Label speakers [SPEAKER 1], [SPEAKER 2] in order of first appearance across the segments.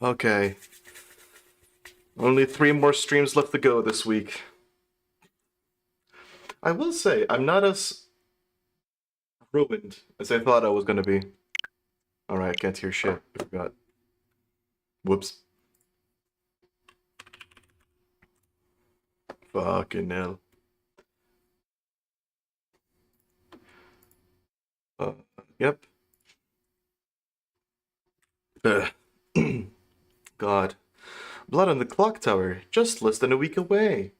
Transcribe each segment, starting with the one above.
[SPEAKER 1] Okay. Only 3 more streams left to go this week. I will say, I'm not as ruined as I thought I was gonna be. Alright, I can't hear shit. I forgot. Whoops. Fucking hell. Yep. Ugh. God. Blood on the clock tower, just less than a week away.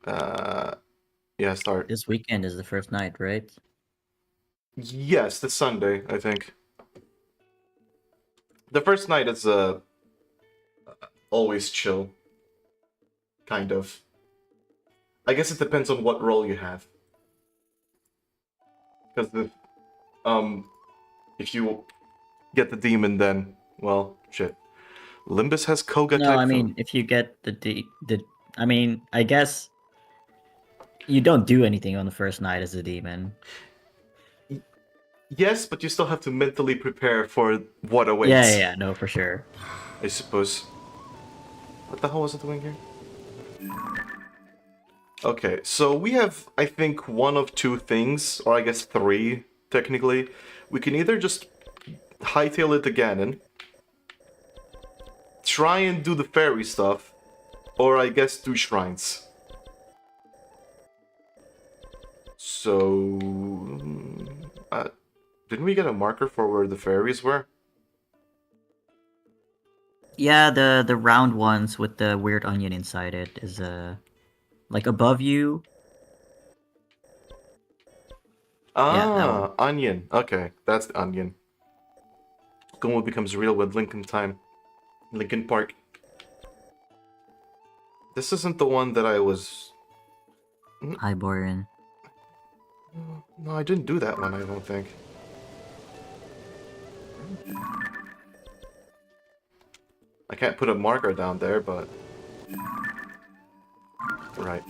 [SPEAKER 1] Yeah, start.
[SPEAKER 2] This weekend is the first night, right?
[SPEAKER 1] Yes, this Sunday, I think. The first night is always chill. Kind of. I guess it depends on what role you have. Because if you get the demon, then, well, shit. ENBYSS has Koga
[SPEAKER 2] No,
[SPEAKER 1] type
[SPEAKER 2] I mean, if you get I mean, I guess you don't do anything on the first night as a demon.
[SPEAKER 1] Yes, but you still have to mentally prepare for what awaits.
[SPEAKER 2] Yeah, no, for sure.
[SPEAKER 1] I suppose. What the hell was it doing here? Okay, so we have, I think, one of 2 things, or I guess 3, technically. We can either just hightail it to Ganon, try and do the fairy stuff, or I guess do shrines. So... didn't we get a marker for where the fairies were?
[SPEAKER 2] Yeah, the round ones with the weird onion inside it is like above you. Yeah, that one.
[SPEAKER 1] Onion. Okay, that's the onion. Gomo becomes real with Lincoln time. Lincoln Park. This isn't the one that I was...
[SPEAKER 2] Hi, Borin.
[SPEAKER 1] No, I didn't do that one, I don't think. I can't put a marker down there, but... Right.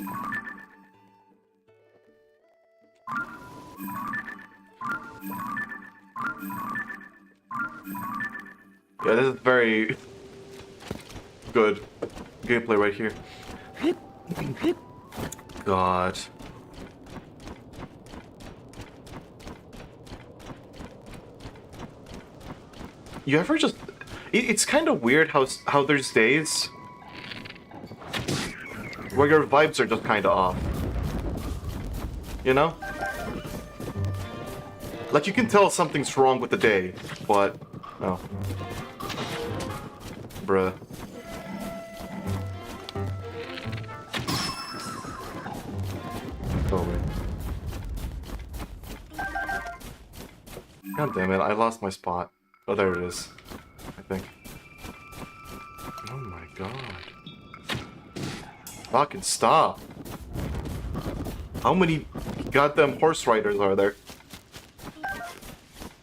[SPEAKER 1] Yeah, this is very good gameplay right here. God. You ever just... It's kind of weird how there's days where your vibes are just kind of off. You know? Like, you can tell something's wrong with the day, but... Oh. Bruh. Oh, wait. God damn it, I lost my spot. Oh, there it is. I think. Oh my god. Fucking stop. How many goddamn horse riders are there?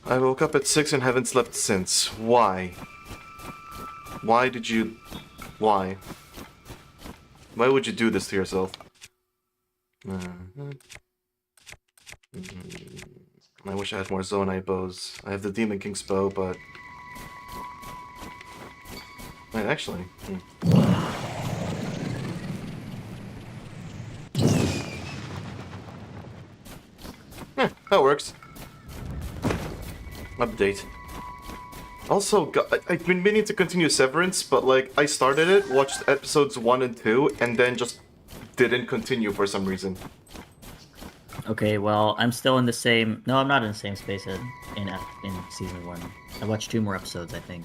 [SPEAKER 1] I woke up at 6 and haven't slept since. Why? Why did you... Why? Why would you do this to yourself? I wish I had more Zonai bows. I have the Demon King's bow, but... Wait, actually... that works. Update. Also, I've been meaning to continue Severance, but like, I started it, watched episodes 1 and 2, and then just didn't continue for some reason.
[SPEAKER 2] Okay, well, I'm still in the same... No, I'm not in the same space in Season 1. I watched 2 more episodes, I think.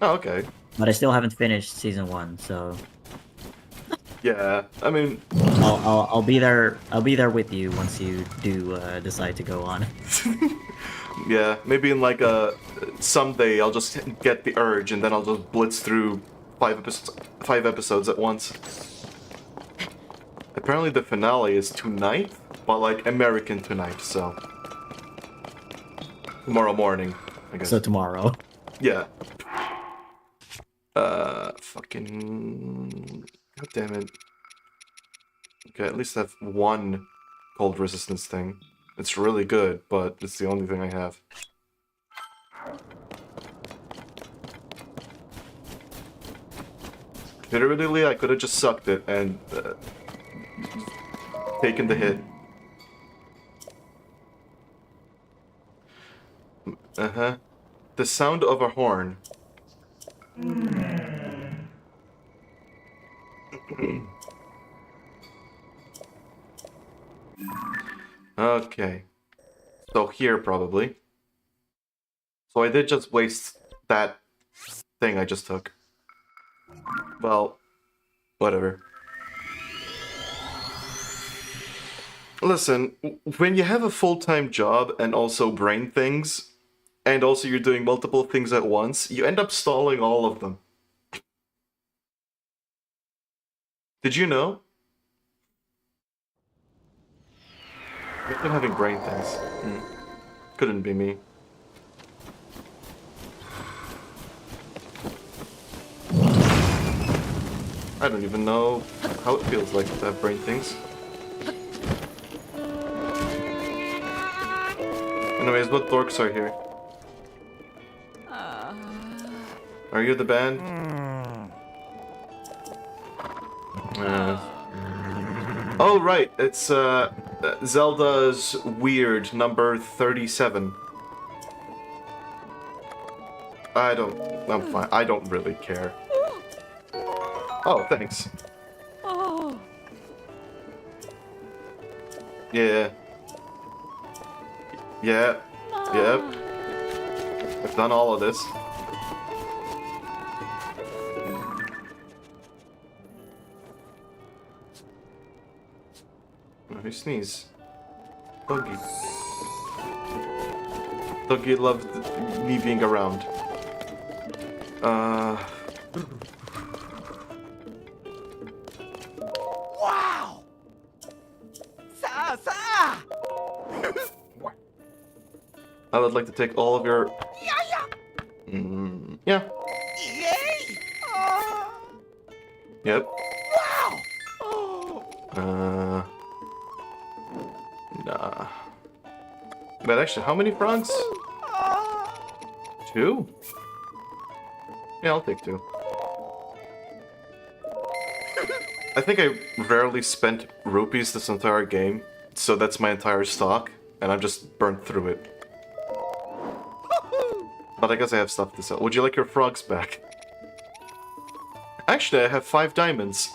[SPEAKER 1] Oh, okay.
[SPEAKER 2] But I still haven't finished Season 1, so...
[SPEAKER 1] Yeah, I mean...
[SPEAKER 2] I'll be there with you once you do decide to go on.
[SPEAKER 1] Yeah, maybe in like someday I'll just get the urge and then I'll just blitz through 5 episodes at once. Apparently the finale is tonight, but like American tonight, so... Tomorrow morning, I guess.
[SPEAKER 2] So tomorrow.
[SPEAKER 1] Yeah. Fucking... God damn it. Okay, at least I have 1 cold resistance thing. It's really good, but it's the only thing I have. Literally, I could have just sucked it and taken the hit. Uh-huh. The sound of a horn. Okay. So here, probably. So I did just waste that thing I just took. Well, whatever. Listen, when you have a full-time job and also brain things, and also you're doing multiple things at once, you end up stalling all of them. Did you know? I've been having brain things. Couldn't be me. I don't even know how it feels like to have brain things. Anyways, what dorks are here? Are you the band? Oh, right, it's Zelda's Weird, number 37. I'm fine. I don't really care. Oh, thanks. Yeah. Yeah. Yep. I've done all of this. Oh, who sneeze? Doggy. Doggy loved me being around.
[SPEAKER 3] Wow! Sa!
[SPEAKER 1] I would like to take all of your... Yeah.
[SPEAKER 3] Yay!
[SPEAKER 1] Yep.
[SPEAKER 3] Wow!
[SPEAKER 1] Nah. But actually, how many frogs? 2? Yeah, I'll take 2. I think I rarely spent rupees this entire game, so that's my entire stock, and I've just burnt through it. But I guess I have stuff to sell. Would you like your frogs back? Actually, I have 5 diamonds.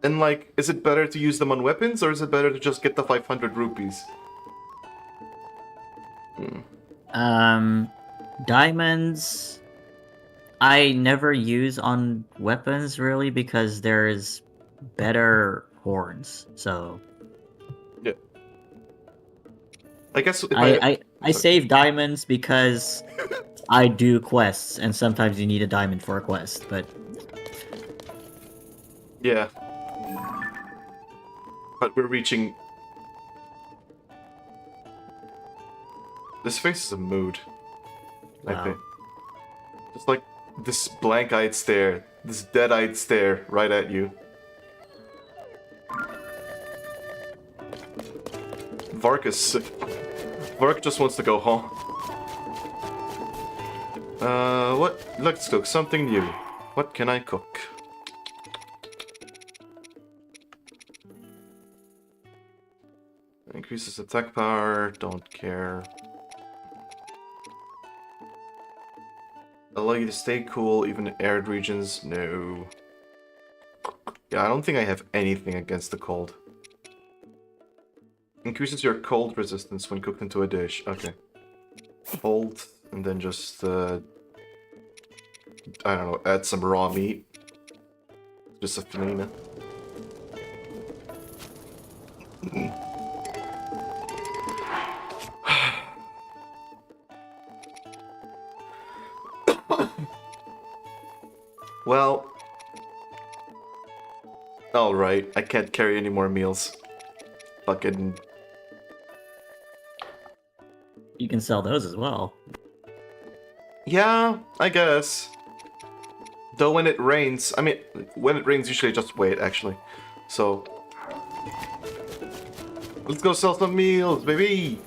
[SPEAKER 1] And like, is it better to use them on weapons, or is it better to just get the 500 rupees?
[SPEAKER 2] Diamonds... I never use on weapons, really, because there's better horns, so...
[SPEAKER 1] Yeah. I guess if
[SPEAKER 2] I save diamonds because I do quests, and sometimes you need a diamond for a quest, but...
[SPEAKER 1] Yeah. But we're reaching... This face is a mood. I
[SPEAKER 2] Wow.
[SPEAKER 1] think. Just like this blank-eyed stare. This dead-eyed stare right at you. Vark is sick. Vark just wants to go home. What? Let's cook something new. What can I cook? Increases attack power, don't care. Allow you to stay cool even in arid regions, no. Yeah, I don't think I have anything against the cold. Increases your cold resistance when cooked into a dish, okay. Hold, and then just, I don't know, add some raw meat. Just a finina. Well... Alright, I can't carry any more meals. Fucking...
[SPEAKER 2] You can sell those as well.
[SPEAKER 1] Yeah, I guess. Though when it rains... I mean, when it rains, usually just wait, actually. So... Let's go sell some meals, baby!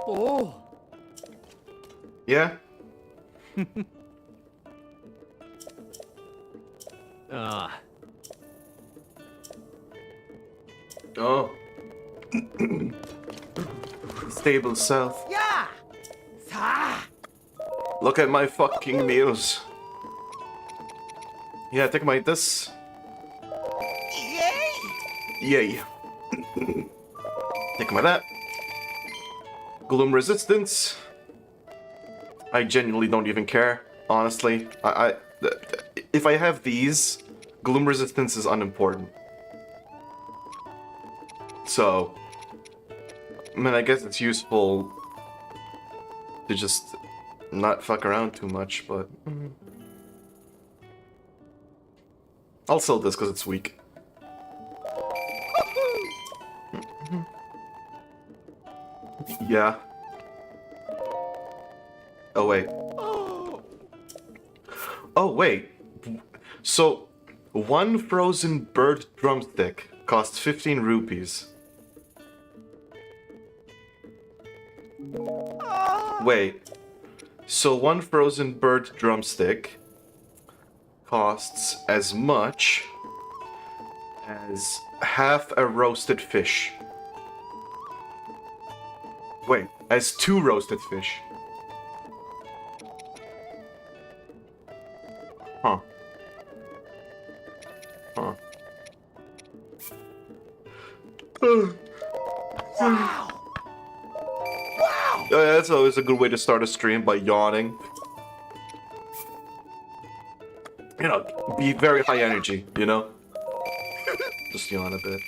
[SPEAKER 3] Oh.
[SPEAKER 1] Yeah?
[SPEAKER 3] Ah.
[SPEAKER 1] Oh. Stable south.
[SPEAKER 3] Yeah. Ah.
[SPEAKER 1] Look at my fucking meals. Yeah, take my this.
[SPEAKER 3] Yay.
[SPEAKER 1] Yay. Take my that. Gloom resistance. I genuinely don't even care, honestly. If I have these, gloom resistance is unimportant. So, I mean, I guess it's useful to just not fuck around too much, but I'll sell this because it's weak. Yeah. Oh wait. Oh wait. So, one frozen bird drumstick costs 15 rupees. Wait. So one frozen bird drumstick costs as much as half a roasted fish. Wait, as 2 roasted fish. Huh. Huh.
[SPEAKER 3] Wow. Wow.
[SPEAKER 1] That's always a good way to start a stream, by yawning. You know, be very high energy, you know? Just yawn a bit.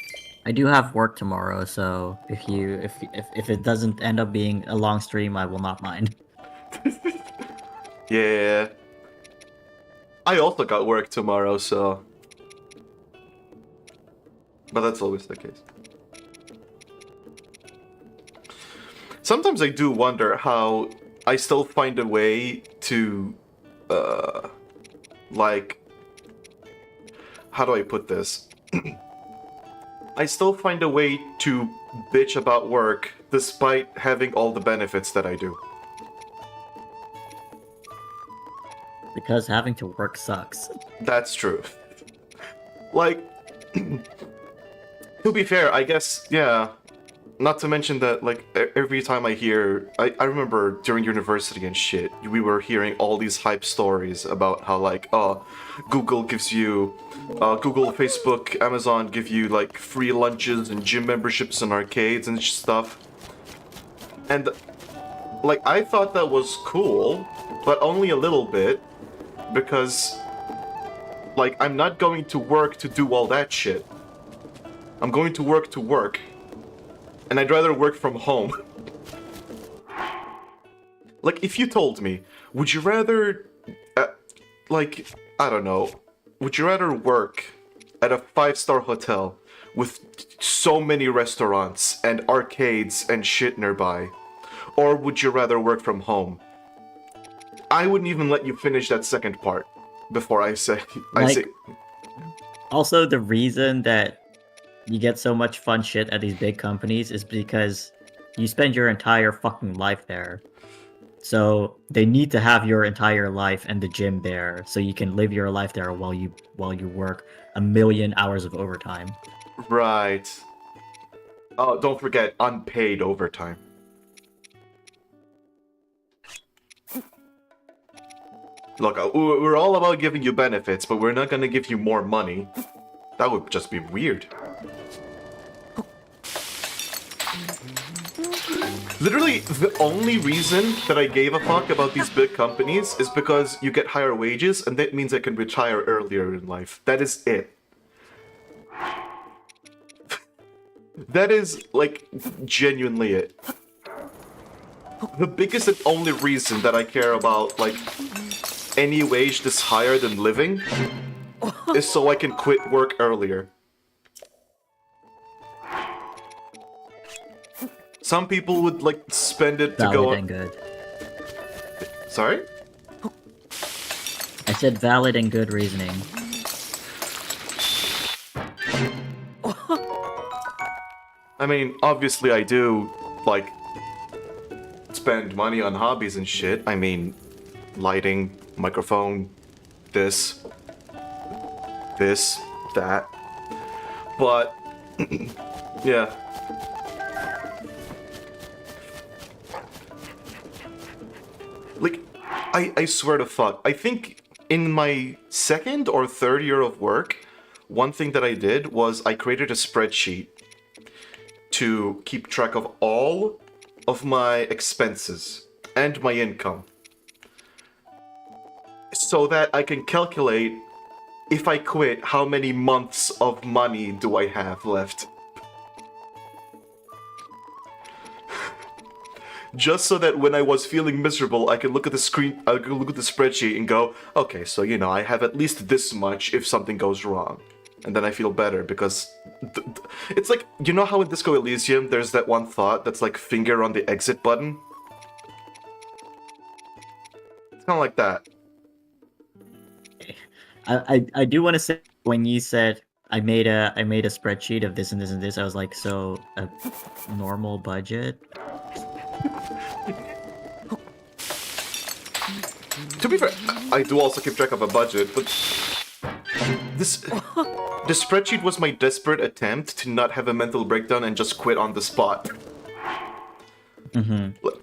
[SPEAKER 2] I do have work tomorrow, so if it doesn't end up being a long stream, I will not mind.
[SPEAKER 1] Yeah. I also got work tomorrow, so... But that's always the case. Sometimes I do wonder how I still find a way to, like... How do I put this? I still find a way to bitch about work despite having all the benefits that I do.
[SPEAKER 2] Because having to work sucks.
[SPEAKER 1] That's true. Like, to be fair, I guess, yeah. Not to mention that, like, every time I hear... I remember during university and shit, we were hearing all these hype stories about how, like, Google gives you... Google, Facebook, Amazon give you, like, free lunches and gym memberships and arcades and stuff. And, like, I thought that was cool, but only a little bit. Because, like, I'm not going to work to do all that shit. I'm going to work. And I'd rather work from home. Like, if you told me, would you rather, like, I don't know, would you rather work at a 5-star hotel with so many restaurants and arcades and shit nearby? Or would you rather work from home? I wouldn't even let you finish that second part before I say...
[SPEAKER 2] Also, the reason that you get so much fun shit at these big companies is because you spend your entire fucking life there. So they need to have your entire life and the gym there so you can live your life there while you work 1,000,000 hours of overtime.
[SPEAKER 1] Right. Oh, don't forget, unpaid overtime. Look, we're all about giving you benefits, but we're not gonna give you more money. That would just be weird. Literally, the only reason that I gave a fuck about these big companies is because you get higher wages, and that means I can retire earlier in life. That is it. That is, like, genuinely it. The biggest and only reason that I care about, like, any wage that's higher than living is so I can quit work earlier. Some people would, like, spend it to go...
[SPEAKER 2] Valid and good.
[SPEAKER 1] Sorry?
[SPEAKER 2] I said valid and good reasoning.
[SPEAKER 1] I mean, obviously I do, like, spend money on hobbies and shit. I mean, lighting, microphone, this, that. But, yeah. Like, I swear to fuck, I think in my second or third year of work, one thing that I did was I created a spreadsheet to keep track of all of my expenses and my income, so that I can calculate, if I quit, how many months of money do I have left. Just so that when I was feeling miserable, I could look at the screen, I could look at the spreadsheet and go, okay, so you know, I have at least this much if something goes wrong. And then I feel better because it's like, you know how in Disco Elysium there's that one thought that's like finger on the exit button? It's kind of like that.
[SPEAKER 2] I do want to say, when you said I made a spreadsheet of this and this and this, I was like, so a normal budget?
[SPEAKER 1] To be fair, I do also keep track of a budget, but the spreadsheet was my desperate attempt to not have a mental breakdown and just quit on the spot.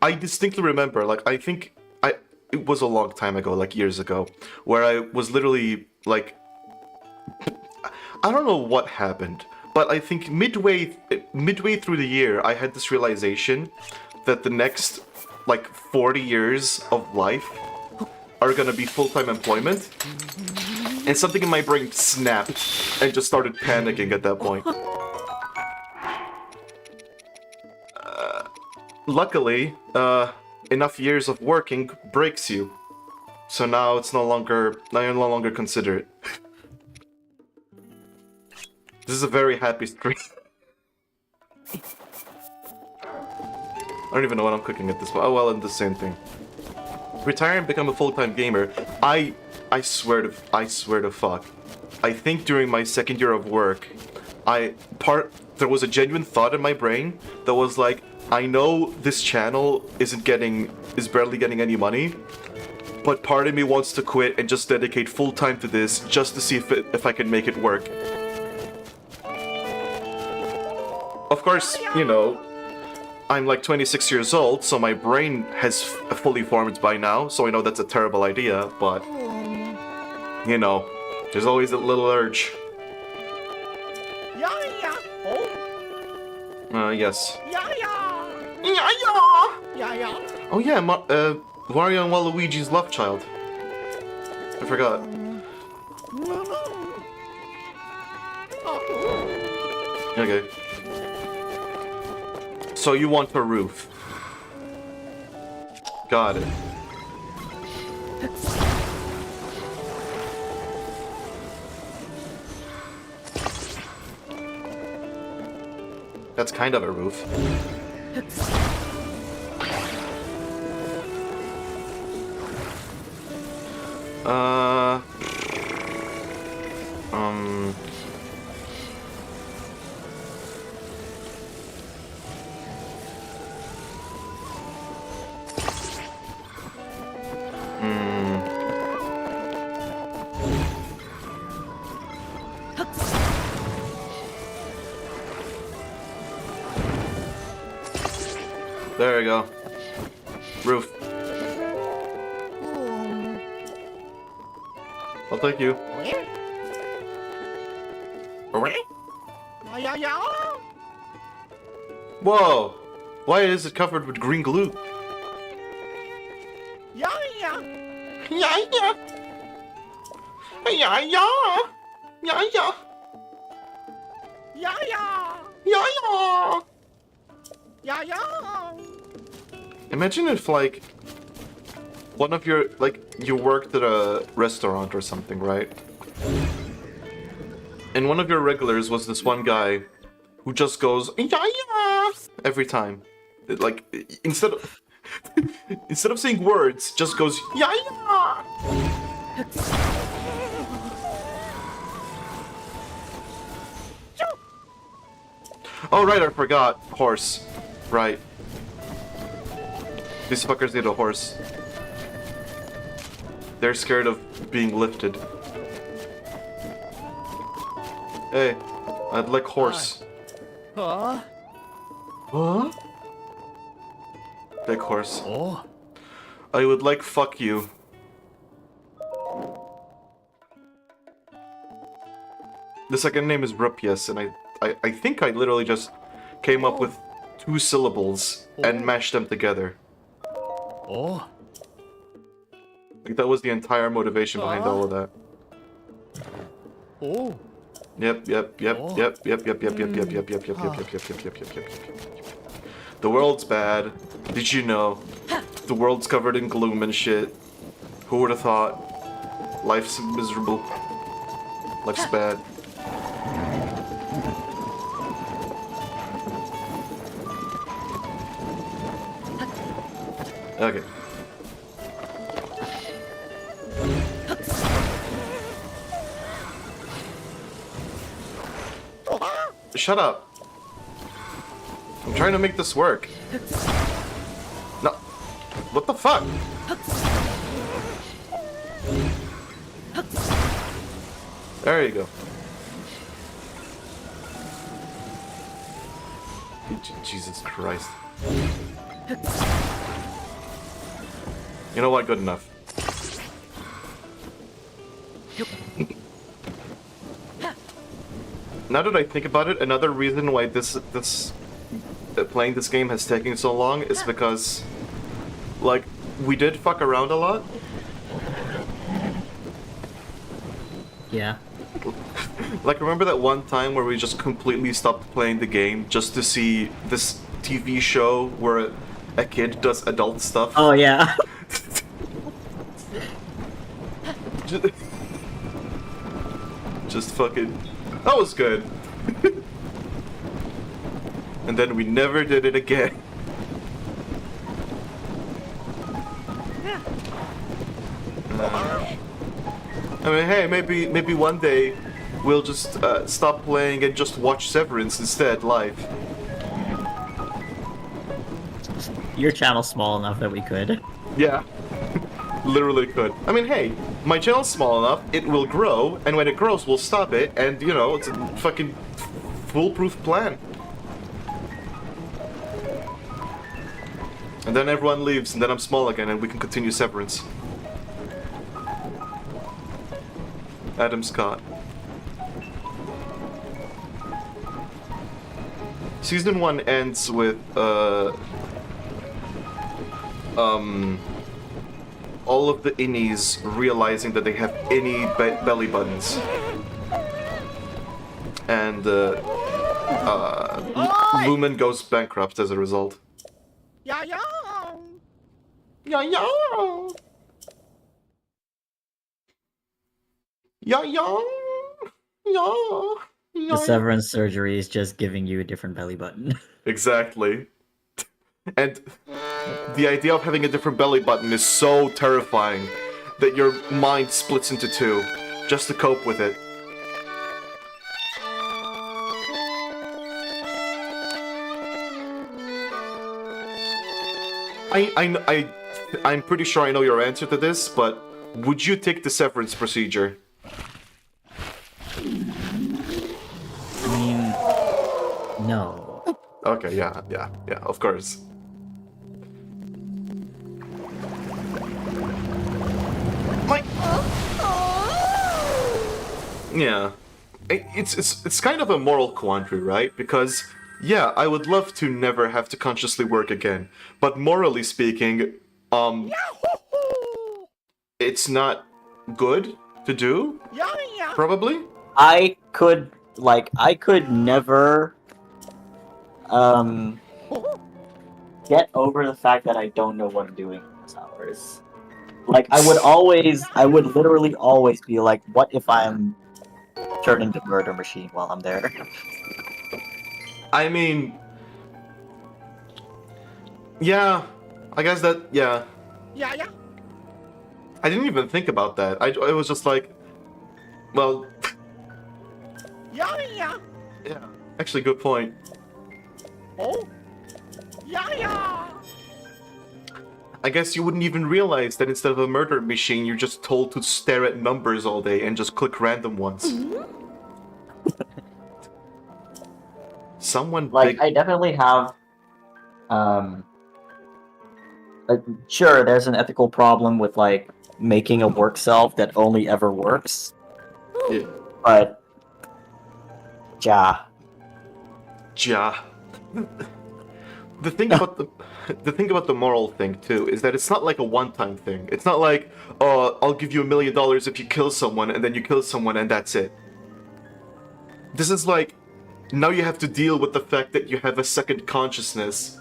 [SPEAKER 1] I distinctly remember, like, I think it was a long time ago, like years ago, where I was literally like, I don't know what happened, but I think midway through the year, I had this realization that the next like 40 years of life are gonna be full-time employment, and something in my brain snapped and just started panicking at that point. Luckily, enough years of working breaks you, so now I no longer consider it. This is a very happy stream. I don't even know what I'm cooking at this point. Oh well, it's the same thing. Retire and become a full-time gamer. I swear to fuck. I think during my second year of work, there was a genuine thought in my brain that was like, I know this channel is barely getting any money, but part of me wants to quit and just dedicate full time to this just to see if I can make it work. Of course, you know, I'm like 26 years old, so my brain has fully formed by now, so I know that's a terrible idea, but, you know, there's always a little urge. Yes. Oh yeah, Mario and Waluigi's love child. I forgot. Okay. So you want a roof. Got it. That's kind of a roof. There we go. Roof. I'll take you. Whoa! Why is it covered with green glue? Yeah. Imagine if, like, one of your, like, you worked at a restaurant or something, right? And one of your regulars was this one guy who just goes, yeah, every time. Like, instead of saying words, just goes, yeah. Oh, right, I forgot. Horse. Right. These fuckers need a horse. They're scared of being lifted. Hey, I'd like horse.
[SPEAKER 3] Huh?
[SPEAKER 1] Huh? Big horse.
[SPEAKER 3] Oh.
[SPEAKER 1] I would like fuck you. The second name is Rupias, and I think I literally just came up with 2 syllables and mashed them together.
[SPEAKER 3] Oh.
[SPEAKER 1] Like that was the entire motivation behind all of that.
[SPEAKER 3] Oh.
[SPEAKER 1] Yep. The world's bad. Did you know? The world's covered in gloom and shit. Who would have thought? Life's miserable. Life's bad. Okay. Shut up. I'm trying to make this work. No. What the fuck? There you go. Jesus Christ. You know what? Good enough. Now that I think about it, another reason why playing this game has taken so long is because, like, we did fuck around a lot.
[SPEAKER 2] Yeah.
[SPEAKER 1] Like, remember that one time where we just completely stopped playing the game just to see this TV show where a kid does adult stuff?
[SPEAKER 2] Oh yeah.
[SPEAKER 1] Just fucking... That was good. And then we never did it again. I mean, hey, maybe one day we'll just stop playing and just watch Severance instead live.
[SPEAKER 2] Your channel's small enough that we could.
[SPEAKER 1] Yeah. Literally could. I mean, hey, my channel's small enough, it will grow, and when it grows, we'll stop it, and, you know, it's a fucking foolproof plan. And then everyone leaves, and then I'm small again, and we can continue Severance. Adam Scott. Season 1 ends with, all of the innies realizing that they have innie belly buttons. And, Lumen goes bankrupt as a result.
[SPEAKER 3] Yeah, yeah.
[SPEAKER 1] Yeah, yeah. Yeah, yeah. Yeah.
[SPEAKER 2] The severance surgery is just giving you a different belly button.
[SPEAKER 1] Exactly. And the idea of having a different belly button is so terrifying that your mind splits into 2 just to cope with it. I'm pretty sure I know your answer to this, but would you take the severance procedure?
[SPEAKER 2] I mean, no.
[SPEAKER 1] Okay, yeah, of course. Like, yeah, it's kind of a moral quandary, right? Because yeah, I would love to never have to consciously work again, but morally speaking, it's not good to do. Probably.
[SPEAKER 2] I could never get over the fact that I don't know what I'm doing in those hours. Like, I would literally always be like, what if I'm turned into a murder machine while I'm there?
[SPEAKER 1] I mean, yeah, I guess that, yeah.
[SPEAKER 3] Yeah.
[SPEAKER 1] I didn't even think about that. I was just like, well,
[SPEAKER 3] Yeah.
[SPEAKER 1] yeah, actually, good point.
[SPEAKER 3] Oh? Yeah, yeah.
[SPEAKER 1] I guess you wouldn't even realize that instead of a murder machine, you're just told to stare at numbers all day and just click random ones. Someone
[SPEAKER 2] Like,
[SPEAKER 1] big.
[SPEAKER 2] I definitely have, um, like, sure, there's an ethical problem with, like, making a work self that only ever works,
[SPEAKER 1] Yeah.
[SPEAKER 2] but, yeah.
[SPEAKER 1] Ja. The thing about the moral thing too is that it's not like a one-time thing. It's not like, oh, I'll give you $1 million if you kill someone, and then you kill someone and that's it. This is like, now you have to deal with the fact that you have a second consciousness,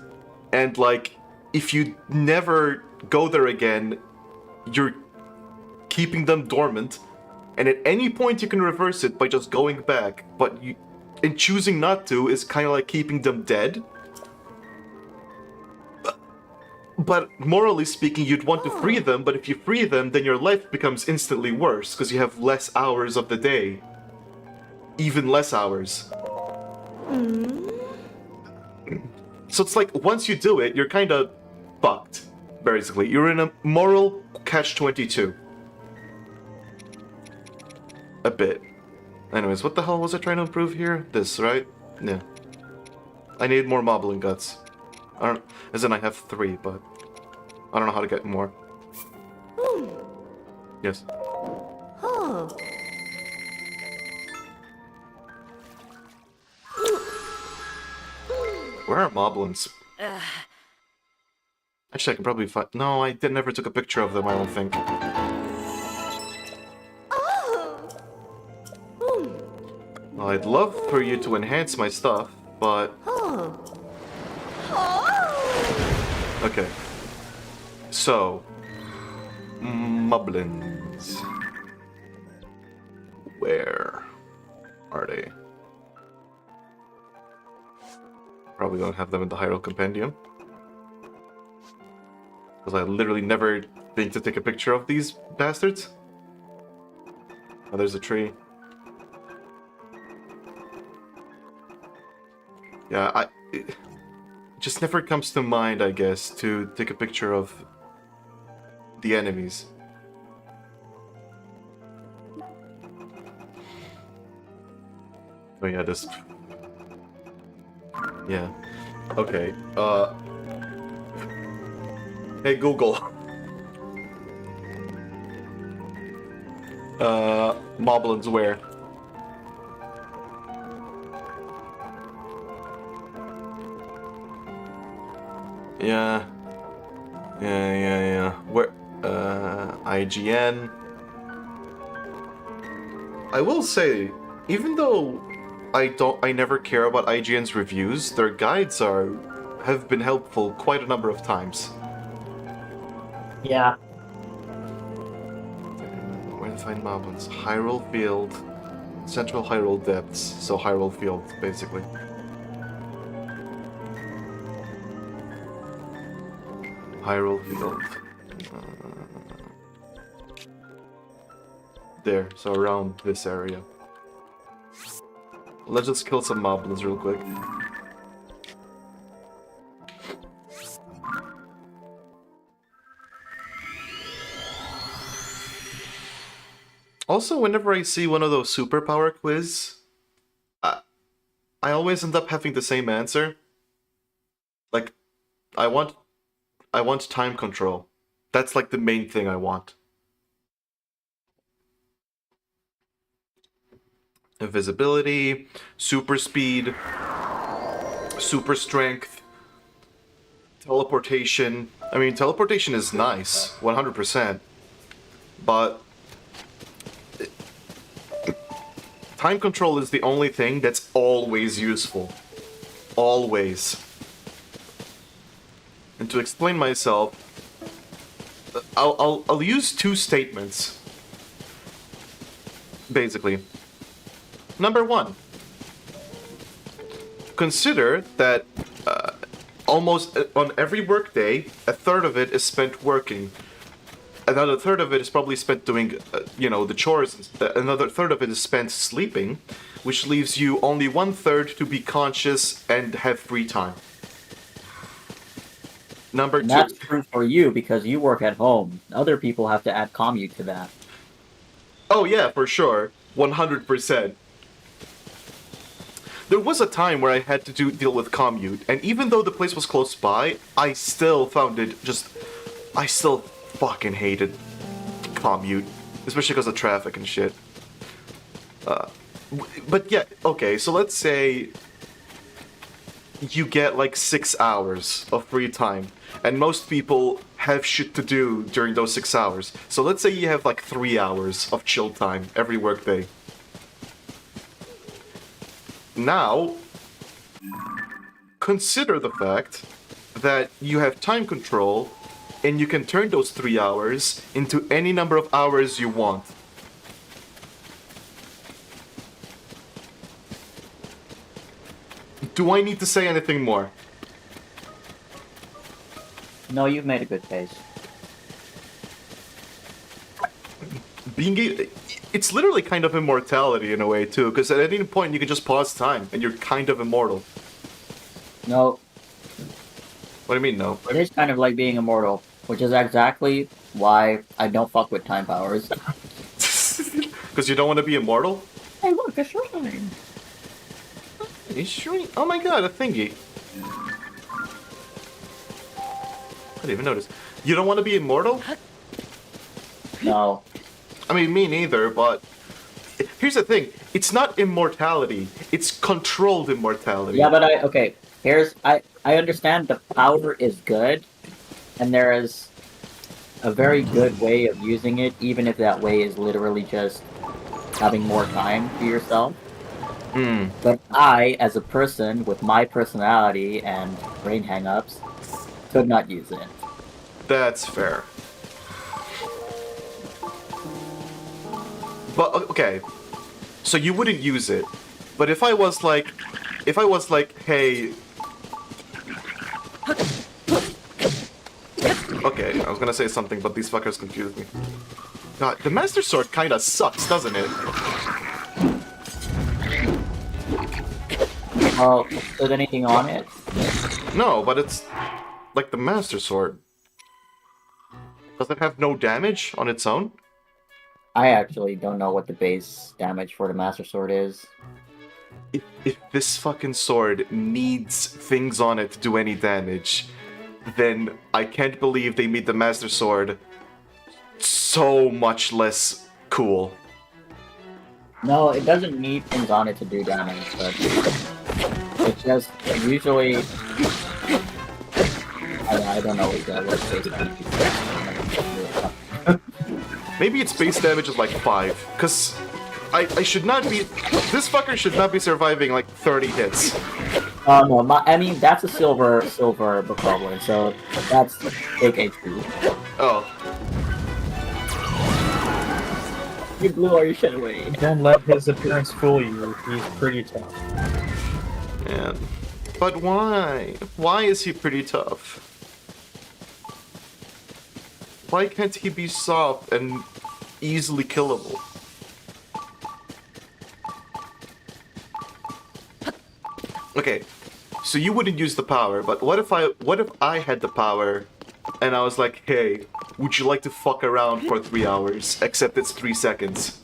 [SPEAKER 1] and like, if you never go there again, you're keeping them dormant, and at any point you can reverse it by just going back, but you, in choosing not to, is kind of like keeping them dead. But morally speaking, you'd want to free them, but if you free them, then your life becomes instantly worse, because you have less hours of the day. Even less hours. So it's like, once you do it, you're kind of fucked, basically. You're in a moral catch-22. A bit. Anyways, what the hell was I trying to improve here? This, right? Yeah. I need more moblin guts. I don't, as in I have 3, but I don't know how to get more. Yes. Where are moblins? Actually, I can probably find. No, I never took a picture of them, I don't think. Well, I'd love for you to enhance my stuff, but. Okay. So. Moblins. Where are they? Probably don't have them in the Hyrule Compendium. Because I literally never think to take a picture of these bastards. Oh, there's a tree. Yeah, it just never comes to mind, I guess, to take a picture of the enemies. Oh yeah, this... Yeah. Okay, Hey Google. Moblins where? Yeah. Yeah. Where? IGN. I will say, even though I never care about IGN's reviews, their guides have been helpful quite a number of times.
[SPEAKER 2] Yeah.
[SPEAKER 1] Where to find moblins? Hyrule Field, Central Hyrule Depths, so Hyrule Field, basically. Hyrule Field. There, so around this area. Let's just kill some moblins real quick. Also, whenever I see one of those superpower quiz, I always end up having the same answer. Like, I want time control. That's like the main thing I want. Invisibility, super speed, super strength, teleportation. I mean, teleportation is nice, 100%. But time control is the only thing that's always useful. Always. And to explain myself, I'll use 2 statements. Basically. Number 1. Consider that almost on every workday, a third of it is spent working. Another third of it is probably spent doing, the chores. Another third of it is spent sleeping, which leaves you only 1/3 to be conscious and have free time. Number
[SPEAKER 4] And
[SPEAKER 1] two.
[SPEAKER 4] that's true for you because you work at home. Other people have to add commute to that.
[SPEAKER 1] Oh yeah, for sure. 100%. There was a time where I had to deal with commute, and even though the place was close by, I still found it I still fucking hated commute, especially because of traffic and shit. But yeah, okay, so let's say you get like 6 hours of free time, and most people have shit to do during those 6 hours. So let's say you have like 3 hours of chill time every workday. Now, consider the fact that you have time control and you can turn those 3 hours into any number of hours you want. Do I need to say anything more?
[SPEAKER 4] No, you've made a good case.
[SPEAKER 1] It's literally kind of immortality in a way too, because at any point you can just pause time and you're kind of immortal.
[SPEAKER 4] No,
[SPEAKER 1] What do you mean, no?
[SPEAKER 4] it is kind of like being immortal, which is exactly why I don't fuck with time powers.
[SPEAKER 1] Because you don't want to be immortal?
[SPEAKER 4] Hey, look, a shrine!
[SPEAKER 1] A shrine? Oh my god, a thingy. I didn't even notice. You don't want to be immortal?
[SPEAKER 4] No.
[SPEAKER 1] I mean, me neither, but here's the thing. It's not immortality. It's controlled immortality.
[SPEAKER 4] Yeah, but I understand the power is good, and there is a very good way of using it, even if that way is literally just having more time to yourself. But I, as a person with my personality and brain hang-ups, could not use it.
[SPEAKER 1] That's fair. But okay, so you wouldn't use it. But if I was like, hey. Okay, I was gonna say something, but these fuckers confused me. God, the Master Sword kinda sucks, doesn't it?
[SPEAKER 4] Well, is anything on it?
[SPEAKER 1] No, but it's like the Master Sword. Does it have no damage on its own?
[SPEAKER 4] I actually don't know what the base damage for the Master Sword is.
[SPEAKER 1] If this fucking sword needs things on it to do any damage, then I can't believe they made the Master Sword so much less cool.
[SPEAKER 4] No, it doesn't need things on it to do damage, but it's just usually... I don't know what base damage is.
[SPEAKER 1] Maybe its base damage is like 5, because I should not be... This fucker should not be surviving like 30 hits.
[SPEAKER 4] No, I mean, that's a silver book goblin, so that's big HP.
[SPEAKER 1] Oh.
[SPEAKER 4] You blew all your shit away.
[SPEAKER 5] Don't let his appearance fool you. He's pretty tough.
[SPEAKER 1] Man. But why? Why is he pretty tough? Why can't he be soft and easily killable? Okay, so you wouldn't use the power, but what if I had the power and I was like, hey, would you like to fuck around for 3 hours, except it's 3 seconds?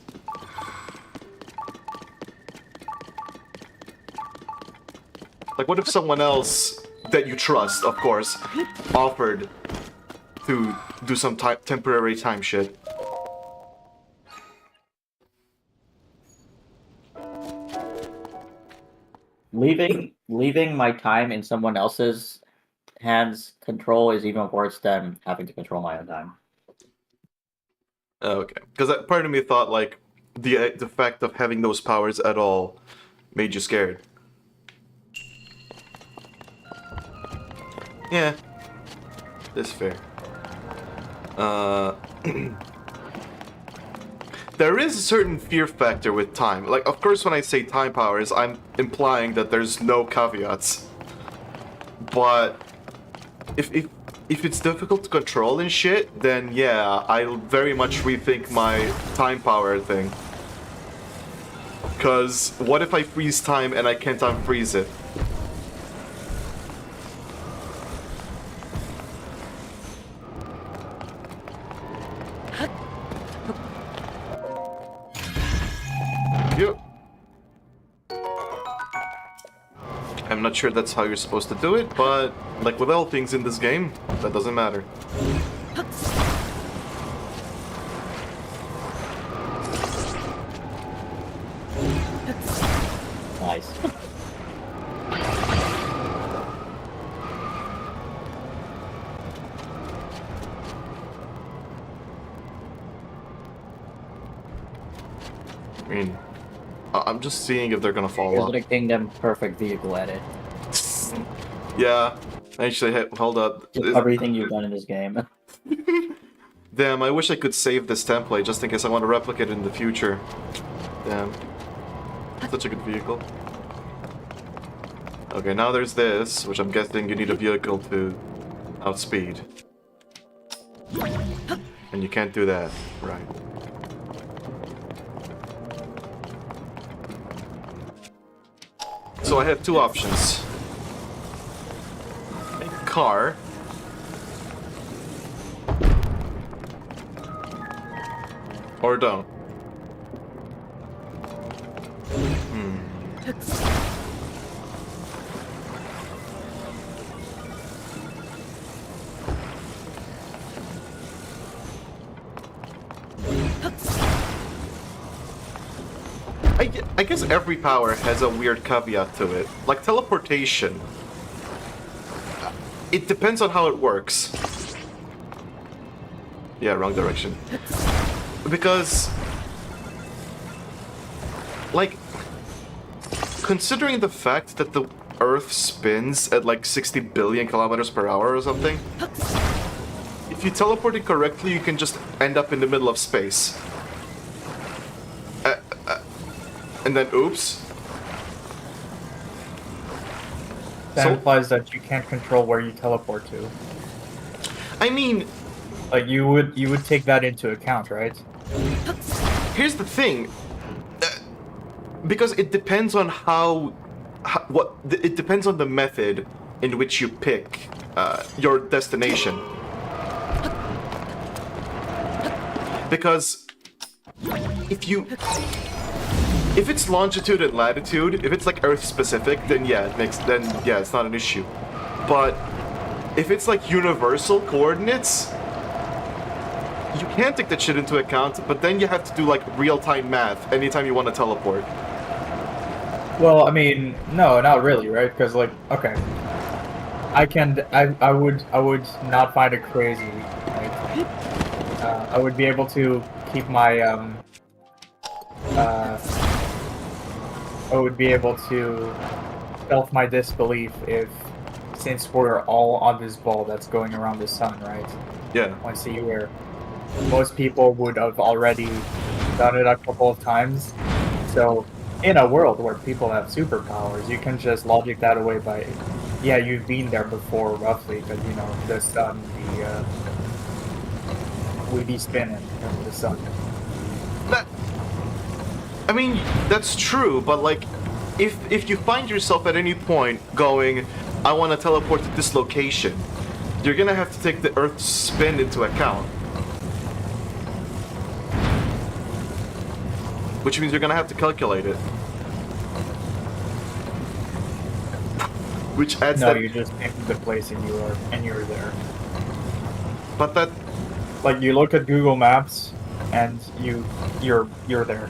[SPEAKER 1] Like, what if someone else that you trust, of course, offered to do some temporary time shit?
[SPEAKER 4] Leaving my time in someone else's hands control is even worse than having to control my own time.
[SPEAKER 1] Okay, because part of me thought like the fact of having those powers at all made you scared. Yeah, that's fair. There is a certain fear factor with time. Like, of course, when I say time powers, I'm implying that there's no caveats. But if if it's difficult to control and shit, then yeah, I'll very much rethink my time power thing. Cause what if I freeze time and I can't unfreeze it? Yep. I'm not sure that's how you're supposed to do it, but like with all things in this game, that doesn't matter.
[SPEAKER 4] Nice.
[SPEAKER 1] I mean, I'm just seeing if they're gonna fall
[SPEAKER 4] Here's
[SPEAKER 1] off.
[SPEAKER 4] the Kingdom perfect vehicle edit.
[SPEAKER 1] Yeah, actually, hey, hold up.
[SPEAKER 4] Just everything you've done in this game.
[SPEAKER 1] Damn, I wish I could save this template just in case I want to replicate it in the future. Damn. Such a good vehicle. Okay, now there's this, which I'm guessing you need a vehicle to outspeed. And you can't do that, right. So I have two options. Make a car. Or don't. I guess every power has a weird caveat to it. Like teleportation. It depends on how it works. Yeah, wrong direction. Because, like, considering the fact that the Earth spins at like 60 billion kilometers per hour or something, if you teleport it correctly, you can just end up in the middle of space. And then, oops.
[SPEAKER 5] That implies that you can't control where you teleport to.
[SPEAKER 1] I mean,
[SPEAKER 5] Like you would take that into account, right?
[SPEAKER 1] here's the thing. Because it depends on it depends on the method in which you pick your destination. Because if it's longitude and latitude, if it's like Earth specific, then yeah, it's not an issue. But if it's like universal coordinates, you can't take that shit into account, but then you have to do like real-time math anytime you want to teleport.
[SPEAKER 5] Well, I mean, no, not really, right? Because like, okay, I would not find it crazy. Like, I would be able to keep my I would be able to self my disbelief if, since we're all on this ball that's going around the sun, right?
[SPEAKER 1] Yeah.
[SPEAKER 5] Once a year, most people would have already done it a couple of times. So, in a world where people have superpowers, you can just logic that away by, yeah, you've been there before, roughly, because you know the sun, would be spinning from the sun.
[SPEAKER 1] I mean, that's true, but like, if you find yourself at any point going, I want to teleport to this location, you're gonna have to take the Earth's spin into account. Which means you're gonna have to calculate it. Which adds
[SPEAKER 5] No,
[SPEAKER 1] that.
[SPEAKER 5] you just pick the place and you're there.
[SPEAKER 1] But that.
[SPEAKER 5] Like you look at Google Maps, and you're there.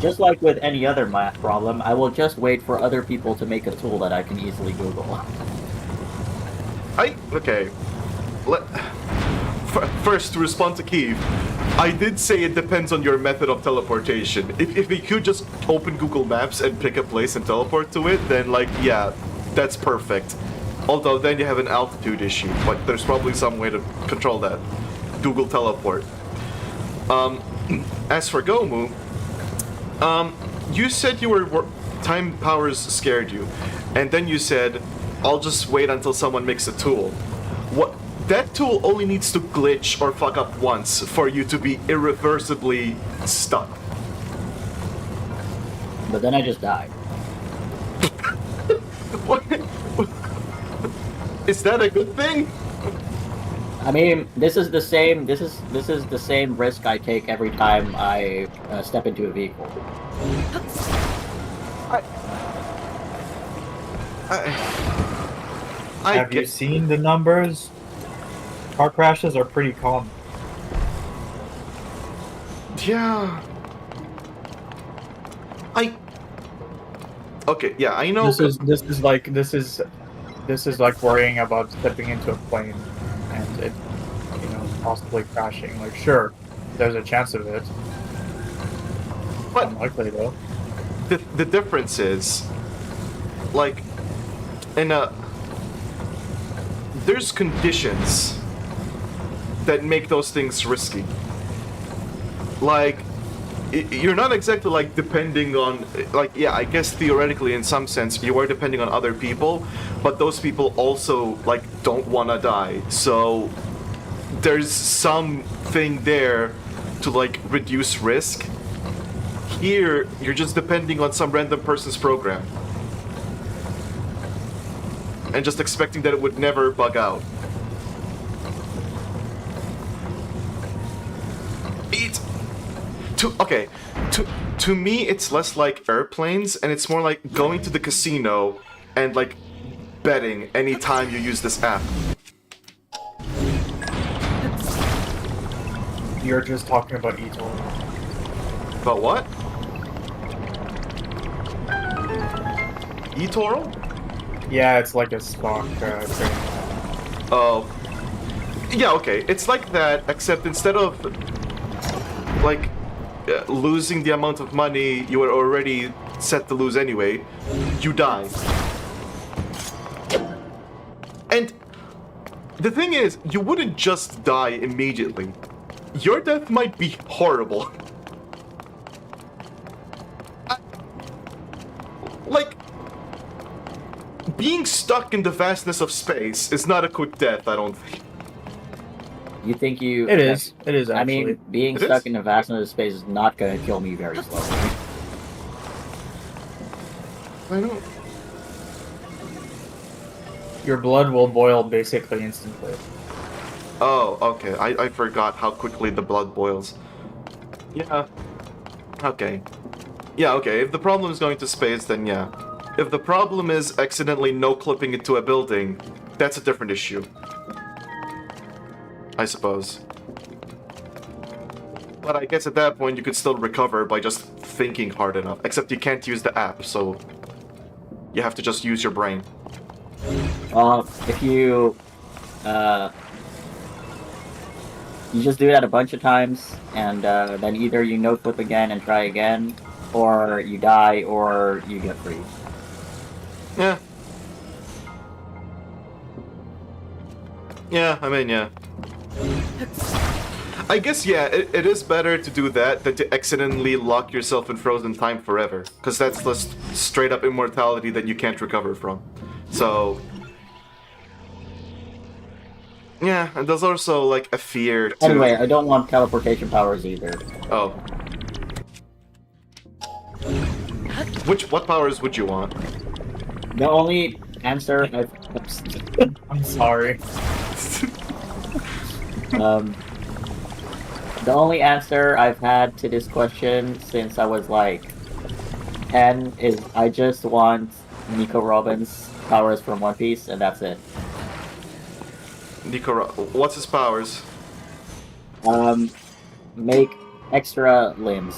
[SPEAKER 4] Just like with any other math problem, I will just wait for other people to make a tool that I can easily Google.
[SPEAKER 1] Okay. First, to respond to Keith, I did say it depends on your method of teleportation. If you could just open Google Maps and pick a place and teleport to it, then like, yeah, that's perfect. Although then you have an altitude issue, but there's probably some way to control that. Google teleport. As for Gomu, you said time powers scared you, and then you said, I'll just wait until someone makes a tool. that tool only needs to glitch or fuck up once for you to be irreversibly stuck.
[SPEAKER 4] But then I just died.
[SPEAKER 1] What? Is that a good thing?
[SPEAKER 4] I mean, this is the same. This is the same risk I take every time I step into a vehicle.
[SPEAKER 5] Have you seen the numbers? Car crashes are pretty common.
[SPEAKER 1] Yeah. Okay, yeah, I know.
[SPEAKER 5] This is like worrying about stepping into a plane and it, possibly crashing. Like, sure, there's a chance of it.
[SPEAKER 1] But
[SPEAKER 5] unlikely though.
[SPEAKER 1] the difference is, like, there's conditions that make those things risky. Like, you're not exactly like depending on, like, yeah, I guess theoretically in some sense you are depending on other people, but those people also like don't want to die, so there's something there to like reduce risk. Here you're just depending on some random person's program and just expecting that it would never bug out. To me, it's less like airplanes, and it's more like going to the casino and like betting anytime you use this app.
[SPEAKER 5] You're just talking about eToro.
[SPEAKER 1] About what? eToro?
[SPEAKER 5] Yeah, it's like a stock thing.
[SPEAKER 1] Oh. Yeah, okay. It's like that, except instead of like losing the amount of money you were already set to lose anyway, you die. And the thing is, you wouldn't just die immediately. Your death might be horrible. Like, being stuck in the vastness of space is not a quick death, I don't think.
[SPEAKER 4] You think you?
[SPEAKER 5] It is. It is actually.
[SPEAKER 4] I mean, being
[SPEAKER 1] It
[SPEAKER 4] stuck
[SPEAKER 1] is?
[SPEAKER 4] in the vastness of space is not going to kill me very slowly.
[SPEAKER 1] I know.
[SPEAKER 5] Your blood will boil basically instantly.
[SPEAKER 1] Oh, okay. I forgot how quickly the blood boils. Yeah. Okay. Yeah, okay. If the problem is going to space, then yeah. If the problem is accidentally no-clipping into a building, that's a different issue. I suppose. But I guess at that point you could still recover by just thinking hard enough. Except you can't use the app, so you have to just use your brain.
[SPEAKER 4] If you, you just do that a bunch of times, and then either you no-clip again and try again, or you die, or you get free.
[SPEAKER 1] Yeah. Yeah, I mean, yeah. I guess, yeah, it is better to do that than to accidentally lock yourself in frozen time forever. Because that's just straight up immortality that you can't recover from. So... yeah, and there's also, like, a fear to...
[SPEAKER 4] Anyway, I don't want teleportation powers either.
[SPEAKER 1] Oh. What powers would you want?
[SPEAKER 4] The only answer I've...
[SPEAKER 5] I'm sorry.
[SPEAKER 4] The only answer I've had to this question since I was like 10 is I just want Nico Robin's powers from One Piece, and that's it.
[SPEAKER 1] What's his powers?
[SPEAKER 4] Make extra limbs.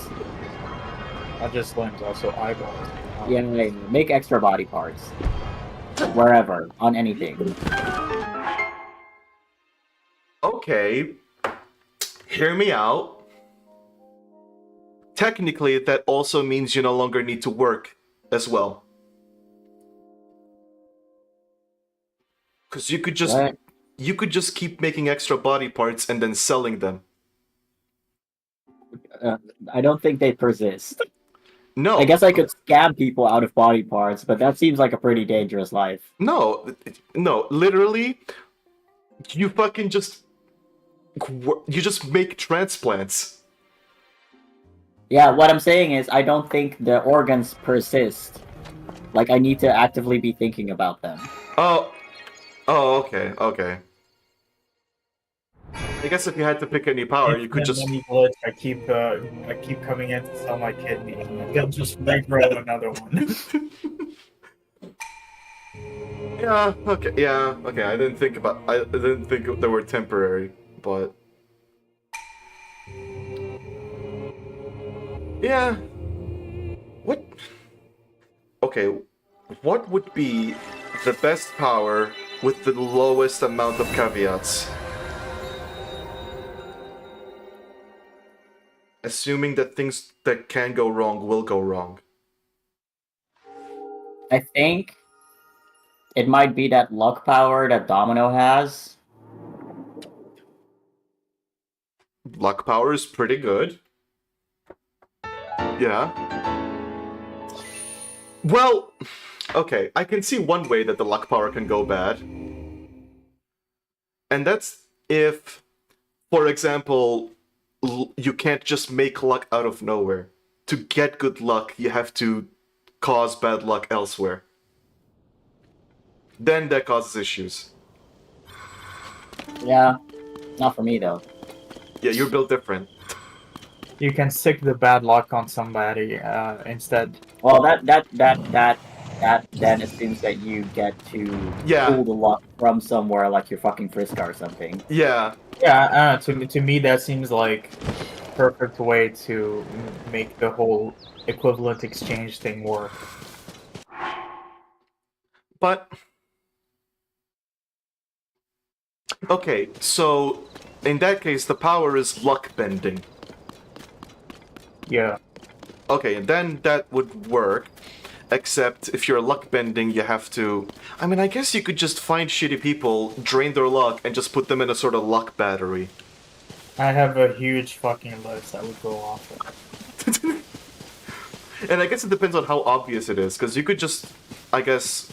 [SPEAKER 5] Not just limbs, also eyeballs.
[SPEAKER 4] Yeah, make extra body parts. Wherever, on anything.
[SPEAKER 1] Okay. Hear me out. Technically, that also means you no longer need to work as well. Because you could just...
[SPEAKER 4] What?
[SPEAKER 1] you could just keep making extra body parts and then selling them.
[SPEAKER 4] I don't think they persist.
[SPEAKER 1] No.
[SPEAKER 4] I guess I could scam people out of body parts, but that seems like a pretty dangerous life.
[SPEAKER 1] No, literally, You fucking just... You just make transplants.
[SPEAKER 4] Yeah, what I'm saying is I don't think the organs persist. Like, I need to actively be thinking about them.
[SPEAKER 1] Oh, okay, okay. I guess if you had to pick any power, you could
[SPEAKER 5] It's
[SPEAKER 1] just...
[SPEAKER 5] money glitch. I keep coming in to sell my kidney, and they'll just regrow another one.
[SPEAKER 1] Yeah, okay. I didn't think they were temporary, but... Yeah. What? Okay, what would be the best power with the lowest amount of caveats? Assuming that things that can go wrong will go wrong.
[SPEAKER 4] I think it might be that luck power that Domino has.
[SPEAKER 1] Luck power is pretty good. Yeah. Well, okay, I can see one way that the luck power can go bad. And that's if, for example, you can't just make luck out of nowhere. To get good luck, you have to cause bad luck elsewhere. Then that causes issues.
[SPEAKER 4] Yeah, not for me though.
[SPEAKER 1] Yeah, you're built different.
[SPEAKER 5] You can sick the bad luck on somebody instead.
[SPEAKER 4] Well, that then assumes that you get to
[SPEAKER 1] Yeah.
[SPEAKER 4] pull the luck from somewhere, like your fucking Friska or something.
[SPEAKER 1] Yeah.
[SPEAKER 5] Yeah, to me that seems like perfect way to make the whole equivalent exchange thing work.
[SPEAKER 1] But... Okay, so in that case, the power is luck bending.
[SPEAKER 5] Yeah.
[SPEAKER 1] Okay, then that would work. Except if you're luck bending, you have to... I mean, I guess you could just find shitty people, drain their luck, and just put them in a sort of luck battery.
[SPEAKER 5] I have a huge fucking list that would go off.
[SPEAKER 1] And I guess it depends on how obvious it is, because you could just... I guess...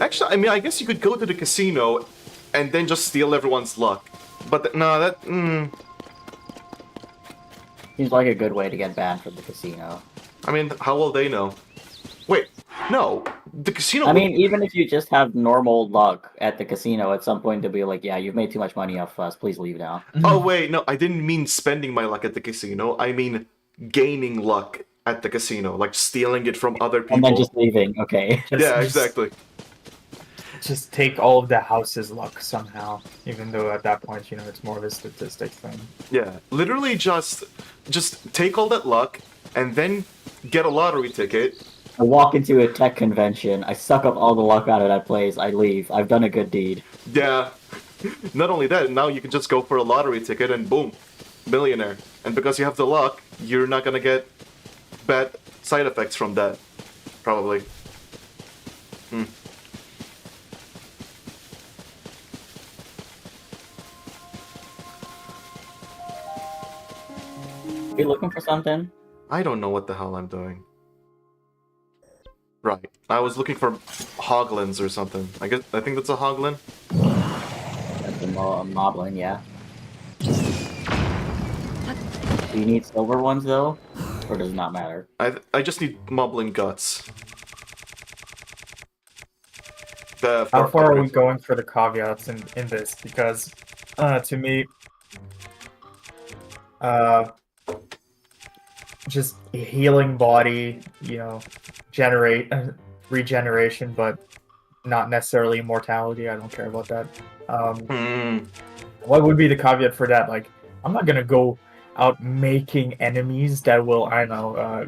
[SPEAKER 1] Actually, I mean, I guess you could go to the casino and then just steal everyone's luck. But no, that...
[SPEAKER 4] Seems like a good way to get banned from the casino.
[SPEAKER 1] I mean, how will they know? Wait, no. The casino...
[SPEAKER 4] I mean, even if you just have normal luck at the casino, at some point they'll be like, yeah, you've made too much money off us, please leave now.
[SPEAKER 1] Oh, wait, no, I didn't mean spending my luck at the casino. I mean gaining luck at the casino, like stealing it from other people.
[SPEAKER 4] And then just leaving, okay.
[SPEAKER 1] Yeah, exactly.
[SPEAKER 5] Just take all of the house's luck somehow, even though at that point, you know, it's more of a statistic thing.
[SPEAKER 1] Yeah, literally just take all that luck and then get a lottery ticket.
[SPEAKER 4] I walk into a tech convention, I suck up all the luck out of that place, I leave. I've done a good deed.
[SPEAKER 1] Yeah. Not only that, now you can just go for a lottery ticket and boom, millionaire. And because you have the luck, you're not gonna get bad side effects from that. Probably.
[SPEAKER 4] You looking for something?
[SPEAKER 1] I don't know what the hell I'm doing. Right. I was looking for hoglins or something. I think that's a hoglin.
[SPEAKER 4] That's a moblin, yeah. Do you need silver ones though? Or does it not matter?
[SPEAKER 1] I just need moblin guts.
[SPEAKER 5] How far are we going for the caveats in this? Because, to me, just a healing body, you know, regeneration, but not necessarily immortality. I don't care about that. What would be the caveat for that? Like, I'm not gonna go out making enemies that will, I don't know,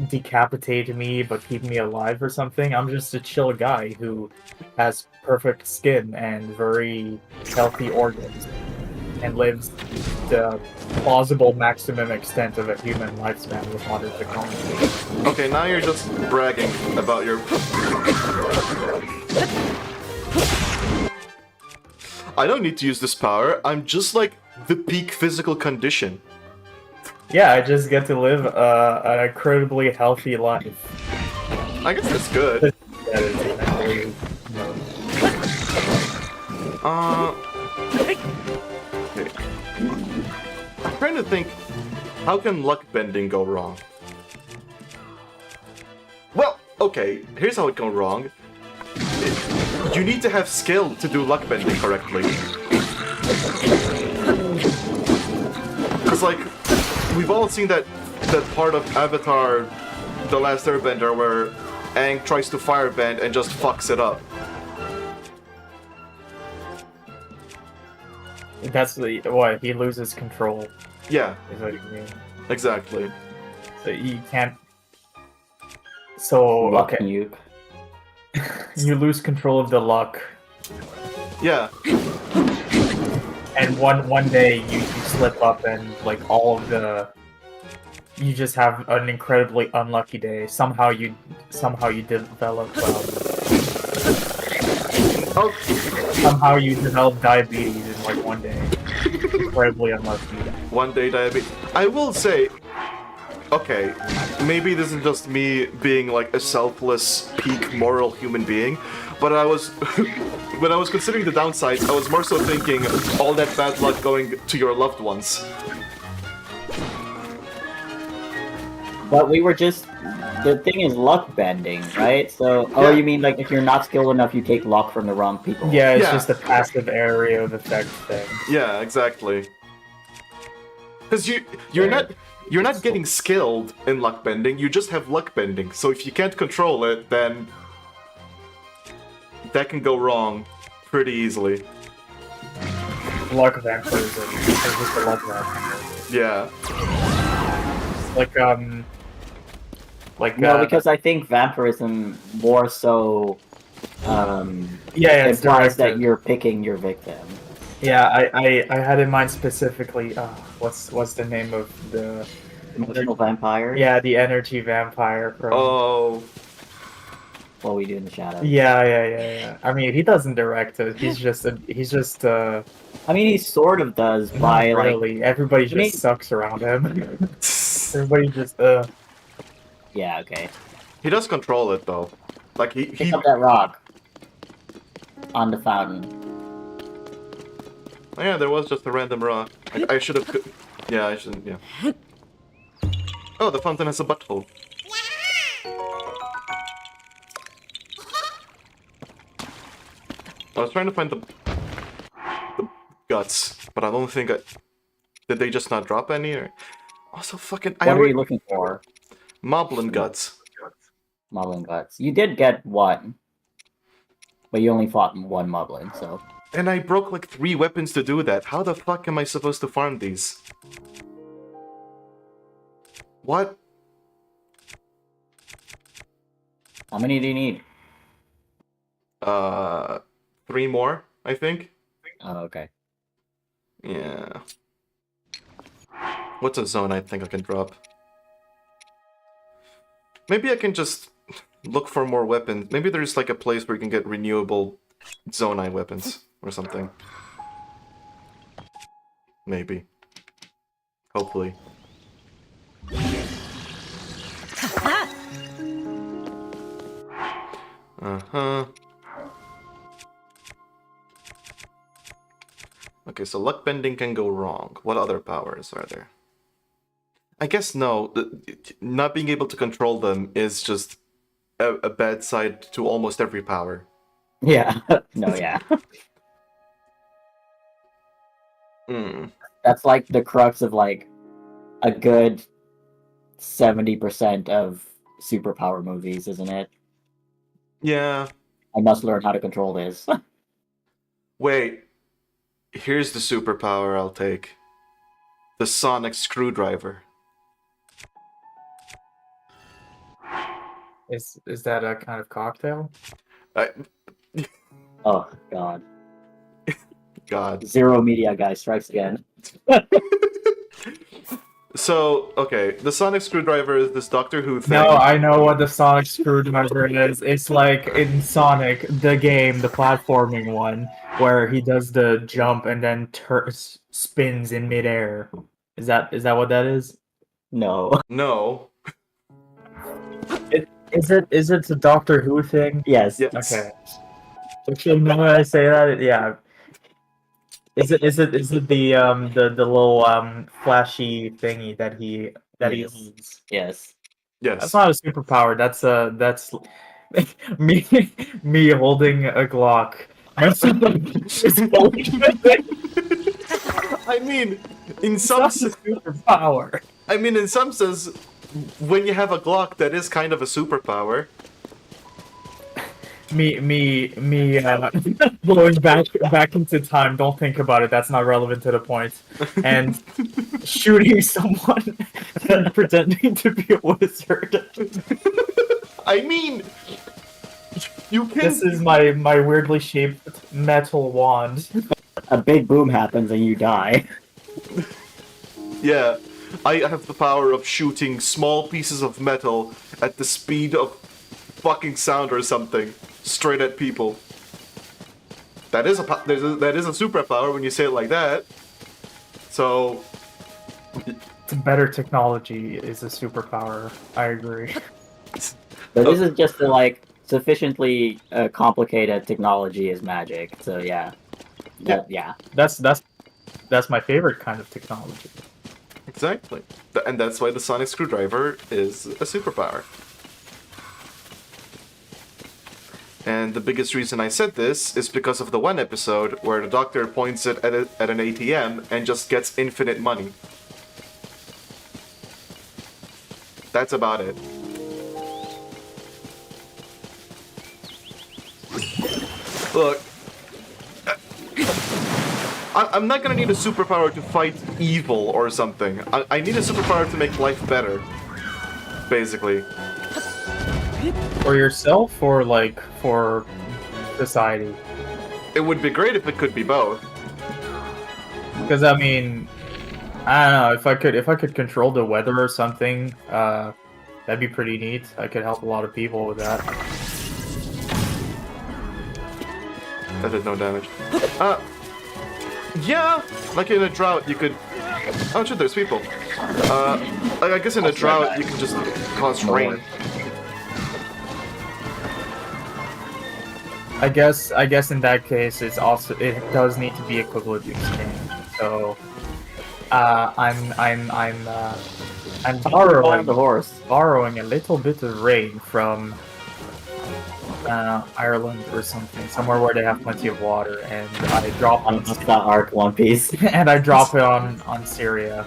[SPEAKER 5] decapitate me but keep me alive or something. I'm just a chill guy who has perfect skin and very healthy organs and lives the plausible maximum extent of a human lifespan with modern technology.
[SPEAKER 1] Okay, now you're just bragging about your... I don't need to use this power, I'm just like the peak physical condition.
[SPEAKER 5] Yeah, I just get to live an incredibly healthy life.
[SPEAKER 1] I guess that's good. I'm trying to think, how can luck bending go wrong? Well, okay, here's how it goes wrong. You need to have skill to do luck bending correctly. Because, like, we've all seen that part of Avatar, The Last Airbender, where Aang tries to firebend and just fucks it up.
[SPEAKER 5] That's what he loses control.
[SPEAKER 1] Yeah,
[SPEAKER 5] Is what you mean.
[SPEAKER 1] exactly.
[SPEAKER 5] So you can't. So
[SPEAKER 4] Luck
[SPEAKER 5] okay,
[SPEAKER 4] nuke.
[SPEAKER 5] you lose control of the luck,
[SPEAKER 1] Yeah,
[SPEAKER 5] and one day you slip up and like all of the. You just have an incredibly unlucky day. Somehow you develop.
[SPEAKER 1] oh,
[SPEAKER 5] Somehow you develop diabetes in like one day. Incredibly unlucky.
[SPEAKER 1] one day diabetes. I will say, okay, maybe this is just me being like a selfless, peak moral human being, but I was, when I was considering the downsides, I was more so thinking all that bad luck going to your loved ones.
[SPEAKER 4] But we were just. The thing is luck bending, right? So, oh,
[SPEAKER 1] Yeah.
[SPEAKER 4] you mean like if you're not skilled enough, you take luck from the wrong people?
[SPEAKER 5] Yeah, it's
[SPEAKER 1] Yeah.
[SPEAKER 5] just a passive area of effect thing.
[SPEAKER 1] Yeah, exactly. Because you're not getting skilled in luck bending. You just have luck bending. So if you can't control it, then that can go wrong pretty easily.
[SPEAKER 5] Luck vampirism. It's just a luck vampire.
[SPEAKER 1] Yeah.
[SPEAKER 5] Like
[SPEAKER 4] No, because I think vampirism more so
[SPEAKER 5] yeah, it's
[SPEAKER 4] implies that
[SPEAKER 5] directed.
[SPEAKER 4] you're picking your victim.
[SPEAKER 5] Yeah, I had in mind specifically. What's the name of the?
[SPEAKER 4] Emotional vampire.
[SPEAKER 5] Yeah, the energy vampire from.
[SPEAKER 1] Oh.
[SPEAKER 4] What we do in the shadows.
[SPEAKER 5] Yeah. I mean, he doesn't direct it. He's just.
[SPEAKER 4] I mean, he sort of does by
[SPEAKER 5] Not
[SPEAKER 4] like.
[SPEAKER 5] really. Everybody just
[SPEAKER 4] I mean-
[SPEAKER 5] sucks around him. Everybody just.
[SPEAKER 4] Yeah. Okay.
[SPEAKER 1] He does control it though. Like
[SPEAKER 4] Pick up that rock. On the fountain.
[SPEAKER 1] Oh, yeah, there was just a random rock. I should have. Yeah, I shouldn't. Yeah. Oh, the fountain has a butthole. I was trying to find the guts, but I don't think I. Did they just not drop any? Or also fucking.
[SPEAKER 4] What are you looking for?
[SPEAKER 1] Moblin guts.
[SPEAKER 4] Moblin guts. You did get one. But you only fought one moblin, so.
[SPEAKER 1] And I broke like 3 weapons to do that. How the fuck am I supposed to farm these? What?
[SPEAKER 4] How many do you need?
[SPEAKER 1] 3 more, I think.
[SPEAKER 4] Oh, okay.
[SPEAKER 1] Yeah. What's a zone I think I can drop? Maybe I can just look for more weapons. Maybe there's like a place where you can get renewable Zonai weapons or something. Maybe. Hopefully. Uh-huh. Okay, so luck bending can go wrong. What other powers are there? I guess no. Not being able to control them is just a bad side to almost every power.
[SPEAKER 4] Yeah. No, yeah.
[SPEAKER 1] Hmm.
[SPEAKER 4] That's like the crux of like a good 70% of superpower movies, isn't it?
[SPEAKER 1] Yeah.
[SPEAKER 4] I must learn how to control this.
[SPEAKER 1] Wait. Here's the superpower I'll take. The sonic screwdriver.
[SPEAKER 5] Is that a kind of cocktail?
[SPEAKER 4] Oh, God.
[SPEAKER 1] God.
[SPEAKER 4] Zero Media guy strikes again.
[SPEAKER 1] So, okay, the sonic screwdriver is this Doctor Who thing.
[SPEAKER 5] No, I know what the Sonic screwdriver is. It's like in Sonic, the game, the platforming one, where he does the jump and then spins in midair. Is that what that is?
[SPEAKER 4] No.
[SPEAKER 1] No.
[SPEAKER 5] Is it the Doctor Who thing?
[SPEAKER 4] Yes.
[SPEAKER 1] Yes.
[SPEAKER 5] Okay. Okay, now that I say that, yeah. Is it the little flashy thingy that he
[SPEAKER 4] Yes.
[SPEAKER 5] holds?
[SPEAKER 4] Yes.
[SPEAKER 5] That's
[SPEAKER 1] Yes.
[SPEAKER 5] not a superpower. That's me me holding a Glock. That's not
[SPEAKER 1] I mean, in
[SPEAKER 5] it's
[SPEAKER 1] some
[SPEAKER 5] not
[SPEAKER 1] se-
[SPEAKER 5] a superpower.
[SPEAKER 1] I mean, in some sense, when you have a Glock, that is kind of a superpower.
[SPEAKER 5] Me going back into time. Don't think about it. That's not relevant to the point. And shooting someone and pretending to be a wizard.
[SPEAKER 1] I mean, you can.
[SPEAKER 5] This is my weirdly shaped metal wand.
[SPEAKER 4] A big boom happens and you die.
[SPEAKER 1] Yeah, I have the power of shooting small pieces of metal at the speed of fucking sound or something, straight at people. That is that is a superpower when you say it like that. So,
[SPEAKER 5] Better technology is a superpower. I agree.
[SPEAKER 4] But this is just the like sufficiently complicated technology is magic. So yeah. Yeah.
[SPEAKER 5] That's my favorite kind of technology.
[SPEAKER 1] exactly. And that's why the sonic screwdriver is a superpower. And the biggest reason I said this is because of the one episode where the doctor points it at an ATM and just gets infinite money. That's about it. Look, I'm not gonna need a superpower to fight evil or something. I need a superpower to make life better. Basically.
[SPEAKER 5] For yourself or like for society?
[SPEAKER 1] It would be great if it could be both.
[SPEAKER 5] Because I mean, I don't know, if I could control the weather or something, that'd be pretty neat. I could help a lot of people with that.
[SPEAKER 1] That did no damage. Yeah, like in a drought you could... Oh shit, there's people. I guess in a drought you can just cause rain.
[SPEAKER 5] I guess in that case it does need to be equivalent exchange. So I'm
[SPEAKER 4] On the horse.
[SPEAKER 5] borrowing a little bit of rain from Ireland or something, somewhere where they have plenty of water, and I drop
[SPEAKER 4] On the arc One Piece.
[SPEAKER 5] and I drop it on Syria.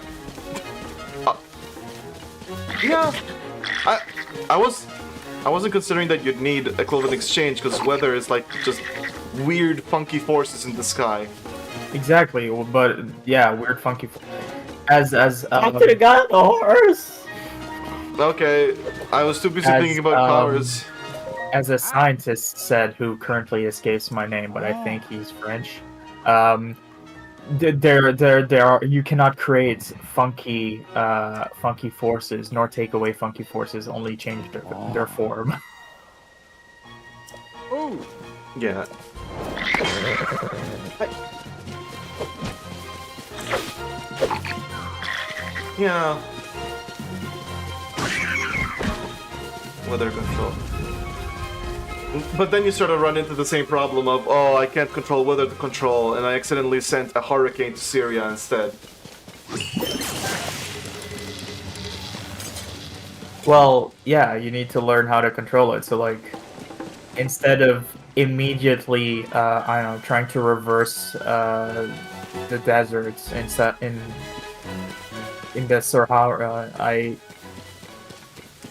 [SPEAKER 1] Yeah, I wasn't considering that you'd need equivalent exchange because weather is like just weird, funky forces in the sky.
[SPEAKER 5] Exactly, but yeah, weird, funky. I
[SPEAKER 4] could have got the horse.
[SPEAKER 1] Okay, I was too busy
[SPEAKER 5] As,
[SPEAKER 1] thinking about powers.
[SPEAKER 5] as a scientist said, who currently escapes my name, but I think he's French. There are you cannot create funky forces nor take away funky forces, only change their form.
[SPEAKER 3] Ooh.
[SPEAKER 1] Yeah. Yeah. Weather control. But then you sort of run into the same problem of, oh, I can't control weather to control, and I accidentally sent a hurricane to Syria instead.
[SPEAKER 5] Well, yeah, you need to learn how to control it. So, like, instead of immediately, I don't know, trying to reverse the deserts in the Sahara,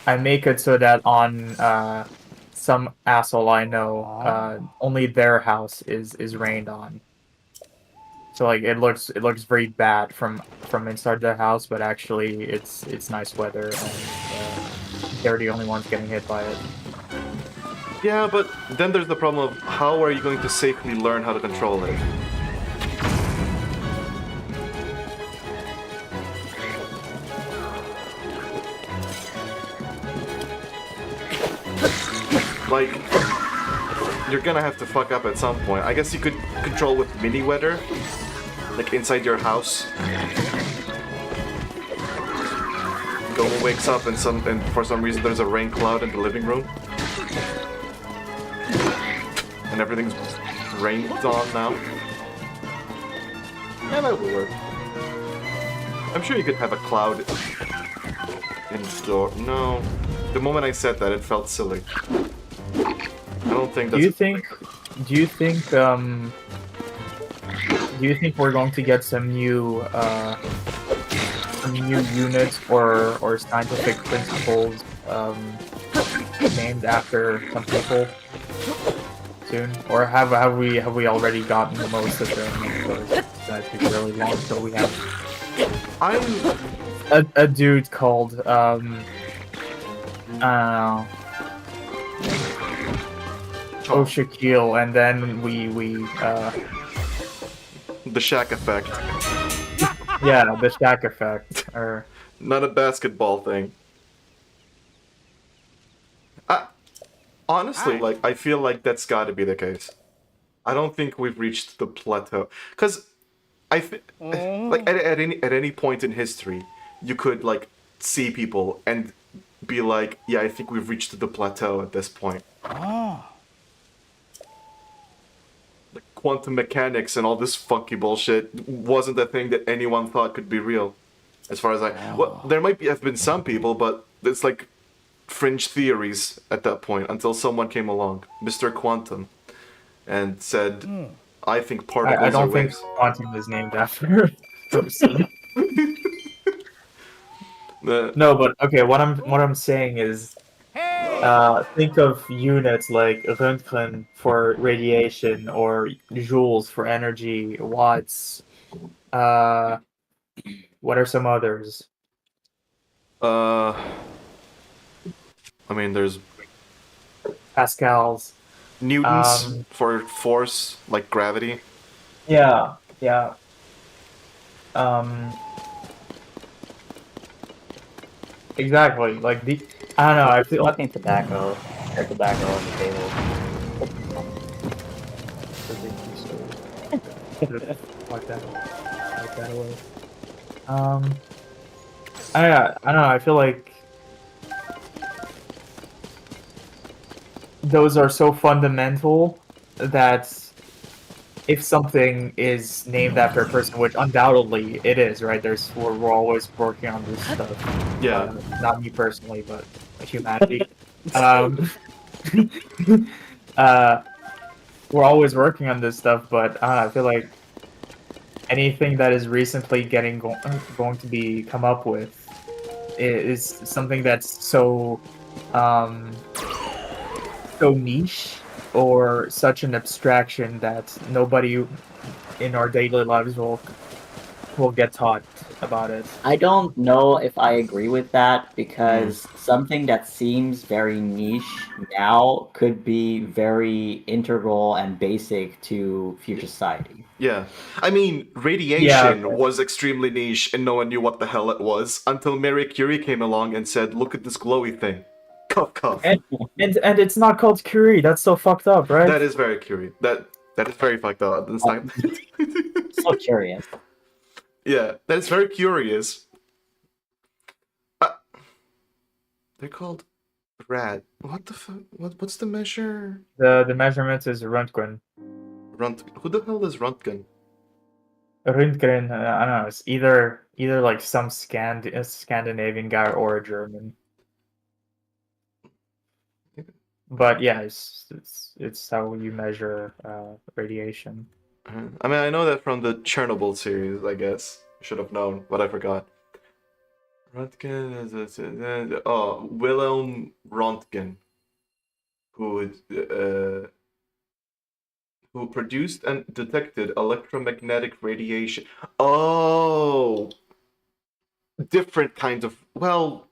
[SPEAKER 5] I make it so that on some asshole I know, only their house is rained on. So like it looks very bad from inside their house, but actually it's nice weather and they're the only ones getting hit by it.
[SPEAKER 1] Yeah, but then there's the problem of how are you going to safely learn how to control it? Like, you're gonna have to fuck up at some point. I guess you could control with mini weather, like inside your house. Gomu wakes up and for some reason there's a rain cloud in the living room. And everything's rained on now. Yeah, that would work. I'm sure you could have a cloud indoor. No. The moment I said that, it felt silly. I don't think
[SPEAKER 5] Do
[SPEAKER 1] that's...
[SPEAKER 5] you think? Do you think? Do you think we're going to get some new units or scientific principles named after some people soon, or have we already gotten most of them? Or is it gonna take really long until we have
[SPEAKER 1] I'm...
[SPEAKER 5] a dude called I don't know, Shaquille, and then we
[SPEAKER 1] The Shaq effect.
[SPEAKER 5] yeah, the Shaq effect, or
[SPEAKER 1] Not a basketball thing. Honestly, like, I feel like that's gotta be the case. I don't think we've reached the plateau. Because like, at any point in history, you could, like, see people and be like, yeah, I think we've reached the plateau at this point. Like, quantum mechanics and all this funky bullshit wasn't a thing that anyone thought could be real. As far as well, there might have been some people, but it's like fringe theories at that point until someone came along, Mr. Quantum, and said, I think particles
[SPEAKER 5] I
[SPEAKER 1] are
[SPEAKER 5] don't think
[SPEAKER 1] waves.
[SPEAKER 5] quantum is named after a person.
[SPEAKER 1] The-
[SPEAKER 5] No, but okay, what I'm saying is think of units like Röntgen for radiation or joules for energy, watts. What are some others?
[SPEAKER 1] I mean, there's
[SPEAKER 5] Pascals.
[SPEAKER 1] newtons for force, like gravity.
[SPEAKER 5] Yeah, yeah. Um, exactly. Like I don't know. I feel like
[SPEAKER 4] Smoking tobacco or tobacco on the table.
[SPEAKER 5] like that. Like that away. I don't know. I feel like those are so fundamental that if something is named after a person, which undoubtedly it is, right? We're always working on this stuff.
[SPEAKER 1] Yeah.
[SPEAKER 5] Not me personally, but humanity. Uh, we're always working on this stuff, but I feel like anything that is recently going to be come up with is something that's so so niche or such an abstraction that nobody in our daily lives will get taught about it.
[SPEAKER 4] I don't know if I agree with that because something that seems very niche now could be very integral and basic to future society.
[SPEAKER 1] Yeah. I mean, radiation
[SPEAKER 5] okay.
[SPEAKER 1] was extremely niche and no one knew what the hell it was until Marie Curie came along and said, look at this glowy thing. Cuff, cuff.
[SPEAKER 5] And it's not called Curie. That's so fucked up, right?
[SPEAKER 1] That is very curious. That is very fucked up. It's not...
[SPEAKER 4] So curious.
[SPEAKER 1] Yeah, that is very curious. They're called rad. What the fuck? What's the measure?
[SPEAKER 5] The measurement is Röntgen.
[SPEAKER 1] Who the hell is Röntgen?
[SPEAKER 5] Röntgen, I don't know. It's either like some Scandinavian guy or a German. But yeah, it's how you measure radiation.
[SPEAKER 1] I mean, I know that from the Chernobyl series, I guess. Should have known, but I forgot. Röntgen is Wilhelm Röntgen, who produced and detected electromagnetic radiation. Oh, different kind of. Well,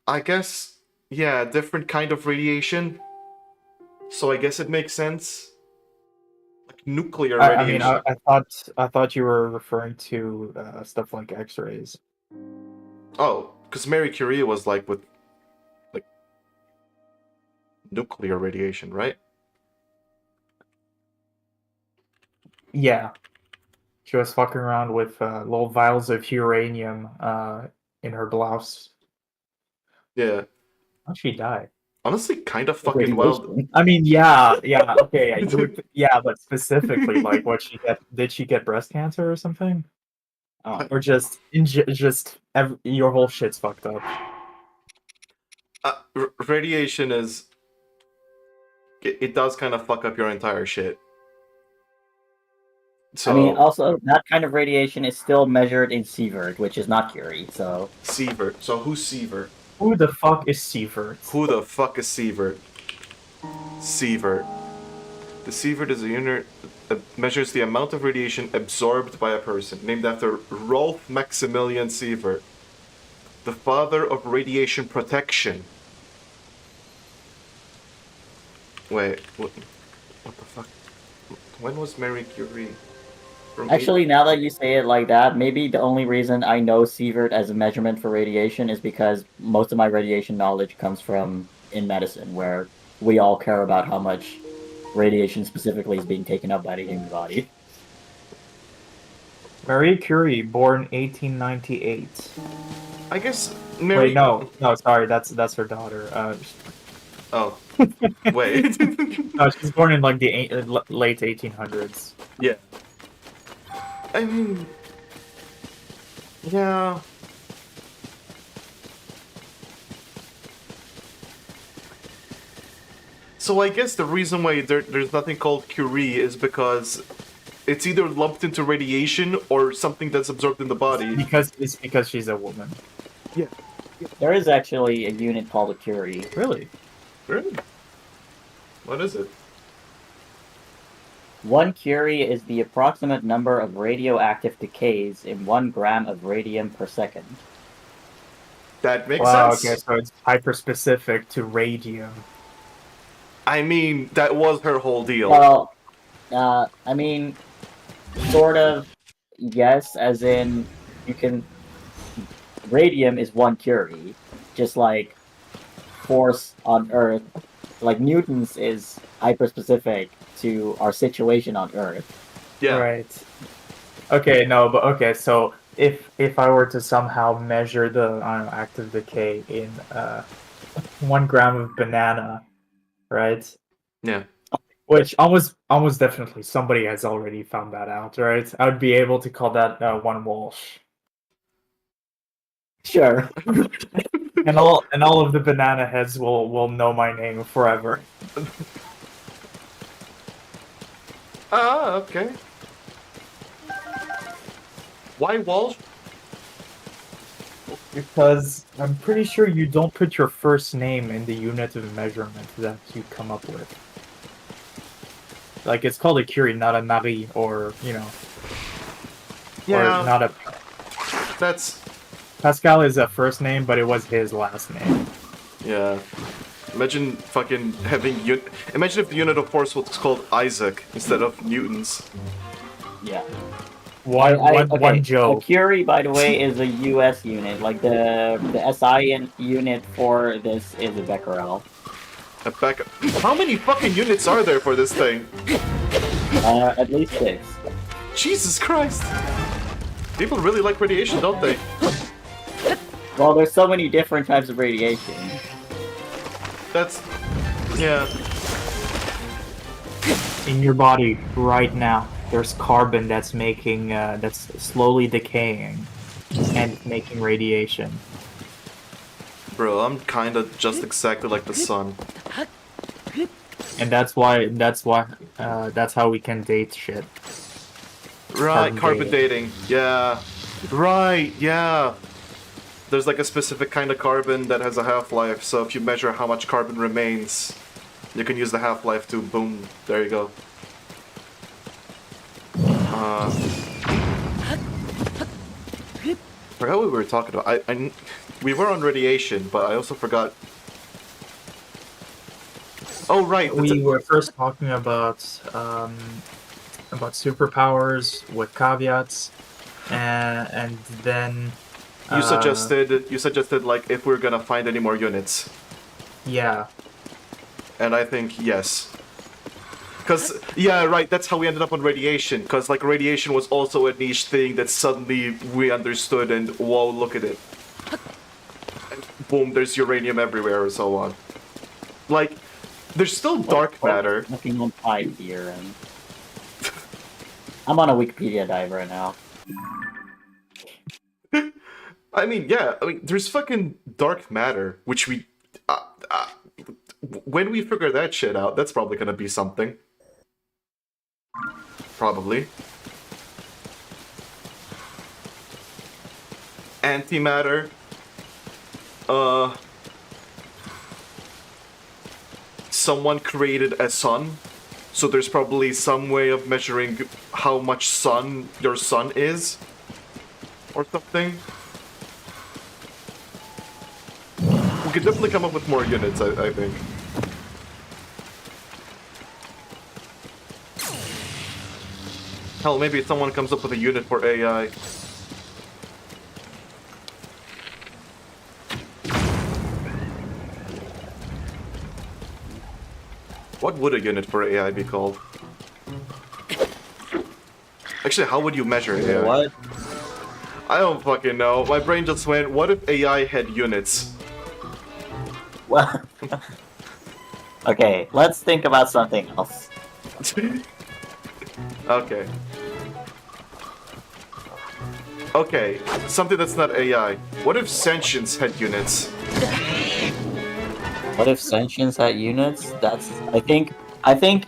[SPEAKER 1] I guess, yeah, different kind of radiation. So I guess it makes sense. Like nuclear radiation.
[SPEAKER 5] I mean, I thought you were referring to stuff like X-rays.
[SPEAKER 1] Oh, because Marie Curie was like with like nuclear radiation, right?
[SPEAKER 5] Yeah, she was fucking around with little vials of uranium in her blouse.
[SPEAKER 1] Yeah.
[SPEAKER 5] How'd she die?
[SPEAKER 1] Honestly, kind of fucking well.
[SPEAKER 5] I mean, yeah, okay, but specifically, like, did she get breast cancer or something? Or your whole shit's fucked up.
[SPEAKER 1] Radiation is. It does kind of fuck up your entire shit. So,
[SPEAKER 4] I mean, also, that kind of radiation is still measured in sievert, which is not Curie, so...
[SPEAKER 1] Sievert. So who's Sievert?
[SPEAKER 5] Who the fuck is sievert?
[SPEAKER 1] Who the fuck is Sievert? Sievert. The sievert is a unit that measures the amount of radiation absorbed by a person, named after Rolf Maximilian Sievert, the father of radiation protection. Wait, what the fuck? When was Marie Curie?
[SPEAKER 4] Actually, now that you say it like that, maybe the only reason I know sievert as a measurement for radiation is because most of my radiation knowledge comes from in medicine, where we all care about how much radiation specifically is being taken up by the human body.
[SPEAKER 5] Marie Curie, born 1898.
[SPEAKER 1] I guess Marie...
[SPEAKER 5] Wait, no, sorry, that's her daughter.
[SPEAKER 1] Oh. Wait.
[SPEAKER 5] No, she's born in like the late 1800s.
[SPEAKER 1] Yeah. I mean... Yeah... So I guess the reason why there's nothing called Curie is because it's either lumped into radiation or something that's absorbed in the body.
[SPEAKER 5] It's because she's a woman.
[SPEAKER 1] Yeah.
[SPEAKER 4] There is actually a unit called a Curie.
[SPEAKER 5] Really?
[SPEAKER 1] Really? What is it?
[SPEAKER 4] 1 Curie is the approximate number of radioactive decays in 1 gram of radium per second.
[SPEAKER 1] That makes sense.
[SPEAKER 5] Okay, so it's hyper-specific to radium.
[SPEAKER 1] I mean, that was her whole deal.
[SPEAKER 4] Well, I mean, sort of, yes, as in, you can... Radium is 1 Curie, just like force on Earth. Like, Newton's is hyper-specific to our situation on Earth.
[SPEAKER 1] Yeah.
[SPEAKER 5] Right. Okay, no, but okay, so if I were to somehow measure the active decay in 1 gram of banana, right?
[SPEAKER 1] Yeah.
[SPEAKER 5] Which almost definitely somebody has already found that out, right? I would be able to call that 1 Walsh.
[SPEAKER 4] Sure.
[SPEAKER 5] And all of the banana heads will know my name forever.
[SPEAKER 1] Ah, okay. Why Walsh?
[SPEAKER 5] Because I'm pretty sure you don't put your first name in the unit of measurement that you come up with. Like, it's called a Curie, not a Marie, or, you know...
[SPEAKER 1] Yeah.
[SPEAKER 5] Or not a...
[SPEAKER 1] That's...
[SPEAKER 5] Pascal is a first name, but it was his last name.
[SPEAKER 1] Yeah. Imagine fucking having... Imagine if the unit of force was called Isaac instead of Newton's.
[SPEAKER 4] Yeah.
[SPEAKER 5] One Joe.
[SPEAKER 4] A Curie, by the way, is a US unit. Like, the SI unit for this is a Becquerel.
[SPEAKER 1] A Becker... How many fucking units are there for this thing?
[SPEAKER 4] At least 6.
[SPEAKER 1] Jesus Christ! People really like radiation, don't they?
[SPEAKER 4] Well, there's so many different types of radiation.
[SPEAKER 1] That's... Yeah.
[SPEAKER 5] In your body, right now, there's carbon that's making, that's slowly decaying, and making radiation.
[SPEAKER 1] Bro, I'm kinda just exactly like the sun.
[SPEAKER 5] And that's how we can date shit.
[SPEAKER 1] Right, carbon dating. Yeah. Right, yeah. There's like a specific kind of carbon that has a half-life, so if you measure how much carbon remains, you can use the half-life to boom, there you go. Forgot what we were talking about. We were on radiation, but I also forgot. Oh right,
[SPEAKER 5] We were first talking about superpowers with caveats, and then
[SPEAKER 1] you suggested like if we're gonna find any more units.
[SPEAKER 5] Yeah.
[SPEAKER 1] And I think yes. Cause yeah, right. That's how we ended up on radiation. Cause like radiation was also a niche thing that suddenly we understood, and whoa, look at it. And boom, there's uranium everywhere, and so on. Like, there's still dark matter.
[SPEAKER 4] Looking on pipe here, and I'm on a Wikipedia dive right now.
[SPEAKER 1] I mean, yeah, I mean, there's fucking dark matter, which we... when we figure that shit out, that's probably gonna be something. Probably. Antimatter. Someone created a sun, so there's probably some way of measuring how much sun your sun is, or something. We could definitely come up with more units, I think. Hell, maybe someone comes up with a unit for AI. What would a unit for AI be called? Actually, how would you measure AI?
[SPEAKER 4] What?
[SPEAKER 1] I don't fucking know. My brain just went, what if AI had units?
[SPEAKER 4] Well, okay, let's think about something else.
[SPEAKER 1] Okay. Okay, something that's not AI. What if sentience had units?
[SPEAKER 4] What if sentience had units? That's I think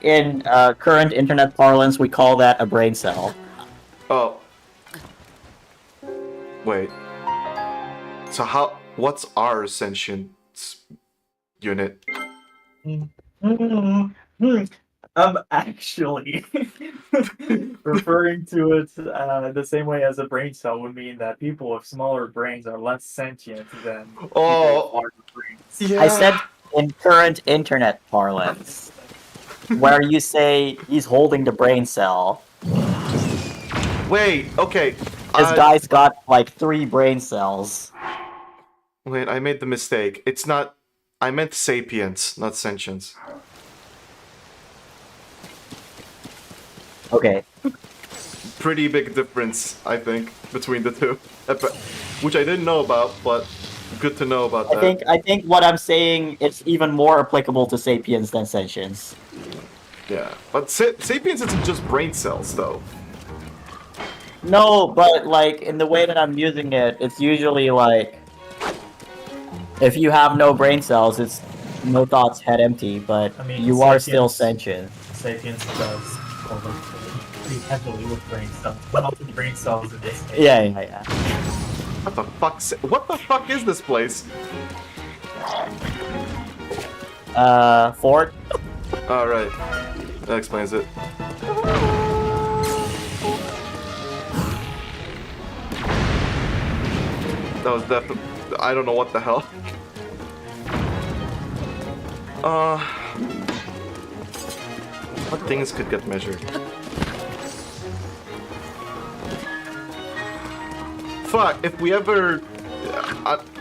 [SPEAKER 4] in current internet parlance we call that a brain cell.
[SPEAKER 1] Oh. Wait. So what's our sentience unit?
[SPEAKER 5] Actually, referring to it the same way as a brain cell would mean that people with smaller brains are less sentient than people with larger brains.
[SPEAKER 1] Yeah.
[SPEAKER 4] I said in current internet parlance, where you say he's holding the brain cell.
[SPEAKER 1] Wait, okay.
[SPEAKER 4] This guy's got like 3 brain cells.
[SPEAKER 1] Wait, I made the mistake. It's not... I meant sapience, not sentience.
[SPEAKER 4] Okay.
[SPEAKER 1] Pretty big difference, I think, between the two. Which I didn't know about, but good to know about that.
[SPEAKER 4] I think what I'm saying it's even more applicable to sapiens than sentience.
[SPEAKER 1] Yeah, but sapiens isn't just brain cells, though.
[SPEAKER 4] No, but like in the way that I'm using it, it's usually like if you have no brain cells, it's no thoughts, head empty, but
[SPEAKER 5] I mean,
[SPEAKER 4] you are
[SPEAKER 5] sapiens-
[SPEAKER 4] still sentient.
[SPEAKER 5] Sapiens does pretty heavily with brain cells, but also the brain cells in this case.
[SPEAKER 4] Yeah.
[SPEAKER 1] What the fuck is this place?
[SPEAKER 4] Fort?
[SPEAKER 1] Alright. That explains it. That was definitely... I don't know what the hell. What things could get measured? Fuck, if we ever...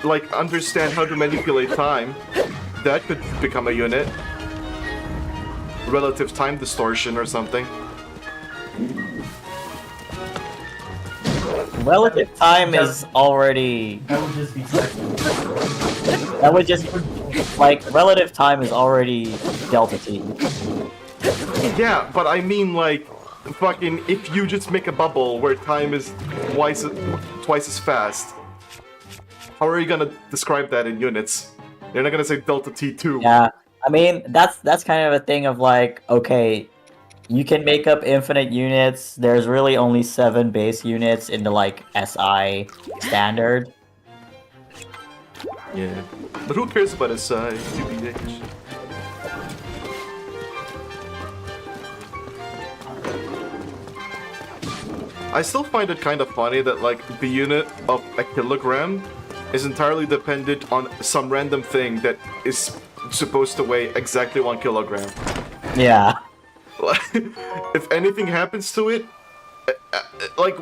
[SPEAKER 1] like, understand how to manipulate time, that could become a unit. Relative time distortion or something.
[SPEAKER 2] Relative time is already...
[SPEAKER 5] That would just be second.
[SPEAKER 2] That would just... Like, relative time is already delta t.
[SPEAKER 1] Yeah, but I mean, like, fucking, if you just make a bubble where time is twice as fast, how are you gonna describe that in units? You're not gonna say delta t2.
[SPEAKER 2] Yeah, I mean, that's kind of a thing of like, okay, you can make up infinite units. There's really only 7 base units in the, like, SI standard.
[SPEAKER 1] Yeah. But who cares about SI? TBH. I still find it kind of funny that, like, the unit of a kilogram is entirely dependent on some random thing that is supposed to weigh exactly 1 kilogram.
[SPEAKER 2] Yeah.
[SPEAKER 1] If anything happens to it, like,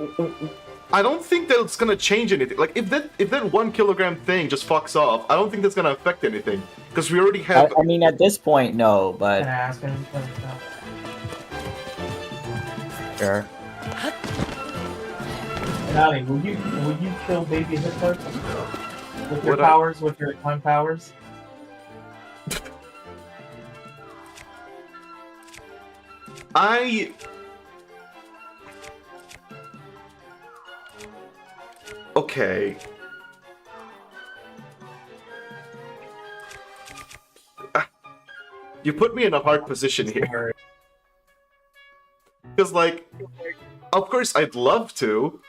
[SPEAKER 1] I don't think that it's gonna change anything. Like, if that 1 kilogram thing just fucks off, I don't think that's gonna affect anything. Because we already have...
[SPEAKER 2] I mean, at this point, no, but...
[SPEAKER 5] Can I ask anything?
[SPEAKER 2] Sure.
[SPEAKER 5] Nani, would you kill baby Hitler with your
[SPEAKER 1] Would I?
[SPEAKER 5] powers, with your time powers?
[SPEAKER 1] I... Okay. You put me in a hard position here. Because, like, of course I'd love to,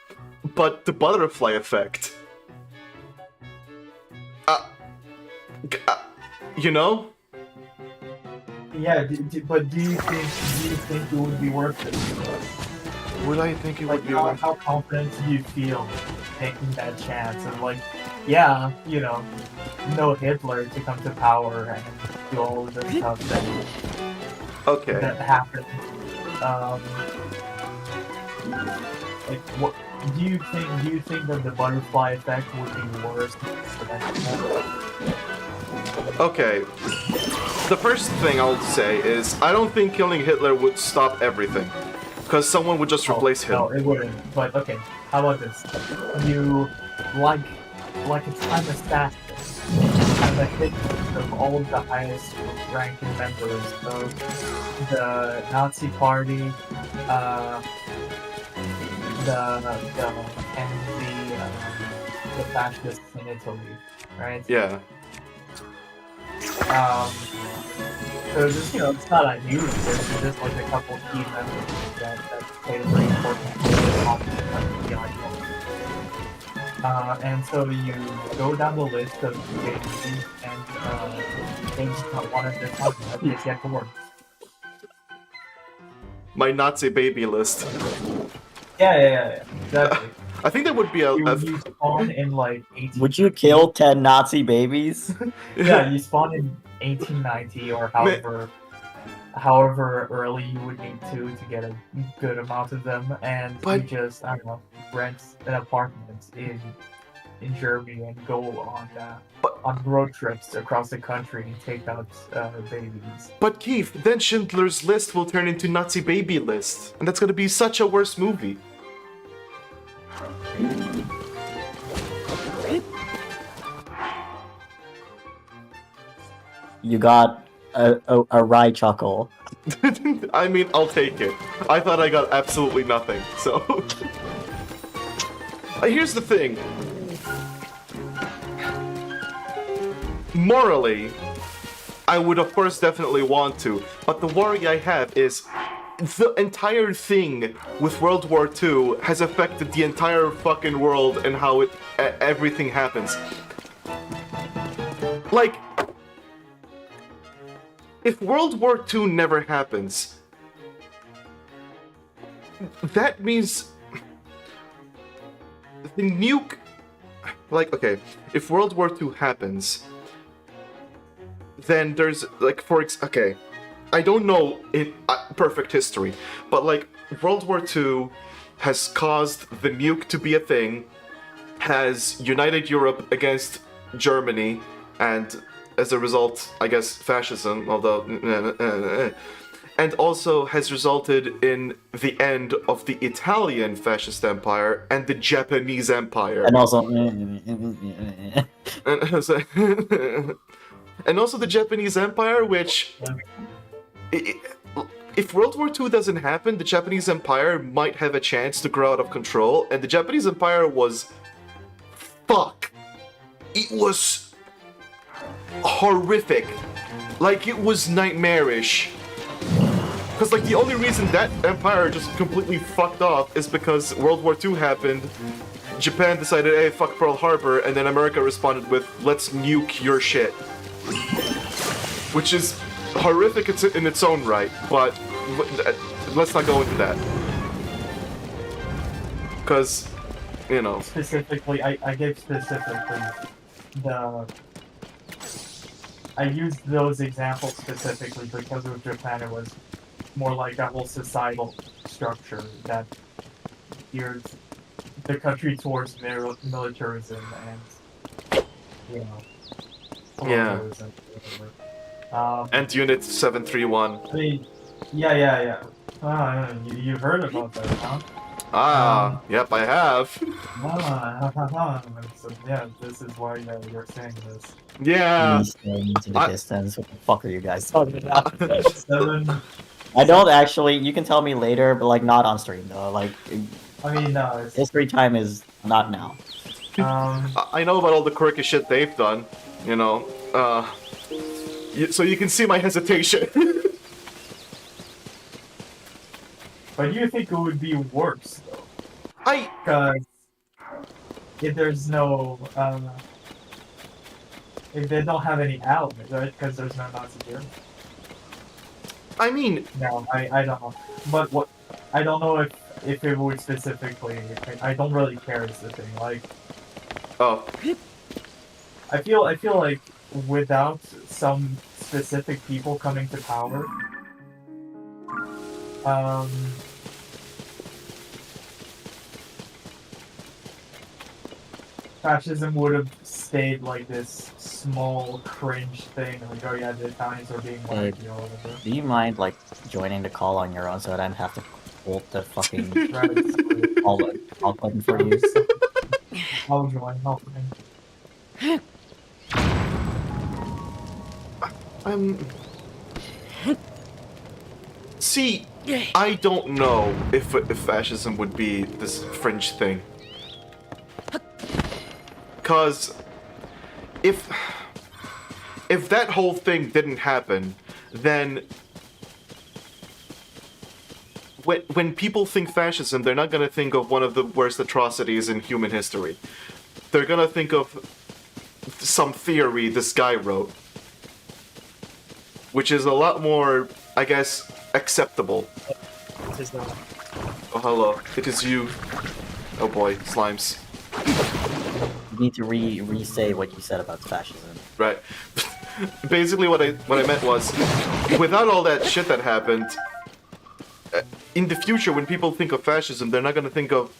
[SPEAKER 1] but the butterfly effect. You know?
[SPEAKER 5] Yeah, but do you think it would be worth it?
[SPEAKER 1] Would I think it
[SPEAKER 5] Like,
[SPEAKER 1] would be
[SPEAKER 5] how confident do you feel taking that chance? And like, yeah, you know, no Hitler to come to power and do all of the stuff
[SPEAKER 1] Okay.
[SPEAKER 5] that happened. Like, what do you think? Do you think that the butterfly effect would be worse than
[SPEAKER 1] Okay. The first thing I'll say is, I don't think killing Hitler would stop everything. Because someone would just replace him.
[SPEAKER 5] No, it wouldn't. But okay, how about this? You like a time assassin and the hit of all of the highest ranking members of the Nazi Party, the fascists in Italy, right?
[SPEAKER 1] Yeah.
[SPEAKER 5] So just, you know, it's not unusual. There's just like a couple key members that played a very important role in the idea. And so you go down the list of names and things not one at a time that they get to work.
[SPEAKER 1] My Nazi baby list.
[SPEAKER 5] Yeah, exactly.
[SPEAKER 1] I think that would be
[SPEAKER 5] You spawn in like 18...
[SPEAKER 2] Would you kill 10 Nazi babies?
[SPEAKER 5] Yeah, you spawn in 1890 or however early you would need to get a good amount of them, and you just, I don't know, rent an apartment in Germany and go on road trips across the country and take out babies.
[SPEAKER 1] But Keith, then Schindler's List will turn into Nazi baby list, and that's gonna be such a worse movie.
[SPEAKER 2] You got a wry chuckle.
[SPEAKER 1] I mean, I'll take it. I thought I got absolutely nothing, so... Here's the thing. Morally, I would of course definitely want to, but the worry I have is the entire thing with World War II has affected the entire fucking world and how everything happens. Like, if World War II never happens, that means the nuke... Like, okay, if World War II happens, then there's, like, okay, I don't know in perfect history, but, like, World War II has caused the nuke to be a thing, has united Europe against Germany, and as a result, I guess, fascism, although... and also has resulted in the end of the Italian fascist empire and the Japanese empire.
[SPEAKER 2] And also...
[SPEAKER 1] And also the Japanese empire, which... If World War II doesn't happen, the Japanese empire might have a chance to grow out of control, and the Japanese empire was... Fuck. It was... horrific. Like, it was nightmarish. Because, like, the only reason that empire just completely fucked off is because World War II happened, Japan decided, hey, fuck Pearl Harbor, and then America responded with, let's nuke your shit. Which is horrific in its own right, but let's not go into that. Because, you know...
[SPEAKER 5] Specifically, I gave specifically I used those examples specifically because with Japan it was more like a whole societal structure that gears the country towards militarism and, you know,
[SPEAKER 1] yeah. And Unit 731.
[SPEAKER 5] I mean, yeah. You've heard about that, huh?
[SPEAKER 1] Yep, I have.
[SPEAKER 5] So, yeah, this is why you're saying this.
[SPEAKER 1] Yeah.
[SPEAKER 2] He's staring into the distance. What the fuck are you guys talking about? I don't actually. You can tell me later, but like not on stream though. Like
[SPEAKER 5] I mean, no. It's,
[SPEAKER 2] history time is not now.
[SPEAKER 1] I know about all the quirky shit they've done, you know. So you can see my hesitation.
[SPEAKER 5] but you think it would be worse though?
[SPEAKER 1] I
[SPEAKER 5] Because if there's no, if they don't have any allies, right? Because there's no Nazi Germany.
[SPEAKER 1] mean,
[SPEAKER 5] No, I don't know. But what I don't know if it would specifically. I don't really care is the thing. Like
[SPEAKER 1] oh,
[SPEAKER 5] I feel like without some specific people coming to power, fascism would have stayed like this small cringe thing. Like, oh yeah, the Italians are being monarchy or whatever.
[SPEAKER 2] Do you mind like joining the call on your own so that I don't have to hold the fucking
[SPEAKER 5] Right.
[SPEAKER 2] call button for you?
[SPEAKER 5] I'll join. I'll join.
[SPEAKER 1] see, I don't know if fascism would be this fringe thing. Cause if that whole thing didn't happen, then when people think fascism, they're not gonna think of one of the worst atrocities in human history. They're gonna think of some theory this guy wrote, which is a lot more, I guess, acceptable. Oh, hello. It is you. Oh boy, slimes.
[SPEAKER 2] You need to re-say what you said about fascism.
[SPEAKER 1] Right. Basically, what I meant was, without all that shit that happened, in the future, when people think of fascism, they're not gonna think of,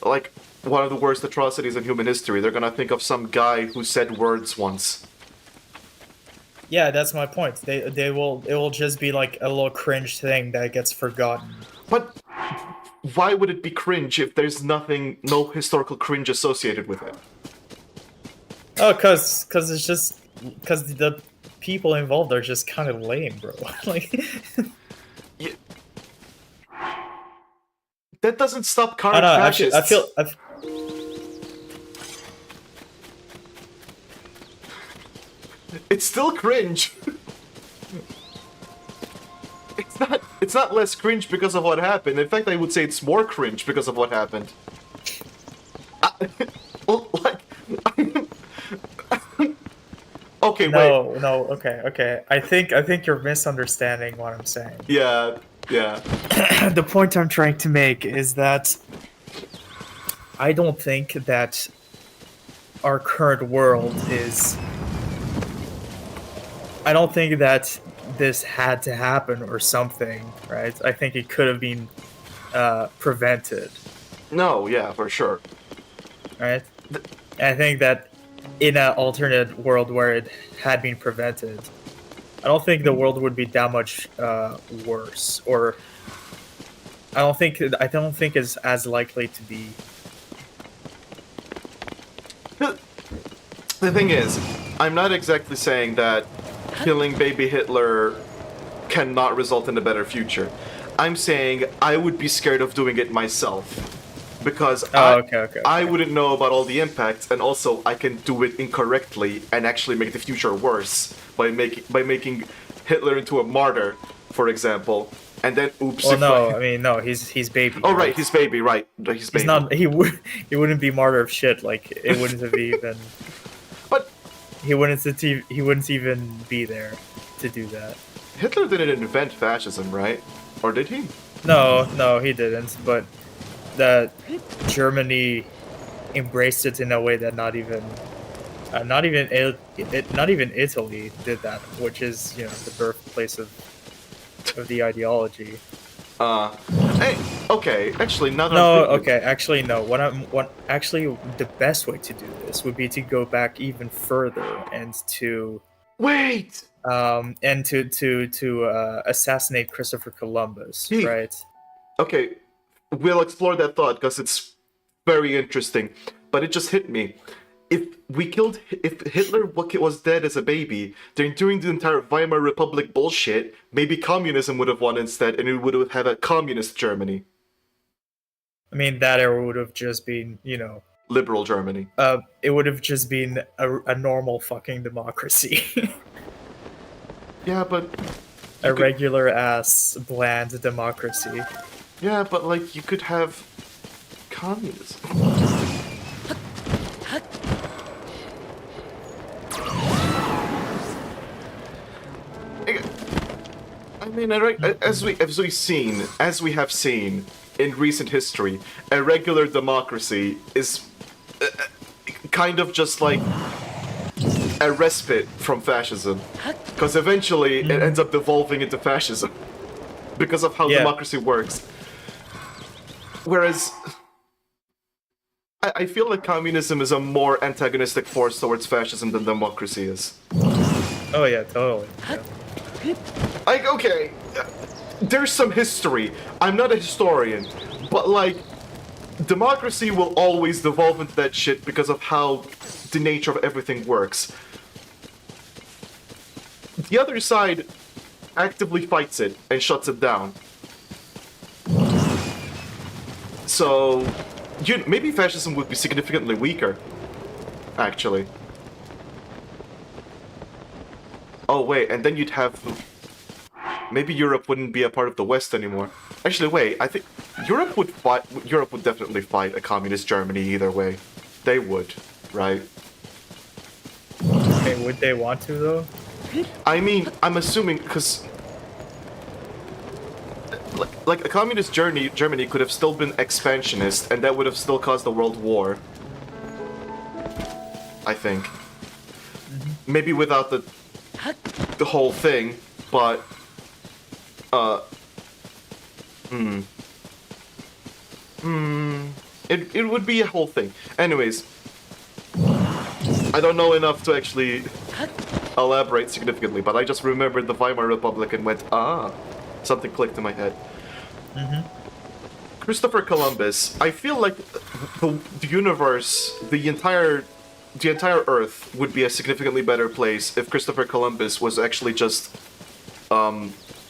[SPEAKER 1] like, one of the worst atrocities in human history. They're gonna think of some guy who said words once.
[SPEAKER 6] Yeah, that's my point. It will just be like a little cringe thing that gets forgotten.
[SPEAKER 1] But why would it be cringe if there's no historical cringe associated with it?
[SPEAKER 6] Oh, cause it's just because the people involved are just kind of lame, bro. Like,
[SPEAKER 1] Yeah. That doesn't stop
[SPEAKER 6] I
[SPEAKER 1] current
[SPEAKER 6] don't know.
[SPEAKER 1] fascists. It's still cringe. It's not less cringe because of what happened. In fact, I would say it's more cringe because of what happened. Well, like, okay, wait.
[SPEAKER 6] No, okay. I think you're misunderstanding what I'm saying.
[SPEAKER 1] Yeah.
[SPEAKER 6] The point I'm trying to make is that I don't think that our current world is. I don't think that this had to happen or something, right? I think it could have been prevented,
[SPEAKER 1] No, yeah, for sure.
[SPEAKER 6] right? I think that in an alternate world where it had been prevented, I don't think the world would be that much worse, or I don't think it's as likely to be.
[SPEAKER 1] The thing is, I'm not exactly saying that killing baby Hitler cannot result in a better future. I'm saying I would be scared of doing it myself. Because
[SPEAKER 6] Okay.
[SPEAKER 1] I wouldn't know about all the impacts, and also I can do it incorrectly and actually make the future worse by making Hitler into a martyr, for example. And then, oops.
[SPEAKER 6] Well, no, he's baby.
[SPEAKER 1] Oh, right, he's baby, right. He's baby.
[SPEAKER 6] He's not. He wouldn't be martyr of shit. Like it wouldn't have even.
[SPEAKER 1] But
[SPEAKER 6] he wouldn't even be there to do that.
[SPEAKER 1] Hitler didn't invent fascism, right? Or did he?
[SPEAKER 6] No, he didn't. But that Germany embraced it in a way that not even Italy did that, which is the birthplace of the ideology.
[SPEAKER 1] Hey, okay. Actually, now that
[SPEAKER 6] No,
[SPEAKER 1] I'm thinking-
[SPEAKER 6] okay. Actually, no. Actually, the best way to do this would be to go back even further and to
[SPEAKER 1] Wait.
[SPEAKER 6] assassinate Christopher Columbus,
[SPEAKER 1] He-
[SPEAKER 6] right?
[SPEAKER 1] Okay, we'll explore that thought because it's very interesting. But it just hit me. if Hitler was dead as a baby during the entire Weimar Republic bullshit, maybe communism would have won instead, and it would have had a communist Germany,
[SPEAKER 6] I mean, that era would have just been,
[SPEAKER 1] liberal Germany.
[SPEAKER 6] it would have just been a normal fucking democracy.
[SPEAKER 1] Yeah, but
[SPEAKER 6] A regular ass, bland democracy.
[SPEAKER 1] yeah, but like you could have communism. I mean, as we have seen in recent history, a regular democracy is kind of just like a respite from fascism, because eventually it ends up devolving into fascism because of how democracy works. Whereas I feel like communism is a more antagonistic force towards fascism than democracy is.
[SPEAKER 6] Oh yeah, totally. Yeah.
[SPEAKER 1] Like, okay, there's some history. I'm not a historian, but like, democracy will always devolve into that shit because of how the nature of everything works. The other side actively fights it and shuts it down. So, maybe fascism would be significantly weaker, actually. Oh wait, and then you'd have... Maybe Europe wouldn't be a part of the West anymore. Actually, wait, I think Europe would definitely fight a communist Germany either way. They would, right?
[SPEAKER 6] Okay, would they want to though?
[SPEAKER 1] I mean, I'm assuming because like a communist Germany could have still been expansionist, and that would have still caused a world war. I think. Maybe without the whole thing, but it would be a whole thing. Anyways, I don't know enough to actually elaborate significantly, but I just remembered the Weimar Republic and went, something clicked in my head. Christopher Columbus. I feel like the universe, the entire Earth would be a significantly better place if Christopher Columbus was actually just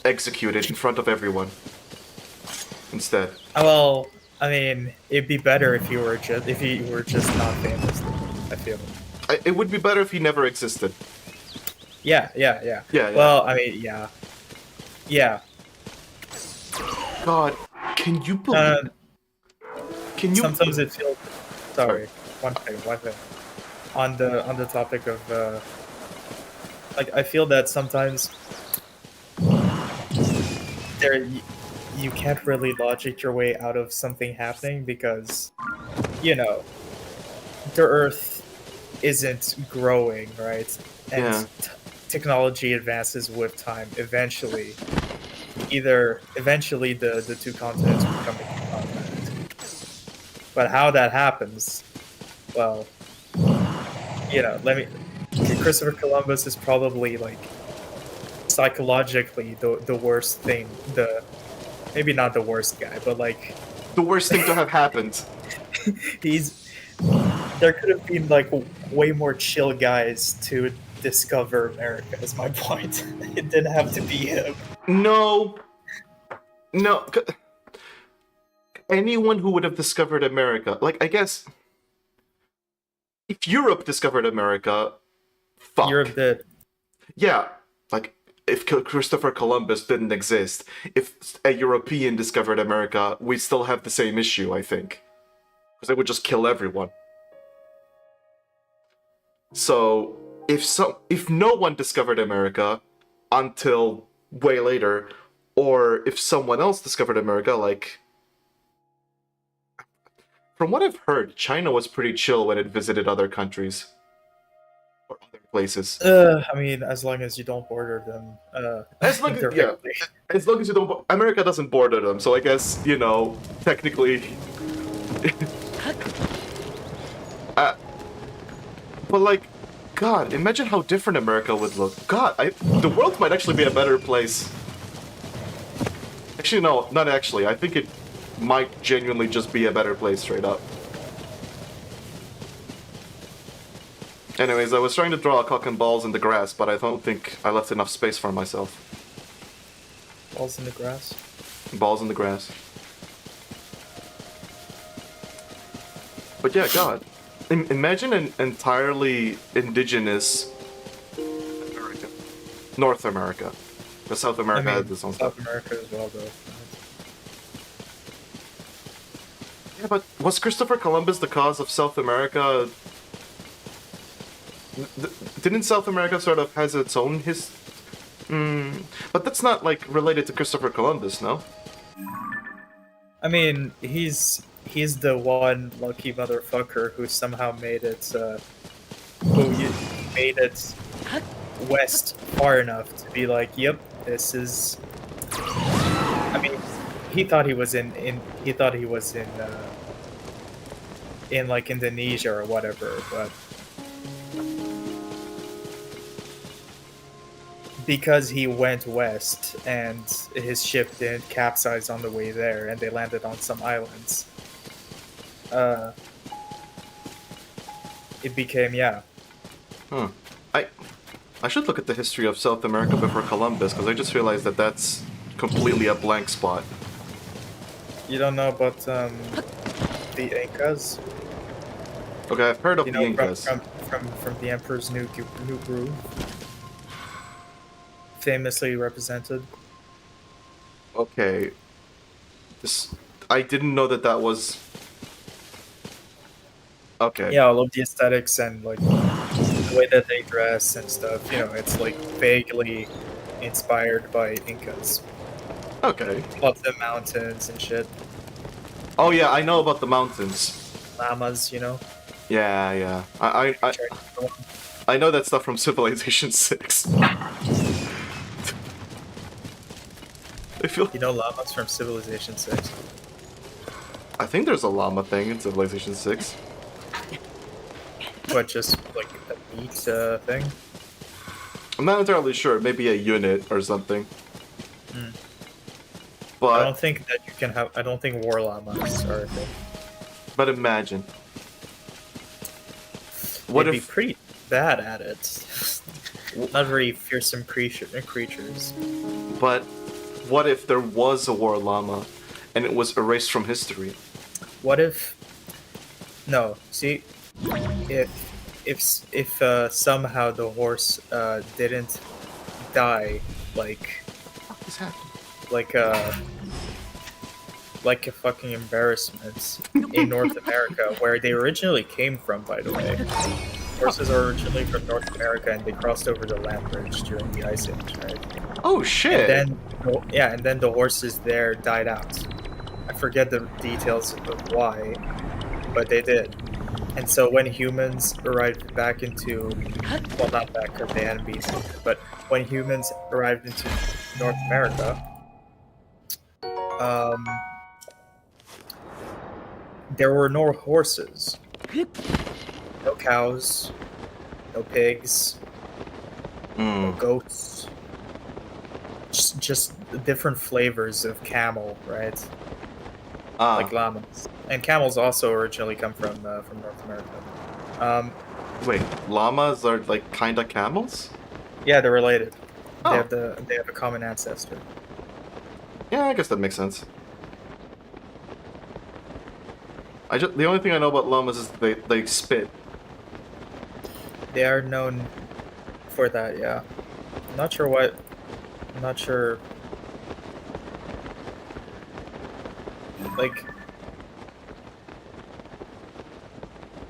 [SPEAKER 1] executed in front of everyone instead.
[SPEAKER 6] Well, I mean, it'd be better if he were just not famous. I feel.
[SPEAKER 1] It would be better if he never existed.
[SPEAKER 6] Yeah.
[SPEAKER 1] Yeah.
[SPEAKER 6] Well, I mean, yeah.
[SPEAKER 1] God, can you believe? Can you?
[SPEAKER 6] Sometimes it feels. Sorry, one thing. On the topic of like, I feel that sometimes you can't really logic your way out of something happening because, the Earth isn't growing, right? And technology advances with time. Eventually the two continents will come into contact. But how that happens, well, Christopher Columbus is probably like psychologically the worst thing. Maybe not the worst guy, but like
[SPEAKER 1] the worst thing to have happened.
[SPEAKER 6] There could have been like way more chill guys to discover America. Is my point. It didn't have to be him.
[SPEAKER 1] No. Anyone who would have discovered America, like, I guess, if Europe discovered America, fuck.
[SPEAKER 6] Europe did.
[SPEAKER 1] Yeah, like, if Christopher Columbus didn't exist, if a European discovered America, we'd still have the same issue, I think. Because they would just kill everyone. So, if no one discovered America until way later, or if someone else discovered America, like... From what I've heard, China was pretty chill when it visited other countries. Or other places.
[SPEAKER 6] I mean, as long as you don't border them.
[SPEAKER 1] As long as you don't... America doesn't border them, so I guess, technically... but like, God, imagine how different America would look. God, the world might actually be a better place. Actually, no, not actually. I think it might genuinely just be a better place, straight up. Anyways, I was trying to draw a cock and balls in the grass, but I don't think I left enough space for myself.
[SPEAKER 6] Balls in the grass.
[SPEAKER 1] Balls in the grass. But yeah, God. Imagine an entirely indigenous America. North America. Because South America had this own
[SPEAKER 6] South
[SPEAKER 1] stuff.
[SPEAKER 6] America as well, though.
[SPEAKER 1] Yeah, but was Christopher Columbus the cause of South America? Didn't South America sort of has its own but that's not like related to Christopher Columbus, no?
[SPEAKER 6] I mean, he's the one lucky motherfucker who somehow made it west far enough to be like, yep, this is. I mean, he thought he was in like Indonesia or whatever, but because he went west and his ship didn't capsize on the way there and they landed on some islands, it became, yeah.
[SPEAKER 1] Huh. I should look at the history of South America before Columbus, because I just realized that that's completely a blank spot.
[SPEAKER 6] You don't know about the Incas?
[SPEAKER 1] Okay, I've heard of
[SPEAKER 6] You
[SPEAKER 1] the
[SPEAKER 6] know,
[SPEAKER 1] Incas.
[SPEAKER 6] from the Emperor's New Groove, famously represented.
[SPEAKER 1] Okay. I didn't know that was... Okay.
[SPEAKER 6] Yeah, all of the aesthetics and like the way that they dress and stuff. You know, it's like vaguely inspired by Incas.
[SPEAKER 1] Okay.
[SPEAKER 6] Up the mountains and shit.
[SPEAKER 1] Oh yeah, I know about the mountains.
[SPEAKER 6] Llamas, you know.
[SPEAKER 1] Yeah. I know that stuff from Civilization 6. I feel...
[SPEAKER 6] You know llamas from Civilization 6.
[SPEAKER 1] I think there's a llama thing in Civilization 6.
[SPEAKER 6] But just like a meat thing.
[SPEAKER 1] I'm not entirely sure. Maybe a unit or something.
[SPEAKER 6] Hmm.
[SPEAKER 1] But
[SPEAKER 6] I don't think that you can have. I don't think war llamas are a thing.
[SPEAKER 1] But imagine. What
[SPEAKER 6] They'd
[SPEAKER 1] if...
[SPEAKER 6] be pretty bad at it. Not very fearsome creatures.
[SPEAKER 1] But what if there was a war llama and it was erased from history?
[SPEAKER 6] What if? No. See, if somehow the horse didn't die like
[SPEAKER 1] What is happening?
[SPEAKER 6] like a fucking embarrassment in North America, where they originally came from, by the way. Horses are originally from North America, and they crossed over the land bridge during the Ice Age, right?
[SPEAKER 1] Oh shit!
[SPEAKER 6] And then the horses there died out. I forget the details of why, but they did. And so when humans arrived back into, well, not back because they hadn't been, but when humans arrived into North America, there were no horses, no cows, no pigs, no goats, just different flavors of camel, right? Like llamas. And camels also originally come from North America.
[SPEAKER 1] Wait, llamas are like kinda camels?
[SPEAKER 6] Yeah, they're related.
[SPEAKER 1] Oh.
[SPEAKER 6] They have a common ancestor.
[SPEAKER 1] Yeah, I guess that makes sense. The only thing I know about llamas is they spit.
[SPEAKER 6] They are known for that, yeah. I'm not sure what. I'm not sure. Like,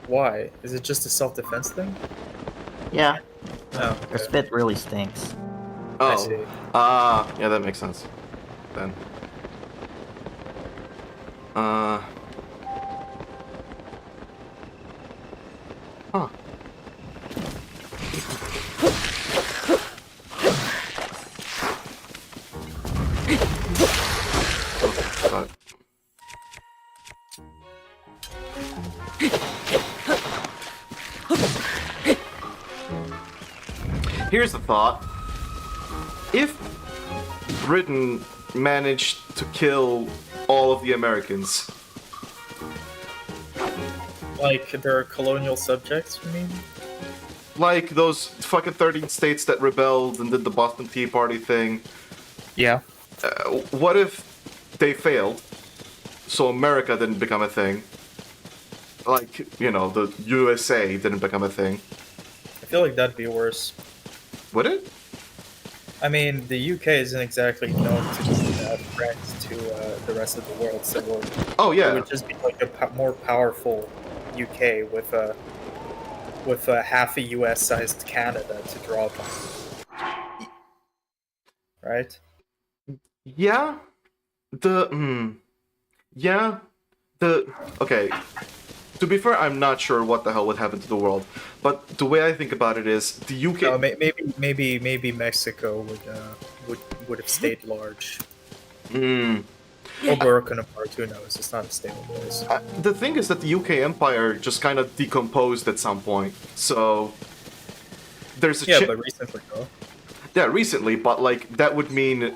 [SPEAKER 6] why? Is it just a self-defense thing?
[SPEAKER 2] Yeah,
[SPEAKER 6] No.
[SPEAKER 2] their spit really stinks.
[SPEAKER 6] I see.
[SPEAKER 1] Yeah, that makes sense. Then. Huh. Oh, God. Here's the thought. If Britain managed to kill all of the Americans,
[SPEAKER 6] Like, they're colonial subjects, you mean?
[SPEAKER 1] Like those fucking 13 states that rebelled and did the Boston Tea Party thing.
[SPEAKER 6] Yeah.
[SPEAKER 1] What if they failed, so America didn't become a thing? Like, you know, the USA didn't become a thing.
[SPEAKER 6] I feel like that'd be worse.
[SPEAKER 1] Would it?
[SPEAKER 6] I mean, the UK isn't exactly known to be friends to the rest of the world, so
[SPEAKER 1] Oh,
[SPEAKER 6] it
[SPEAKER 1] yeah.
[SPEAKER 6] would just be like a more powerful UK with a half a US-sized Canada to draw upon, right?
[SPEAKER 1] Yeah. Yeah. Okay. To be fair, I'm not sure what the hell would happen to the world, but the way I think about it is the UK.
[SPEAKER 6] No, maybe Mexico would have stayed large. Or Burkina Faso, who knows? It's not a stable place.
[SPEAKER 1] The thing is that the UK Empire just kind of decomposed at some point, so there's a
[SPEAKER 6] But recently though.
[SPEAKER 1] Yeah, recently, but like that would mean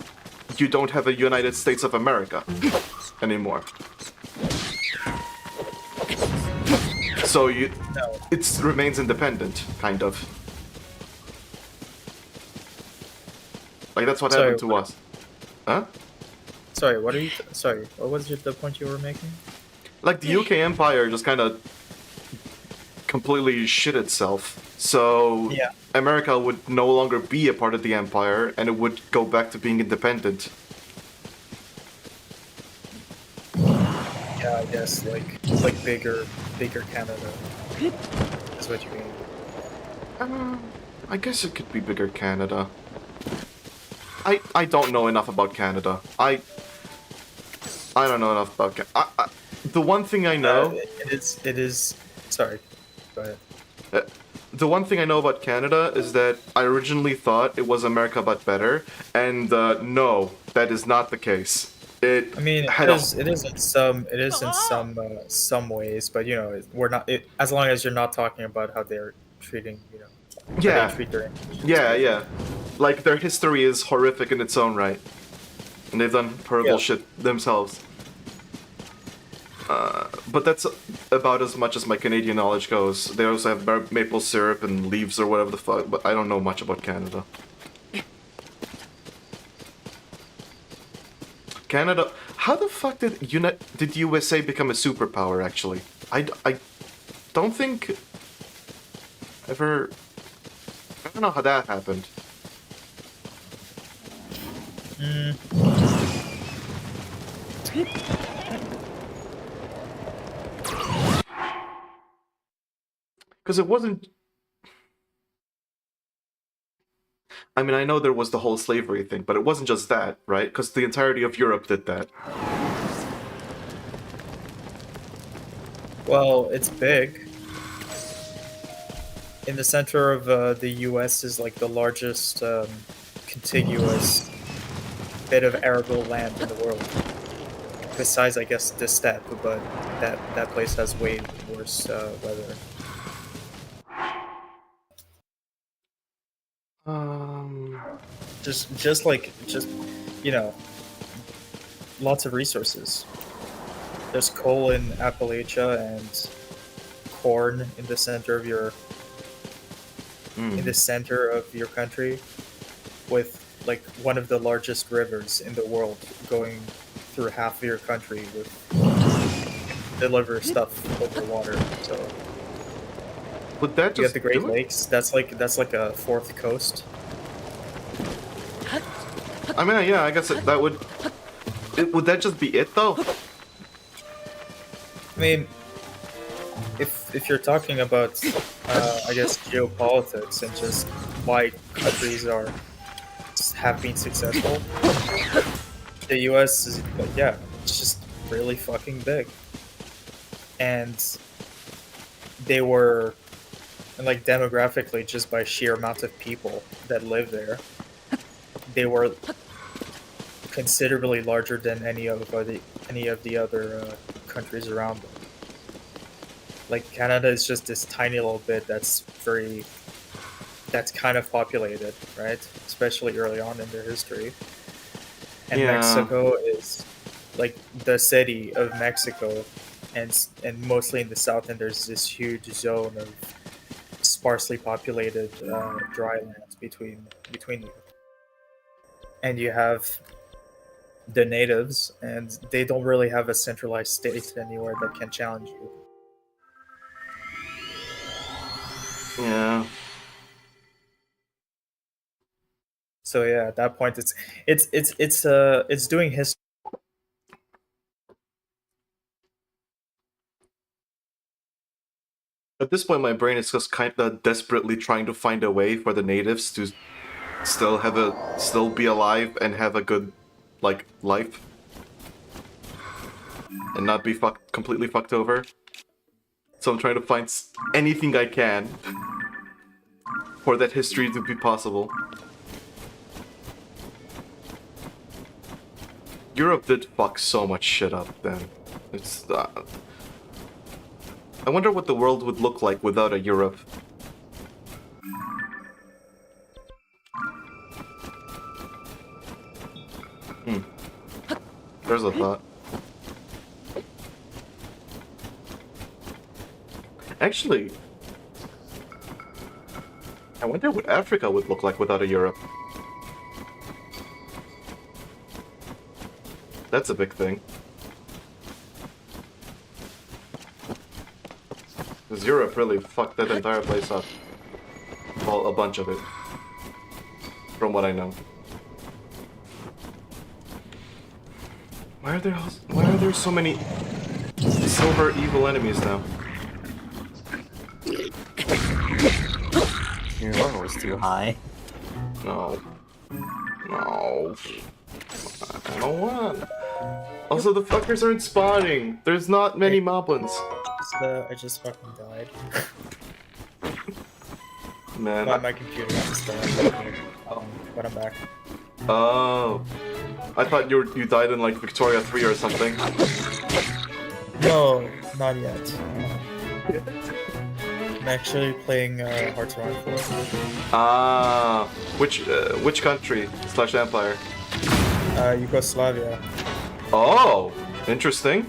[SPEAKER 1] you don't have a United States of America anymore. So it remains independent, kind of. Like that's what happened to us. Huh?
[SPEAKER 6] Sorry, what are you? Sorry, what was the point you were making?
[SPEAKER 1] Like the UK Empire just kind of completely shit itself. So
[SPEAKER 6] Yeah.
[SPEAKER 1] America would no longer be a part of the empire, and it would go back to being independent.
[SPEAKER 6] Yeah, I guess like bigger Canada is what you mean.
[SPEAKER 1] I guess it could be bigger Canada. I don't know enough about Canada. I don't know enough about Canada. The one thing I know...
[SPEAKER 6] It is... Sorry. Go ahead.
[SPEAKER 1] The one thing I know about Canada is that I originally thought it was America but better, and no, that is not the case. It
[SPEAKER 6] is in some ways, but you know, we're not. As long as you're not talking about how they're treating, you know, how they treat their individuals.
[SPEAKER 1] Yeah. Like their history is horrific in its own right, and they've done horrible shit themselves. But that's about as much as my Canadian knowledge goes. They also have maple syrup and leaves or whatever the fuck, but I don't know much about Canada. Canada, how the fuck did USA become a superpower, actually? I don't think ever... I don't know how that happened. Because it wasn't... I mean, I know there was the whole slavery thing, but it wasn't just that, right? Because the entirety of Europe did that.
[SPEAKER 6] Well, it's big. In the center of the U.S. is like the largest contiguous bit of arable land in the world. Besides, I guess, the steppe, but that place has way worse weather. Just you know, lots of resources. There's coal in Appalachia and corn in the center of your country, with like one of the largest rivers in the world going through half of your country with deliver stuff over water. So
[SPEAKER 1] Would that
[SPEAKER 6] you
[SPEAKER 1] just
[SPEAKER 6] got the Great
[SPEAKER 1] do it?
[SPEAKER 6] Lakes. That's like a fourth coast.
[SPEAKER 1] I mean, yeah, I guess that would... would that just be it, though?
[SPEAKER 6] I mean, if you're talking about, I guess, geopolitics and just why countries have been successful, the U.S. is it's just really fucking big, and they were, like, demographically, just by sheer amount of people that live there, they were considerably larger than any of the other countries around them. Like, Canada is just this tiny little bit that's kind of populated, right? Especially early on in their history. And Mexico is like the city of Mexico, and mostly in the south, and there's this huge zone of sparsely populated dry lands between you, and you have the natives, and they don't really have a centralized state anywhere that can challenge you.
[SPEAKER 1] Yeah.
[SPEAKER 6] So yeah, at that point, it's doing history.
[SPEAKER 1] At this point, my brain is just kind of desperately trying to find a way for the natives to still be alive and have a good, like, life, and not be completely fucked over. So I'm trying to find anything I can for that history to be possible. Europe did fuck so much shit up then. It's I wonder what the world would look like without a Europe. There's a thought. Actually, I wonder what Africa would look like without a Europe. That's a big thing. Because Europe really fucked that entire place up. Well, a bunch of it. From what I know. Why are there so many silver evil enemies now?
[SPEAKER 2] Your level was too high.
[SPEAKER 1] No. No. I don't want. Also, the fuckers aren't spawning. There's not many moblins.
[SPEAKER 6] I just fucking died.
[SPEAKER 1] Man.
[SPEAKER 6] My computer just died. But I'm back.
[SPEAKER 1] Oh. I thought you died in like Victoria 3 or something.
[SPEAKER 6] No, not yet. I'm actually playing Hearts of Iron 4.
[SPEAKER 1] Ah. Which country / empire?
[SPEAKER 6] Yugoslavia.
[SPEAKER 1] Oh. Interesting.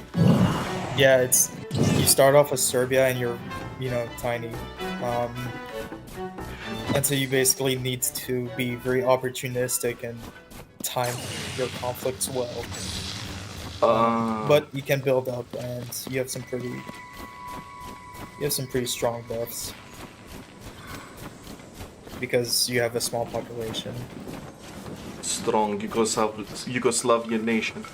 [SPEAKER 6] Yeah, you start off as Serbia and you're, tiny. And so you basically need to be very opportunistic and time your conflicts well. But you can build up, and you have some pretty strong buffs because you have a small population.
[SPEAKER 1] Strong Yugoslavian nation.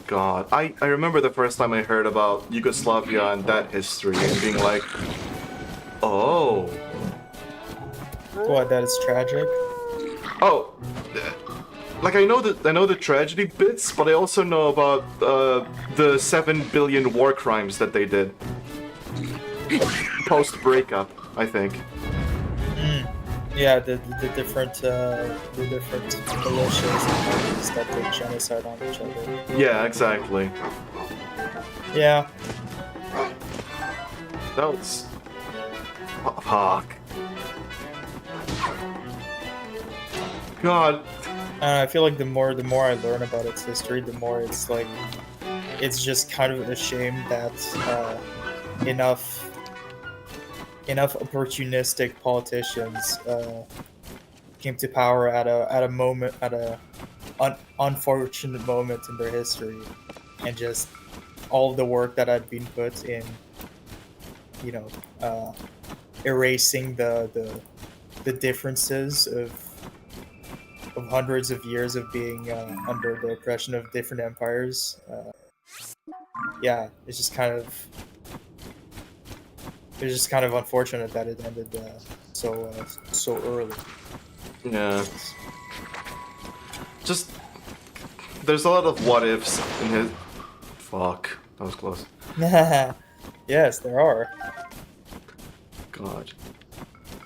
[SPEAKER 1] God, I remember the first time I heard about Yugoslavia and that history and being like, oh.
[SPEAKER 6] What? That is tragic.
[SPEAKER 1] Oh, like I know the tragedy bits, but I also know about the 7 billion war crimes that they did post breakup. I think.
[SPEAKER 6] Yeah, the different militias and armies that did genocide on each other.
[SPEAKER 1] Yeah, exactly.
[SPEAKER 6] Yeah.
[SPEAKER 1] That was fuck. God.
[SPEAKER 6] I feel like the more I learn about its history, the more it's like it's just kind of a shame that enough opportunistic politicians came to power at a unfortunate moment in their history, and just all of the work that had been put in, erasing the differences of hundreds of years of being under the oppression of different empires. Yeah, it's just kind of unfortunate that it ended so early.
[SPEAKER 1] Yeah. Just there's a lot of what ifs in his. Fuck, that was close.
[SPEAKER 6] Yes, there are.
[SPEAKER 1] God,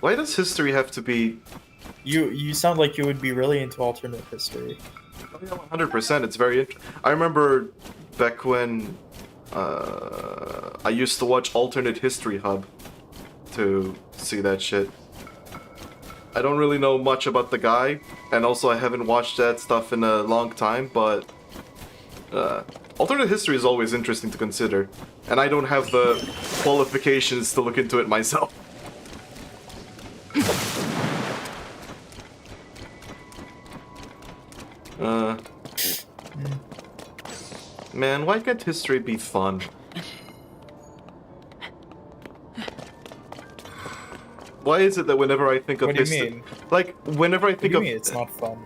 [SPEAKER 1] why does history have to be?
[SPEAKER 6] You sound like you would be really into alternate history.
[SPEAKER 1] Oh, yeah, 100%. It's very. I remember back when I used to watch Alternate History Hub to see that shit. I don't really know much about the guy, and also I haven't watched that stuff in a long time, but alternate history is always interesting to consider, and I don't have the qualifications to look into it myself. Man, why can't history be fun? Why is it that whenever I think of
[SPEAKER 6] What do you
[SPEAKER 1] history,
[SPEAKER 6] mean?
[SPEAKER 1] like whenever I
[SPEAKER 6] What do
[SPEAKER 1] think
[SPEAKER 6] you
[SPEAKER 1] of
[SPEAKER 6] mean it's not fun?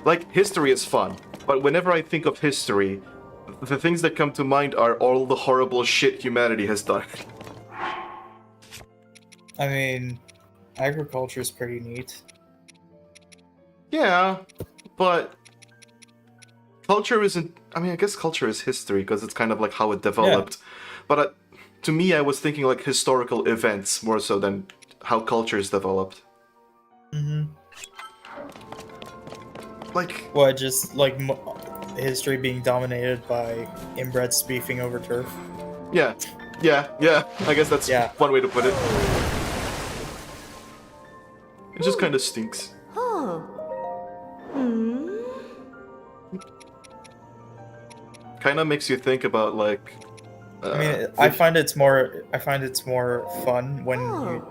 [SPEAKER 1] like history is fun, but whenever I think of history, the things that come to mind are all the horrible shit humanity has done.
[SPEAKER 6] I mean, agriculture is pretty neat.
[SPEAKER 1] Yeah, but culture isn't. I mean, I guess culture is history because it's kind of like how it developed. But to me, I was thinking like historical events more so than how cultures developed.
[SPEAKER 6] Mm-hmm.
[SPEAKER 1] Like,
[SPEAKER 6] What, just like history being dominated by inbreds beefing over turf?
[SPEAKER 1] yeah. I guess that's
[SPEAKER 6] Yeah.
[SPEAKER 1] one way to put it. It just kind of stinks.
[SPEAKER 3] Huh. Hmm.
[SPEAKER 1] Kind of makes you think about like.
[SPEAKER 6] I mean, I find it's more fun when you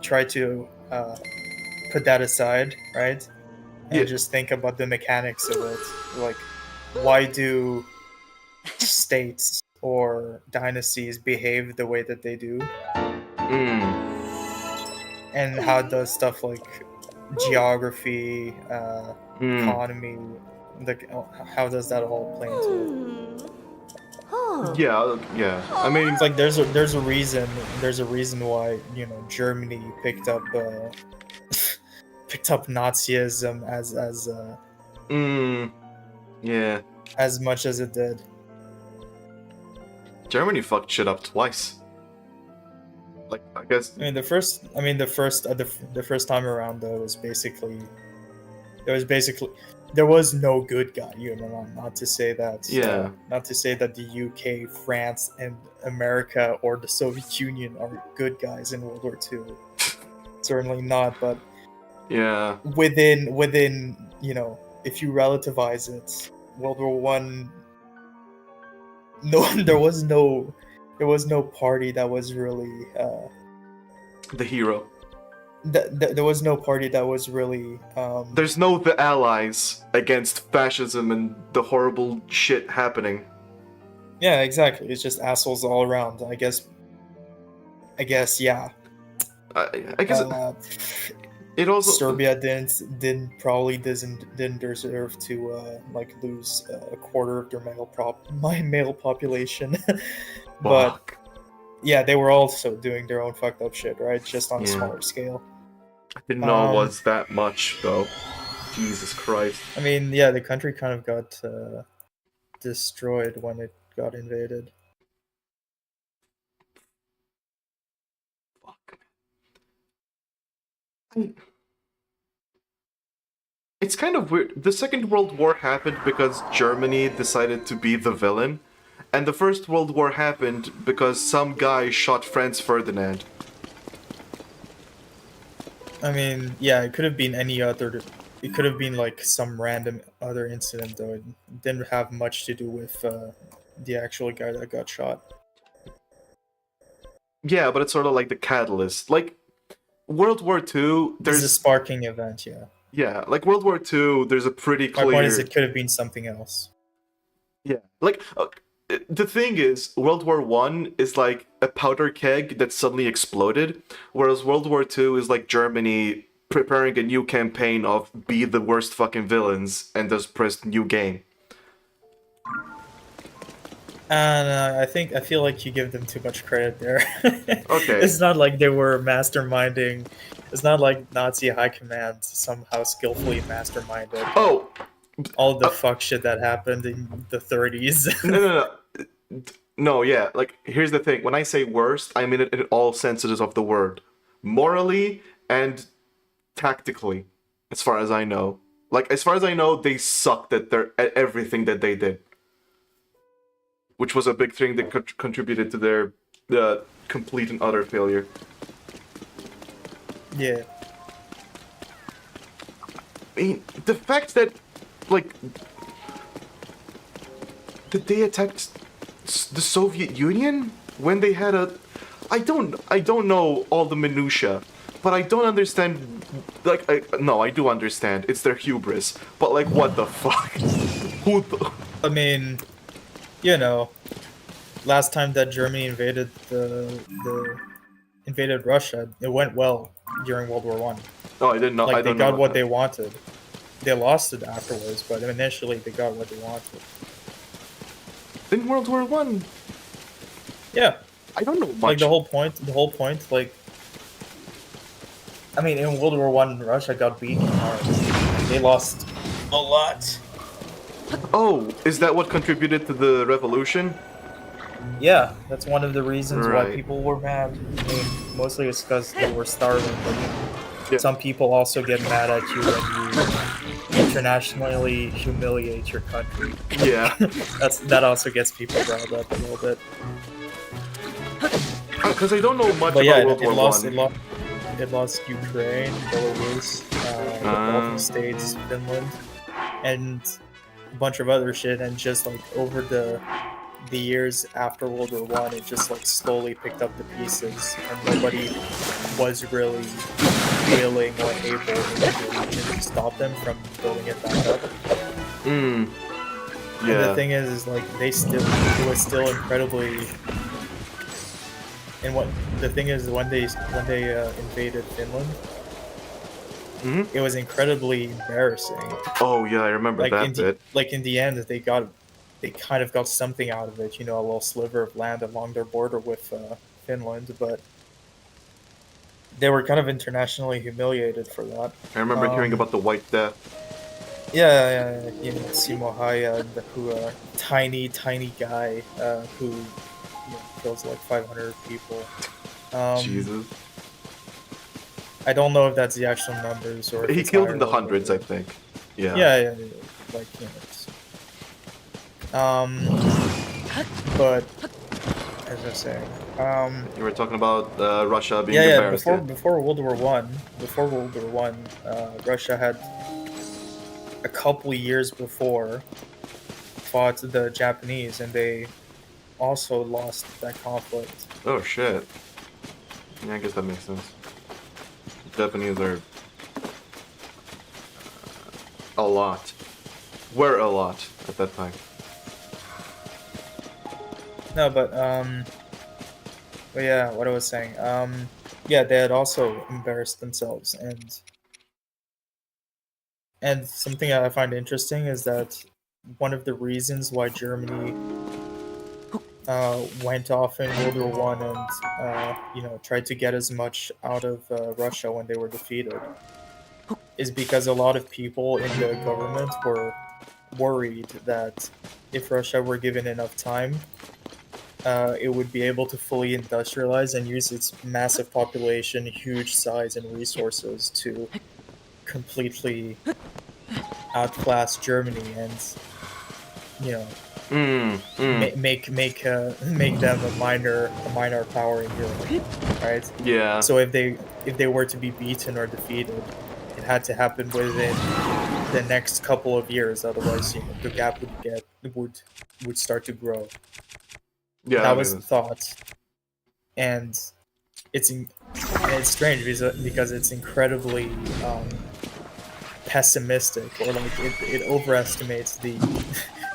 [SPEAKER 6] try to put that aside, right? And
[SPEAKER 1] Yeah.
[SPEAKER 6] just think about the mechanics of it. Like, why do states or dynasties behave the way that they do? And how does stuff like geography, economy, how does that all play into it?
[SPEAKER 1] Yeah. I mean,
[SPEAKER 6] It's like there's a reason why, you know, Germany picked up Nazism
[SPEAKER 1] yeah.
[SPEAKER 6] as much as it did.
[SPEAKER 1] Germany fucked shit up twice. Like, I guess.
[SPEAKER 6] I mean, the first time around though was basically there was no good guy. You know, not to say that.
[SPEAKER 1] Yeah.
[SPEAKER 6] Not to say that the UK, France, and America or the Soviet Union are good guys in World War II. Certainly not. But
[SPEAKER 1] Yeah.
[SPEAKER 6] within you know, if you relativize it, World War One. No, there was no party that was really.
[SPEAKER 1] The hero.
[SPEAKER 6] There was no party that was really.
[SPEAKER 1] There's no the allies against fascism and the horrible shit happening.
[SPEAKER 6] Yeah, exactly. It's just assholes all around. I guess. Yeah.
[SPEAKER 1] I guess it also.
[SPEAKER 6] Serbia didn't deserve to like lose a quarter of their male population, but
[SPEAKER 1] Fuck.
[SPEAKER 6] yeah, they were also doing their own fucked up shit, right? Just on a smaller scale.
[SPEAKER 1] I didn't know it was that much though. Jesus Christ.
[SPEAKER 6] I mean, yeah, the country kind of got destroyed when it got invaded.
[SPEAKER 1] Fuck. It's kind of weird. The Second World War happened because Germany decided to be the villain, and the First World War happened because some guy shot Franz Ferdinand.
[SPEAKER 6] I mean, yeah, it could have been any other. It could have been like some random other incident, though. It didn't have much to do with the actual guy that got shot.
[SPEAKER 1] Yeah, but it's sort of like the catalyst. Like, World War II,
[SPEAKER 6] There's a
[SPEAKER 1] there's...
[SPEAKER 6] sparking event, yeah.
[SPEAKER 1] Yeah, like World War II, there's a pretty clear...
[SPEAKER 6] My point is, it could have been something else.
[SPEAKER 1] Yeah, like, the thing is, World War I is like a powder keg that suddenly exploded, whereas World War II is like Germany preparing a new campaign of be the worst fucking villains and just press new game.
[SPEAKER 6] And I feel like you give them too much credit there.
[SPEAKER 1] Okay.
[SPEAKER 6] It's not like they were masterminding. It's not like Nazi high command somehow skillfully masterminded
[SPEAKER 1] Oh!
[SPEAKER 6] all the fuck shit that happened in the 30s.
[SPEAKER 1] No, yeah, like, here's the thing. When I say worst, I mean it in all senses of the word. Morally and tactically, as far as I know. Like, as far as I know, they sucked at everything that they did. Which was a big thing that contributed to their complete and utter failure.
[SPEAKER 6] Yeah.
[SPEAKER 1] I mean, the fact that, like... did they attack the Soviet Union when they had a? I don't know all the minutia, but I don't understand. Like, no, I do understand. It's their hubris, but like, what the fuck? Who the?
[SPEAKER 6] I mean, you know, last time that Germany invaded invaded Russia, it went well during World War One.
[SPEAKER 1] Oh, I didn't know.
[SPEAKER 6] Like
[SPEAKER 1] I
[SPEAKER 6] they
[SPEAKER 1] don't know
[SPEAKER 6] got
[SPEAKER 1] about
[SPEAKER 6] what
[SPEAKER 1] that.
[SPEAKER 6] they wanted. They lost it afterwards, but initially they got what they wanted.
[SPEAKER 1] In World War One.
[SPEAKER 6] Yeah,
[SPEAKER 1] I don't know much.
[SPEAKER 6] like the whole point, like, I mean, in World War One, Russia got beaten hard. They lost a lot.
[SPEAKER 1] Oh, is that what contributed to the revolution?
[SPEAKER 6] Yeah, that's one of the reasons why
[SPEAKER 1] Right.
[SPEAKER 6] people were mad. I mean, mostly it's because they were starving. But
[SPEAKER 1] Yeah.
[SPEAKER 6] some people also get mad at you when you internationally humiliate your country.
[SPEAKER 1] Yeah.
[SPEAKER 6] That also gets people riled up a little bit.
[SPEAKER 1] Because I don't know much
[SPEAKER 6] But
[SPEAKER 1] about
[SPEAKER 6] yeah,
[SPEAKER 1] World War One.
[SPEAKER 6] it lost Ukraine, Belarus, the Baltic states, Finland, and a bunch of other shit. And just like over the years after World War One, it just like slowly picked up the pieces, and nobody was really willing or able in the region to stop them from building it back up.
[SPEAKER 1] Mm.
[SPEAKER 6] And the
[SPEAKER 1] Yeah.
[SPEAKER 6] thing is like it was still incredibly. And what the thing is, when they invaded Finland,
[SPEAKER 1] Mhm.
[SPEAKER 6] it was incredibly embarrassing.
[SPEAKER 1] Oh yeah, I remember
[SPEAKER 6] Like
[SPEAKER 1] that bit.
[SPEAKER 6] in the end, they kind of got something out of it, you know, a little sliver of land along their border with Finland, but they were kind of internationally humiliated for that.
[SPEAKER 1] I remember hearing about the White Death.
[SPEAKER 6] Yeah, you know, Simo Haya, who tiny guy who kills like 500 people.
[SPEAKER 1] Jesus.
[SPEAKER 6] I don't know if that's the actual numbers or if
[SPEAKER 1] He
[SPEAKER 6] it's
[SPEAKER 1] killed
[SPEAKER 6] higher
[SPEAKER 1] in the
[SPEAKER 6] or
[SPEAKER 1] hundreds, I
[SPEAKER 6] lower.
[SPEAKER 1] think. Yeah.
[SPEAKER 6] Yeah, like, you know. But as I was saying,
[SPEAKER 1] You were talking about Russia being
[SPEAKER 6] yeah.
[SPEAKER 1] embarrassed.
[SPEAKER 6] Before World War One, Russia had a couple years before fought the Japanese, and they also lost that conflict.
[SPEAKER 1] Oh shit. Yeah, I guess that makes sense. Japanese are a lot. Were a lot at that time.
[SPEAKER 6] No, but yeah, what I was saying, yeah, they had also embarrassed themselves, and something I find interesting is that one of the reasons why Germany went off in World War One and you know, tried to get as much out of Russia when they were defeated is because a lot of people in the government were worried that if Russia were given enough time, it would be able to fully industrialize and use its massive population, huge size, and resources to completely outclass Germany and, you know, make them a minor power in Europe, right?
[SPEAKER 1] Yeah.
[SPEAKER 6] So if they were to be beaten or defeated, it had to happen within the next couple of years. Otherwise, you know, the gap would start to grow.
[SPEAKER 1] Yeah.
[SPEAKER 6] That
[SPEAKER 1] makes
[SPEAKER 6] was the
[SPEAKER 1] sense.
[SPEAKER 6] thought, and it's strange because it's incredibly pessimistic, or like it overestimates the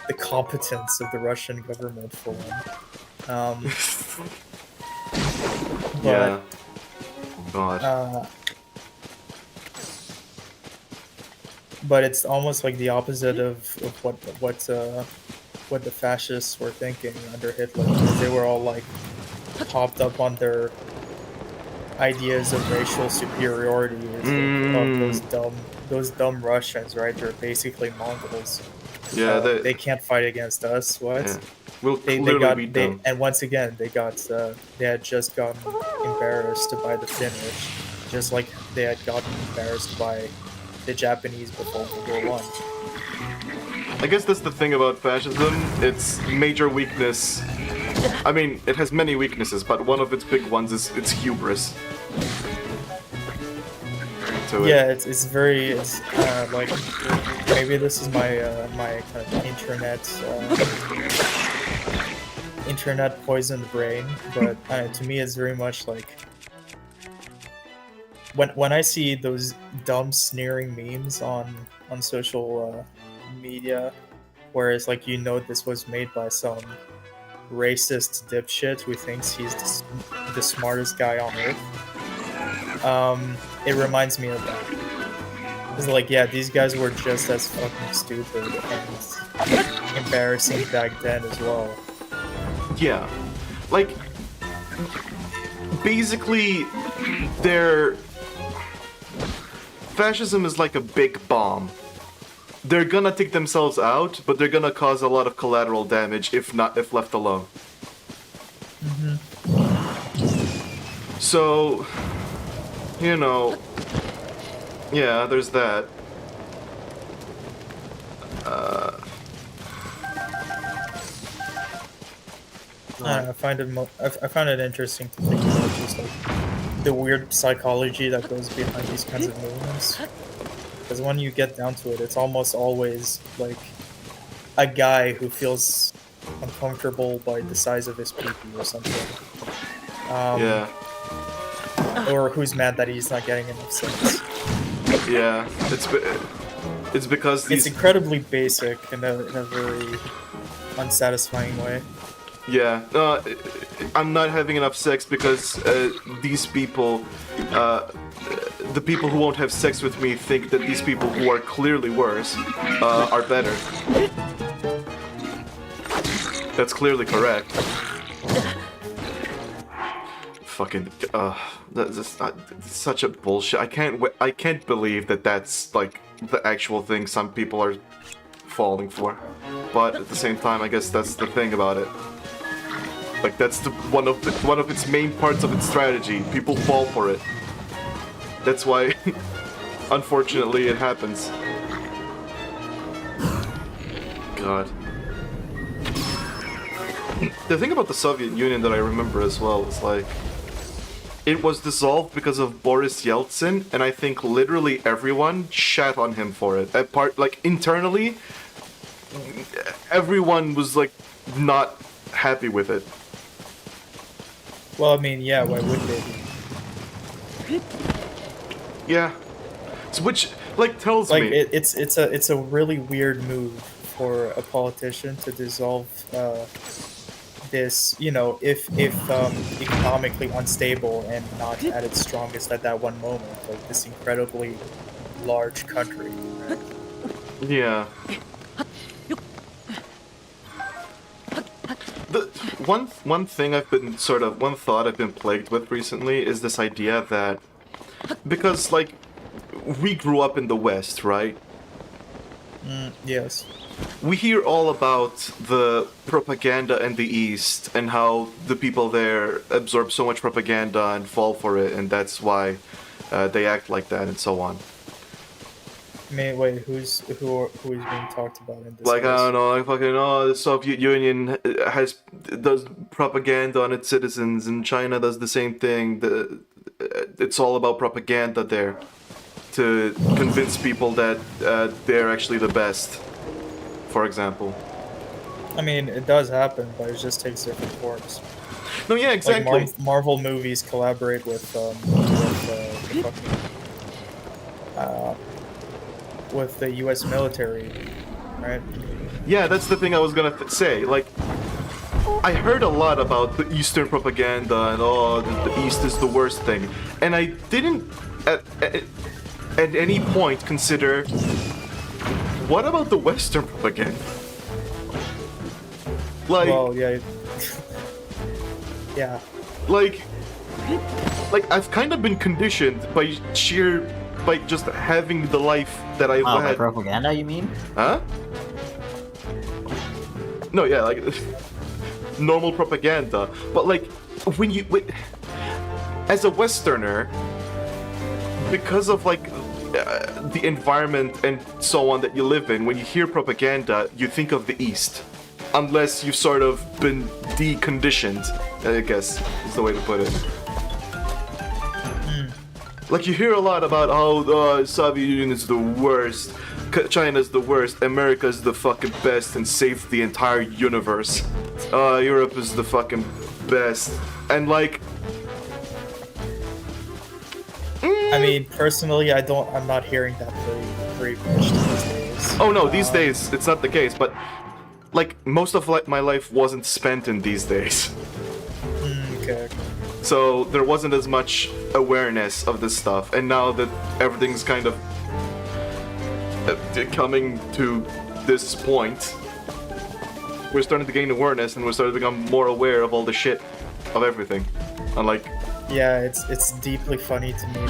[SPEAKER 6] the competence of the Russian government for one.
[SPEAKER 1] Yeah.
[SPEAKER 6] But
[SPEAKER 1] God.
[SPEAKER 6] but it's almost like the opposite of what the fascists were thinking under Hitler, because they were all like popped up on their ideas of racial superiority. It's like, those dumb Russians, right? They're basically Mongols.
[SPEAKER 1] Yeah.
[SPEAKER 6] They can't fight against us. What?
[SPEAKER 1] Yeah. We'll
[SPEAKER 6] They
[SPEAKER 1] clearly
[SPEAKER 6] got
[SPEAKER 1] beat them.
[SPEAKER 6] and once again they had just gotten embarrassed by the Finnish, just like they had gotten embarrassed by the Japanese before World War One.
[SPEAKER 1] I guess that's the thing about fascism. Its major weakness. I mean, it has many weaknesses, but one of its big ones is its hubris. to it.
[SPEAKER 6] Yeah, it's very it's like maybe this is my my kind of internet poisoned brain, but to me it's very much like when I see those dumb sneering memes on social media, where it's like this was made by some racist dipshit who thinks he's the smartest guy on earth. It reminds me of that. It's like, yeah, these guys were just as fucking stupid and embarrassing back then as well.
[SPEAKER 1] Yeah. Like, basically, fascism is like a big bomb. They're gonna take themselves out, but they're gonna cause a lot of collateral damage if left alone. So, yeah, there's that.
[SPEAKER 6] I find it interesting to think about just like the weird psychology that goes behind these kinds of movements. Because when you get down to it, it's almost always like a guy who feels uncomfortable by the size of his pee-pee or something.
[SPEAKER 1] Yeah.
[SPEAKER 6] Or who's mad that he's not getting enough sex.
[SPEAKER 1] Yeah. It's because
[SPEAKER 6] It's incredibly basic in a very unsatisfying way.
[SPEAKER 1] Yeah, I'm not having enough sex because these people, the people who won't have sex with me think that these people who are clearly worse are better. That's clearly correct. Fucking, that's such a bullshit. I can't believe that that's like the actual thing some people are falling for. But at the same time, I guess that's the thing about it. Like that's one of its main parts of its strategy. People fall for it. That's why, unfortunately, it happens. God. The thing about the Soviet Union that I remember as well is like, it was dissolved because of Boris Yeltsin, and I think literally everyone shat on him for it. Internally, everyone was like not happy with it.
[SPEAKER 6] Well, I mean, yeah, why would they be?
[SPEAKER 1] Yeah. So which tells
[SPEAKER 6] Like
[SPEAKER 1] me
[SPEAKER 6] it's a really weird move for a politician to dissolve this, if economically unstable and not at its strongest at that one moment, like this incredibly large country. Right?
[SPEAKER 1] Yeah. The one thought I've been plagued with recently is this idea that because we grew up in the West, right?
[SPEAKER 6] Yes.
[SPEAKER 1] We hear all about the propaganda in the East and how the people there absorb so much propaganda and fall for it, and that's why they act like that and so on.
[SPEAKER 6] I mean, wait, who is being talked about in this?
[SPEAKER 1] I don't know, the Soviet Union does propaganda on its citizens, and China does the same thing. It's all about propaganda there to convince people that they're actually the best, for example.
[SPEAKER 6] I mean, it does happen, but it just takes different forms.
[SPEAKER 1] No, yeah, exactly.
[SPEAKER 6] Like Marvel movies collaborate with the U.S. military, right?
[SPEAKER 1] Yeah, that's the thing I was gonna say. I heard a lot about the Eastern propaganda and the East is the worst thing, and I didn't at any point consider what about the Western propaganda?
[SPEAKER 6] Well, yeah, yeah.
[SPEAKER 1] Like I've kind of been conditioned by just having the life that I've
[SPEAKER 2] By
[SPEAKER 1] had.
[SPEAKER 2] propaganda, you mean?
[SPEAKER 1] Huh? No, yeah, normal propaganda. But when as a Westerner, because of the environment and so on that you live in, when you hear propaganda, you think of the East. Unless you've sort of been deconditioned, I guess is the way to put it. Like, you hear a lot about how the Soviet Union is the worst, China's the worst, America's the fucking best and saved the entire universe. Europe is the fucking best. And like...
[SPEAKER 6] I mean, personally, I'm not hearing that very much these days.
[SPEAKER 1] Oh no, these days it's not the case, but like most of my life wasn't spent in these days.
[SPEAKER 6] Okay.
[SPEAKER 1] So there wasn't as much awareness of this stuff, and now that everything's kind of coming to this point, we're starting to gain awareness and we're starting to become more aware of all the shit of everything. And like,
[SPEAKER 6] Yeah, it's deeply funny to me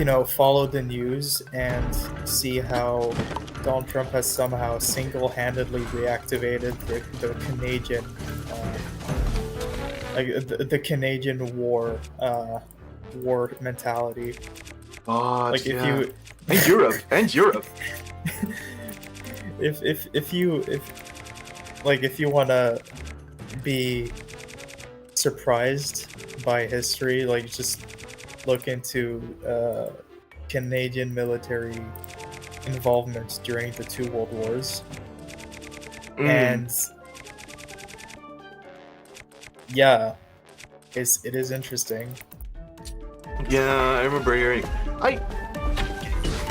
[SPEAKER 6] to follow the news and see how Donald Trump has somehow single-handedly reactivated the Canadian the Canadian war mentality.
[SPEAKER 1] oh,
[SPEAKER 6] Like
[SPEAKER 1] yeah.
[SPEAKER 6] if you
[SPEAKER 1] and Europe.
[SPEAKER 6] if you want to be surprised by history, like just look into Canadian military involvement during the two world wars. And yeah, it is interesting.
[SPEAKER 1] Yeah, I remember hearing.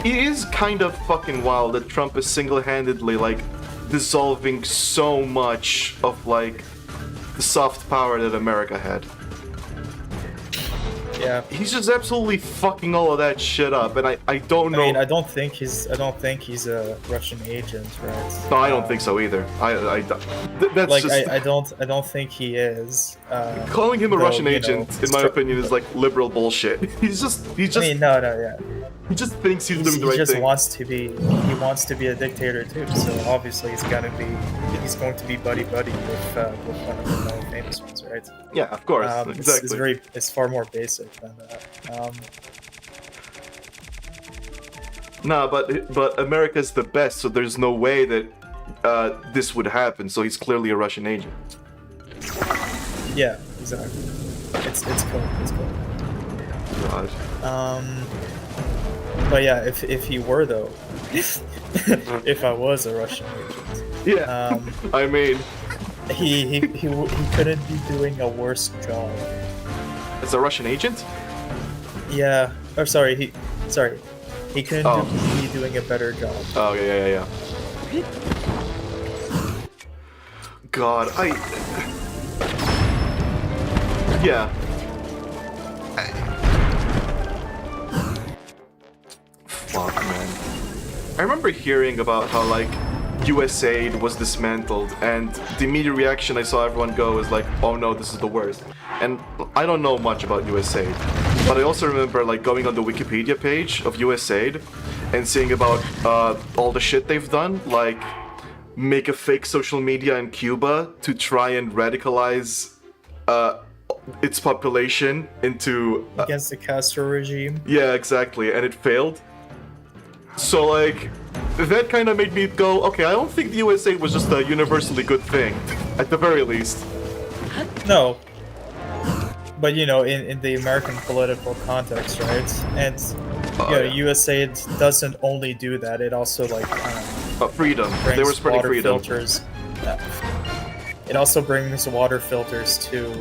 [SPEAKER 1] It is kind of fucking wild that Trump is single-handedly like dissolving so much of like the soft power that America had.
[SPEAKER 6] Yeah.
[SPEAKER 1] He's just absolutely fucking all of that shit up, and I don't know.
[SPEAKER 6] I mean, I don't think he's a Russian agent, right?
[SPEAKER 1] No, I don't think so either. That's
[SPEAKER 6] Like
[SPEAKER 1] just
[SPEAKER 6] I don't think he is.
[SPEAKER 1] calling him a
[SPEAKER 6] though,
[SPEAKER 1] Russian
[SPEAKER 6] you know,
[SPEAKER 1] agent, in my opinion, is like liberal bullshit. He's just
[SPEAKER 6] I mean, yeah.
[SPEAKER 1] he just thinks he's
[SPEAKER 6] He
[SPEAKER 1] doing the right
[SPEAKER 6] just
[SPEAKER 1] thing.
[SPEAKER 6] wants to be a dictator too. So obviously he's going to be buddy with one of the more famous ones, right?
[SPEAKER 1] Yeah, of course, exactly.
[SPEAKER 6] It's far more basic than that.
[SPEAKER 1] Nah, but America's the best, so there's no way that this would happen. So he's clearly a Russian agent.
[SPEAKER 6] Yeah, exactly. It's cool. It's cool.
[SPEAKER 1] God.
[SPEAKER 6] But yeah, if he were though, if I was a Russian agent,
[SPEAKER 1] Yeah. I mean,
[SPEAKER 6] he couldn't be doing a worse job.
[SPEAKER 1] as a Russian agent?
[SPEAKER 6] Yeah. Or sorry, he couldn't be doing a better job.
[SPEAKER 1] Oh yeah. God, yeah. Fuck, man. I remember hearing about how, like, USAID was dismantled, and the immediate reaction I saw everyone go was like, oh no, this is the worst. And I don't know much about USAID, but I also remember, like, going on the Wikipedia page of USAID and seeing about all the shit they've done, like make a fake social media in Cuba to try and radicalize its population into
[SPEAKER 6] Against the Castro regime.
[SPEAKER 1] yeah, exactly, and it failed. So like that kind of made me go, okay, I don't think the USA was just a universally good thing, at the very least.
[SPEAKER 6] No. But in the American political context, right? And USAID doesn't only do that; it also
[SPEAKER 1] Freedom. They were
[SPEAKER 6] brings
[SPEAKER 1] spreading
[SPEAKER 6] water
[SPEAKER 1] freedom.
[SPEAKER 6] filters. It also brings water filters to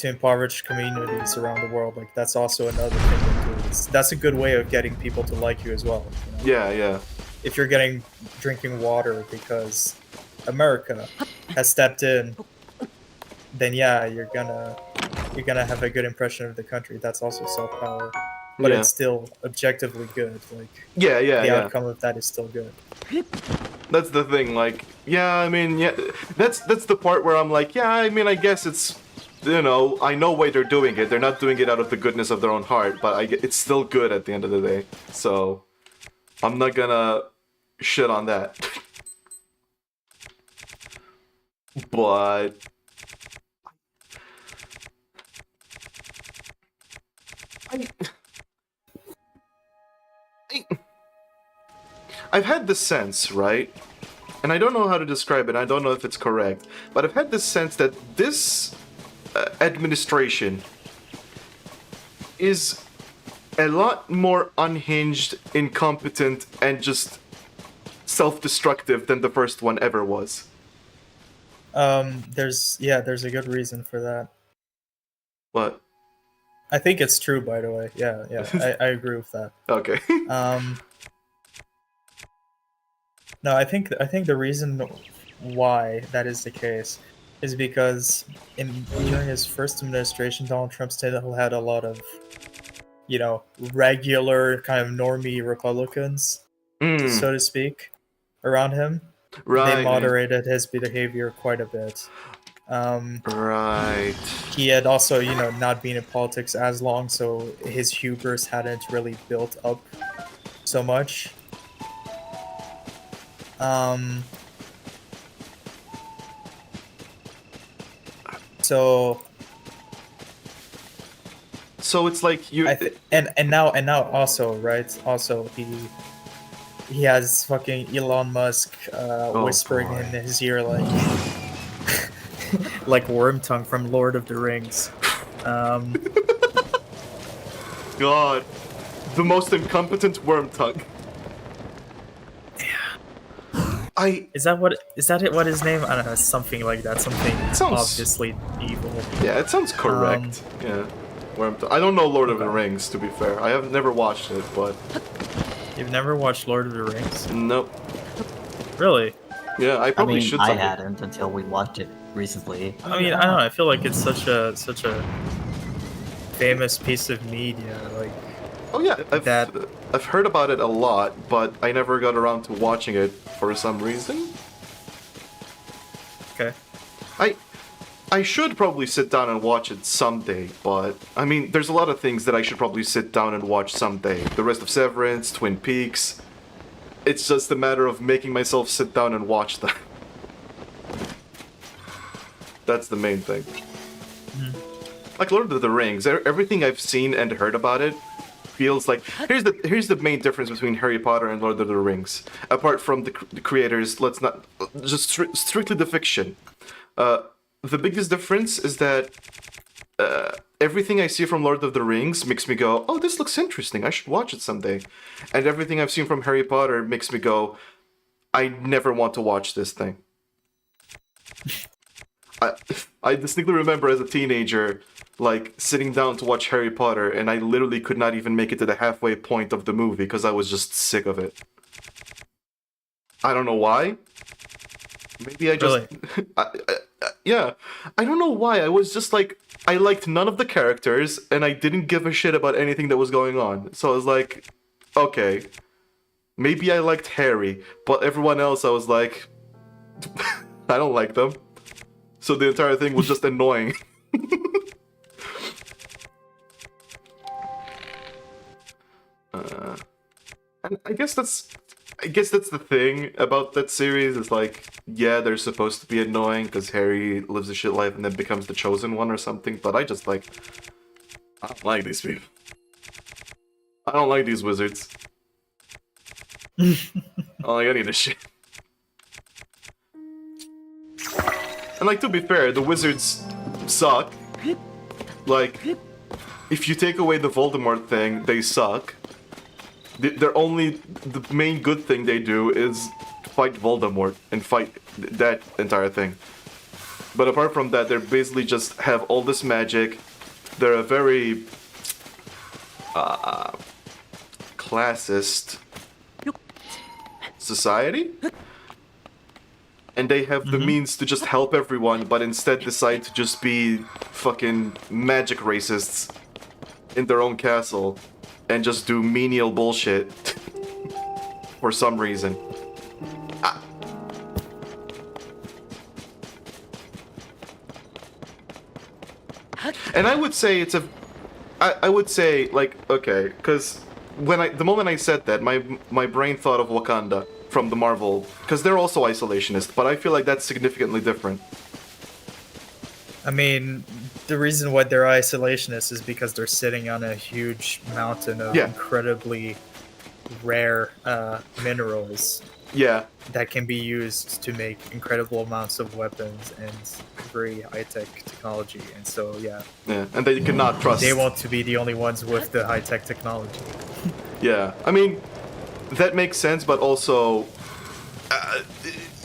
[SPEAKER 6] impoverished communities around the world. Like that's also another thing they do. That's a good way of getting people to like you as well.
[SPEAKER 1] Yeah.
[SPEAKER 6] If you're getting drinking water because America has stepped in, then yeah, you're gonna have a good impression of the country. That's also soft power, but it's still objectively good. Like the outcome of that is still good.
[SPEAKER 1] That's the thing. Like, I mean, that's the part where I'm like, I mean, I guess it's, I know why they're doing it. They're not doing it out of the goodness of their own heart, but it's still good at the end of the day. So I'm not gonna shit on that. But I've had this sense, right? And I don't know how to describe it. I don't know if it's correct, but I've had this sense that this administration is a lot more unhinged, incompetent, and just self-destructive than the first one ever was.
[SPEAKER 6] There's a good reason for that.
[SPEAKER 1] What?
[SPEAKER 6] I think it's true, by the way. Yeah, I agree with that.
[SPEAKER 1] Okay.
[SPEAKER 6] No, I think the reason why that is the case is because during his first administration, Donald Trump still had a lot of, regular kind of normie Republicans, so to speak, around him.
[SPEAKER 1] Right.
[SPEAKER 6] They moderated his behavior quite a bit.
[SPEAKER 1] Right.
[SPEAKER 6] He had also, not been in politics as long, so his hubris hadn't really built up so much.
[SPEAKER 1] So it's like you
[SPEAKER 6] and now also, right? Also he has fucking Elon Musk whispering
[SPEAKER 1] boy.
[SPEAKER 6] in his ear like like Wormtongue from Lord of the Rings.
[SPEAKER 1] God, the most incompetent Wormtongue.
[SPEAKER 6] Is that what his name? I don't know, something like that. Something
[SPEAKER 1] sounds
[SPEAKER 6] obviously evil.
[SPEAKER 1] Yeah, it sounds correct. Yeah. I don't know Lord of the Rings, to be fair. I have never watched it, but
[SPEAKER 6] You've never watched Lord of the Rings?
[SPEAKER 1] nope.
[SPEAKER 6] Really?
[SPEAKER 1] Yeah, I probably should.
[SPEAKER 2] I
[SPEAKER 1] someday.
[SPEAKER 2] hadn't until we watched it recently.
[SPEAKER 6] I mean, I don't know. I feel like it's such a famous piece of media. Like,
[SPEAKER 1] Oh yeah, I've heard about it a lot, but I never got around to watching it for some reason.
[SPEAKER 6] okay.
[SPEAKER 1] I should probably sit down and watch it someday, but I mean, there's a lot of things that I should probably sit down and watch someday. The rest of Severance, Twin Peaks. It's just a matter of making myself sit down and watch them. That's the main thing. Like Lord of the Rings, everything I've seen and heard about it feels like here's the main difference between Harry Potter and Lord of the Rings. Apart from the creators, let's not just strictly the fiction. The biggest difference is that everything I see from Lord of the Rings makes me go, oh, this looks interesting, I should watch it someday. And everything I've seen from Harry Potter makes me go, I never want to watch this thing. I distinctly remember as a teenager, like, sitting down to watch Harry Potter, and I literally could not even make it to the halfway point of the movie because I was just sick of it. I don't know why. Maybe I just...
[SPEAKER 6] Really?
[SPEAKER 1] Yeah, I don't know why. I was just like, I liked none of the characters, and I didn't give a shit about anything that was going on. So I was like, okay, maybe I liked Harry, but everyone else I was like, I don't like them. So the entire thing was just annoying. And I guess that's the thing about that series, is like, yeah, they're supposed to be annoying because Harry lives a shit life and then becomes the chosen one or something, but I don't like these people. I don't like these wizards. I don't like any of this shit. And like, to be fair, the wizards suck. Like, if you take away the Voldemort thing, they suck. The main good thing they do is fight Voldemort and fight that entire thing. But apart from that, they basically just have all this magic. They're a very classist society. And they have the means to just help everyone, but instead decide to just be fucking magic racists in their own castle. And just do menial bullshit for some reason. And I would say I would say, like, okay, because the moment I said that, my brain thought of Wakanda from the Marvel, because they're also isolationist, but I feel like that's significantly different.
[SPEAKER 6] I mean, the reason why they're isolationists is because they're sitting on a huge mountain of incredibly rare minerals.
[SPEAKER 1] Yeah,
[SPEAKER 6] that can be used to make incredible amounts of weapons and very high-tech technology. And so, yeah,
[SPEAKER 1] yeah, and that you cannot trust.
[SPEAKER 6] they want to be the only ones with the high-tech technology.
[SPEAKER 1] Yeah, I mean, that makes sense, but also,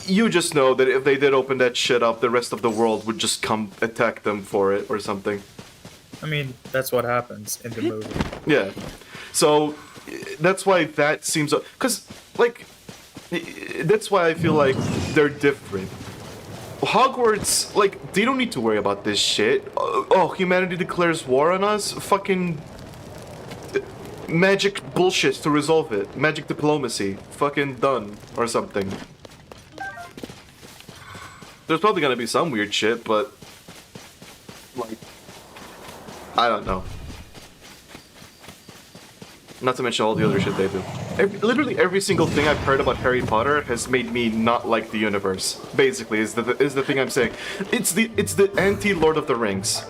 [SPEAKER 1] you just know that if they did open that shit up, the rest of the world would just come attack them for it or something.
[SPEAKER 6] I mean, that's what happens in the movie.
[SPEAKER 1] Yeah. So that's why that seems, because like that's why I feel like they're different. Hogwarts, like, they don't need to worry about this shit. Oh, humanity declares war on us? Fucking magic bullshit to resolve it. Magic diplomacy. Fucking done. Or something. There's probably gonna be some weird shit, but like, I don't know. Not to mention all the other shit they do. Literally every single thing I've heard about Harry Potter has made me not like the universe. Basically, is the thing I'm saying. It's the anti-Lord of the Rings.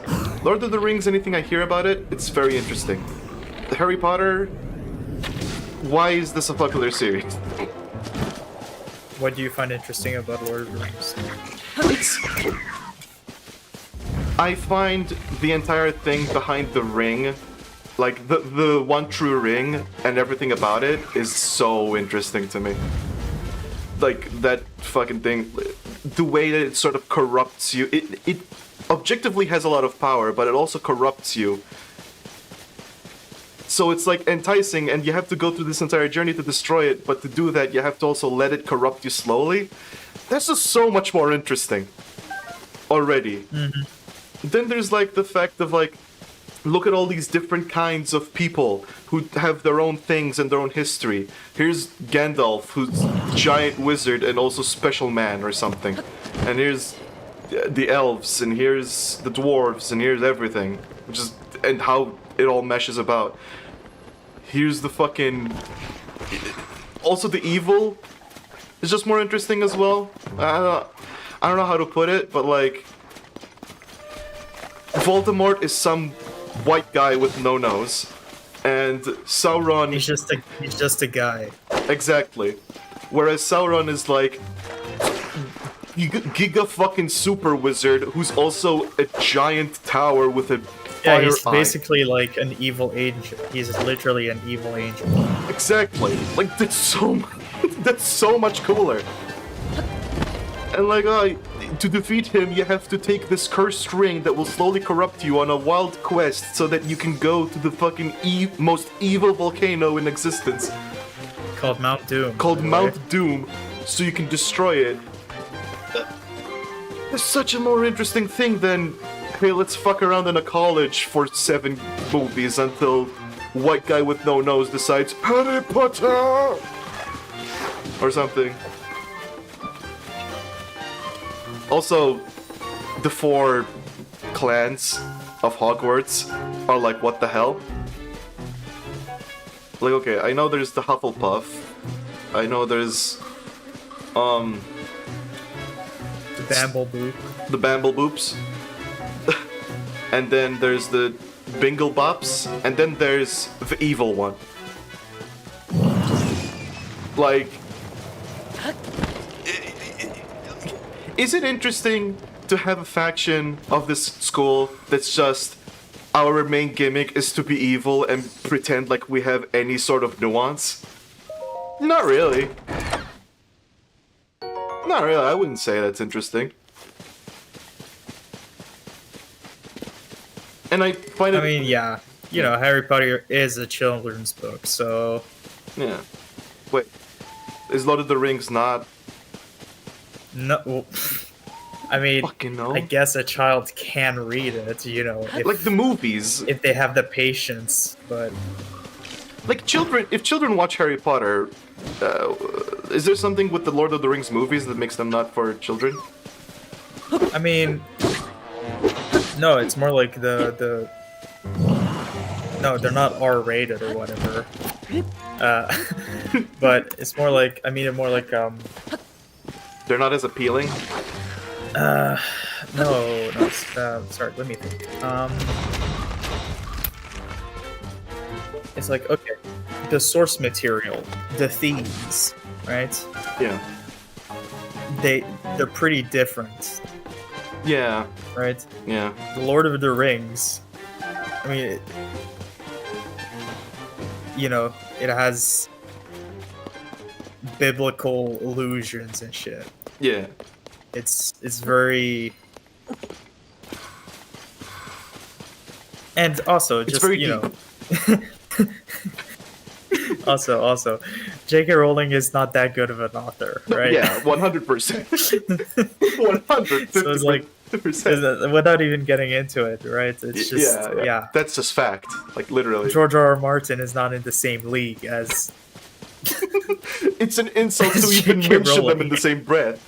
[SPEAKER 1] Lord of the Rings, anything I hear about it, it's very interesting. Harry Potter, why is this a popular series?
[SPEAKER 6] What do you find interesting about Lord of the Rings?
[SPEAKER 1] I find the entire thing behind the ring, like the one true ring and everything about it, is so interesting to me. Like that fucking thing, the way that it sort of corrupts you. It objectively has a lot of power, but it also corrupts you. So it's like enticing, and you have to go through this entire journey to destroy it, but to do that you have to also let it corrupt you slowly. That's just so much more interesting already.
[SPEAKER 6] Mm-hmm.
[SPEAKER 1] Then there's like the fact of like, look at all these different kinds of people who have their own things and their own history. Here's Gandalf, who's giant wizard and also special man or something. And here's the elves, and here's the dwarves, and here's everything. And how it all meshes about. Here's the fucking... Also the evil is just more interesting as well. I don't know how to put it, but like... Voldemort is some white guy with no nose, and Sauron...
[SPEAKER 6] He's just a guy.
[SPEAKER 1] Exactly. Whereas Sauron is like... Giga fucking super wizard who's also a giant tower with a
[SPEAKER 6] Yeah,
[SPEAKER 1] fire
[SPEAKER 6] he's
[SPEAKER 1] eye.
[SPEAKER 6] basically like an evil angel. He's literally an evil angel.
[SPEAKER 1] Exactly. Like that's so much cooler. And like, to defeat him, you have to take this cursed ring that will slowly corrupt you on a wild quest so that you can go to the fucking most evil volcano in existence,
[SPEAKER 6] Called Mount Doom.
[SPEAKER 1] called
[SPEAKER 6] by the
[SPEAKER 1] Mount
[SPEAKER 6] way.
[SPEAKER 1] Doom, so you can destroy it. It's such a more interesting thing than, hey, let's fuck around in a college for 7 movies until white guy with no nose decides Harry Potter or something. Also, the 4 clans of Hogwarts are like, what the hell? Like, okay, I know there's the Hufflepuff. I know there's,
[SPEAKER 6] The Bambleboop.
[SPEAKER 1] the Bambleboops. And then there's the Binglebops. And then there's the evil one. Like... Is it interesting to have a faction of this school that's just... Our main gimmick is to be evil and pretend like we have any sort of nuance? Not really. Not really, I wouldn't say that's interesting. And I find it...
[SPEAKER 6] I mean, yeah. You know, Harry Potter is a children's book, so...
[SPEAKER 1] Yeah. Wait. Is Lord of the Rings not...
[SPEAKER 6] No, well, I mean,
[SPEAKER 1] Fucking no.
[SPEAKER 6] I guess a child can read it, you know,
[SPEAKER 1] Like the movies.
[SPEAKER 6] if they have the patience, but...
[SPEAKER 1] Like children... If children watch Harry Potter... is there something with the Lord of the Rings movies that makes them not for children?
[SPEAKER 6] I mean, no, it's more like the no, they're not R-rated or whatever. But it's more like, I mean, more like
[SPEAKER 1] They're not as appealing?
[SPEAKER 6] no, sorry, let me think. It's like, okay, the source material, the themes, right?
[SPEAKER 1] Yeah.
[SPEAKER 6] They're pretty different,
[SPEAKER 1] Yeah.
[SPEAKER 6] right?
[SPEAKER 1] Yeah.
[SPEAKER 6] The Lord of the Rings, I mean, it has biblical allusions and shit.
[SPEAKER 1] Yeah.
[SPEAKER 6] It's very, and also
[SPEAKER 1] It's
[SPEAKER 6] just
[SPEAKER 1] very deep.
[SPEAKER 6] also, J.K. Rowling is not that good of an author, right?
[SPEAKER 1] Yeah, 100%. 150%.
[SPEAKER 6] So it's like, without even getting into it, right? It's just yeah.
[SPEAKER 1] That's just fact. Like literally.
[SPEAKER 6] George R.R. Martin is not in the same league as.
[SPEAKER 1] It's an insult to even
[SPEAKER 6] J.K.
[SPEAKER 1] mention them
[SPEAKER 6] Rowling.
[SPEAKER 1] in the same breath.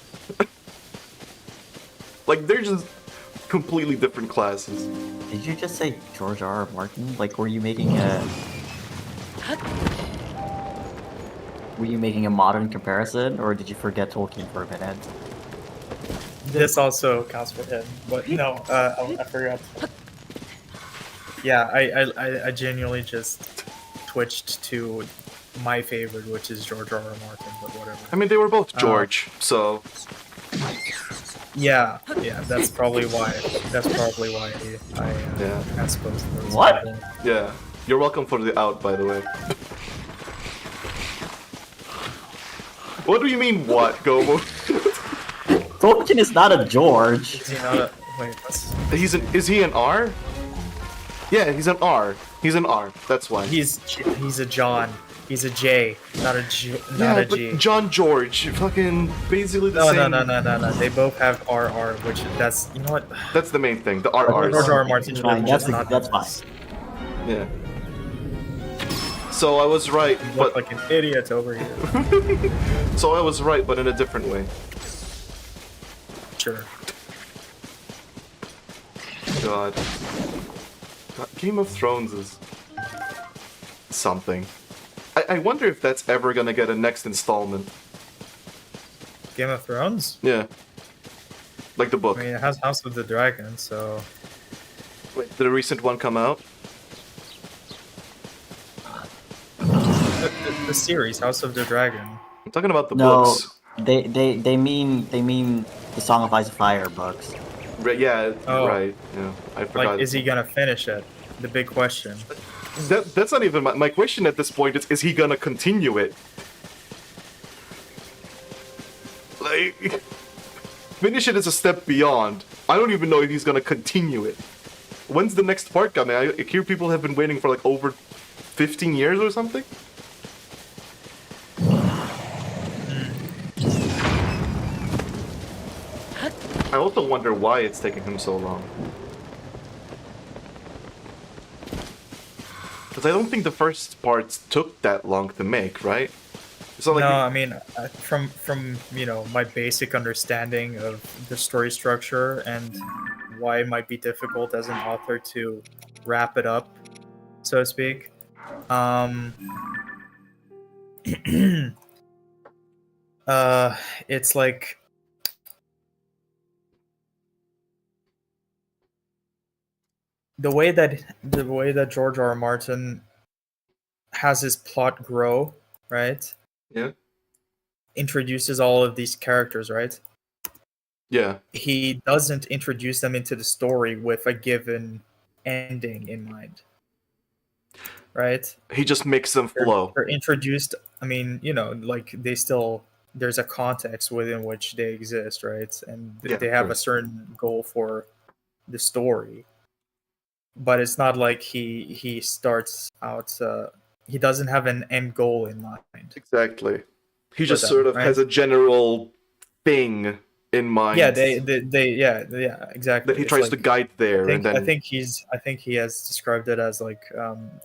[SPEAKER 1] Like they're just completely different classes.
[SPEAKER 2] Did you just say George R.R. Martin? Like, were you making a modern comparison, or did you forget Tolkien for a minute?
[SPEAKER 6] This also counts for him, but no, I forgot. Yeah, I genuinely just twitched to my favorite, which is George R.R. Martin, but whatever.
[SPEAKER 1] I mean, they were both George, so
[SPEAKER 6] Yeah, that's probably why. I suppose.
[SPEAKER 2] What?
[SPEAKER 1] yeah. You're welcome for the out, by the way. What do you mean, what, Gomu?
[SPEAKER 2] Tolkien is not a George.
[SPEAKER 6] Is he not a, wait, what's,
[SPEAKER 1] Is he an R? Yeah, he's an R. He's an R. That's why.
[SPEAKER 6] he's a John. He's a J, not a
[SPEAKER 1] yeah,
[SPEAKER 6] G.
[SPEAKER 1] but John George, fucking basically the same.
[SPEAKER 6] No. They both have RR, which that's, you know what?
[SPEAKER 1] That's the main thing. The RRs.
[SPEAKER 6] George R. Martin.
[SPEAKER 2] Fine, that's fine.
[SPEAKER 1] Yeah. So I was right,
[SPEAKER 6] You
[SPEAKER 1] but
[SPEAKER 6] look like an idiot over here.
[SPEAKER 1] so I was right, but in a different way.
[SPEAKER 6] Sure.
[SPEAKER 1] God. Game of Thrones is something. I wonder if that's ever gonna get a next installment.
[SPEAKER 6] Game of Thrones?
[SPEAKER 1] Yeah. Like the book.
[SPEAKER 6] I mean, it has House of the Dragon, so.
[SPEAKER 1] Wait, did a recent one come out?
[SPEAKER 6] The series, House of the Dragon.
[SPEAKER 1] I'm talking about the
[SPEAKER 2] No,
[SPEAKER 1] books.
[SPEAKER 2] they mean the Song of Ice and Fire books.
[SPEAKER 1] Yeah,
[SPEAKER 6] Oh.
[SPEAKER 1] right. Yeah, I forgot.
[SPEAKER 6] Like, is he gonna finish it? The big question.
[SPEAKER 1] That's not even my question at this point. Is he gonna continue it? Like, finish it is a step beyond. I don't even know if he's gonna continue it. When's the next part coming? I hear people have been waiting for like over 15 years or something. I also wonder why it's taking him so long. Because I don't think the first parts took that long to make, right? So like,
[SPEAKER 6] No, I mean, from my basic understanding of the story structure and why it might be difficult as an author to wrap it up, so to speak. It's like the way that George R. R. Martin has his plot grow, right?
[SPEAKER 1] yeah,
[SPEAKER 6] Introduces all of these characters, right?
[SPEAKER 1] yeah,
[SPEAKER 6] He doesn't introduce them into the story with a given ending in mind, right?
[SPEAKER 1] he just makes them flow.
[SPEAKER 6] They're introduced. I mean, like there's a context within which they exist, right? And
[SPEAKER 1] Yeah,
[SPEAKER 6] they have
[SPEAKER 1] sure.
[SPEAKER 6] a certain goal for the story. But it's not like he starts out. He doesn't have an end goal in mind.
[SPEAKER 1] Exactly. He
[SPEAKER 6] For
[SPEAKER 1] just
[SPEAKER 6] them,
[SPEAKER 1] sort of
[SPEAKER 6] right?
[SPEAKER 1] has a general thing in mind.
[SPEAKER 6] Yeah, they exactly.
[SPEAKER 1] that he
[SPEAKER 6] It's
[SPEAKER 1] tries
[SPEAKER 6] like-
[SPEAKER 1] to guide there, and then
[SPEAKER 6] I think he has described it as like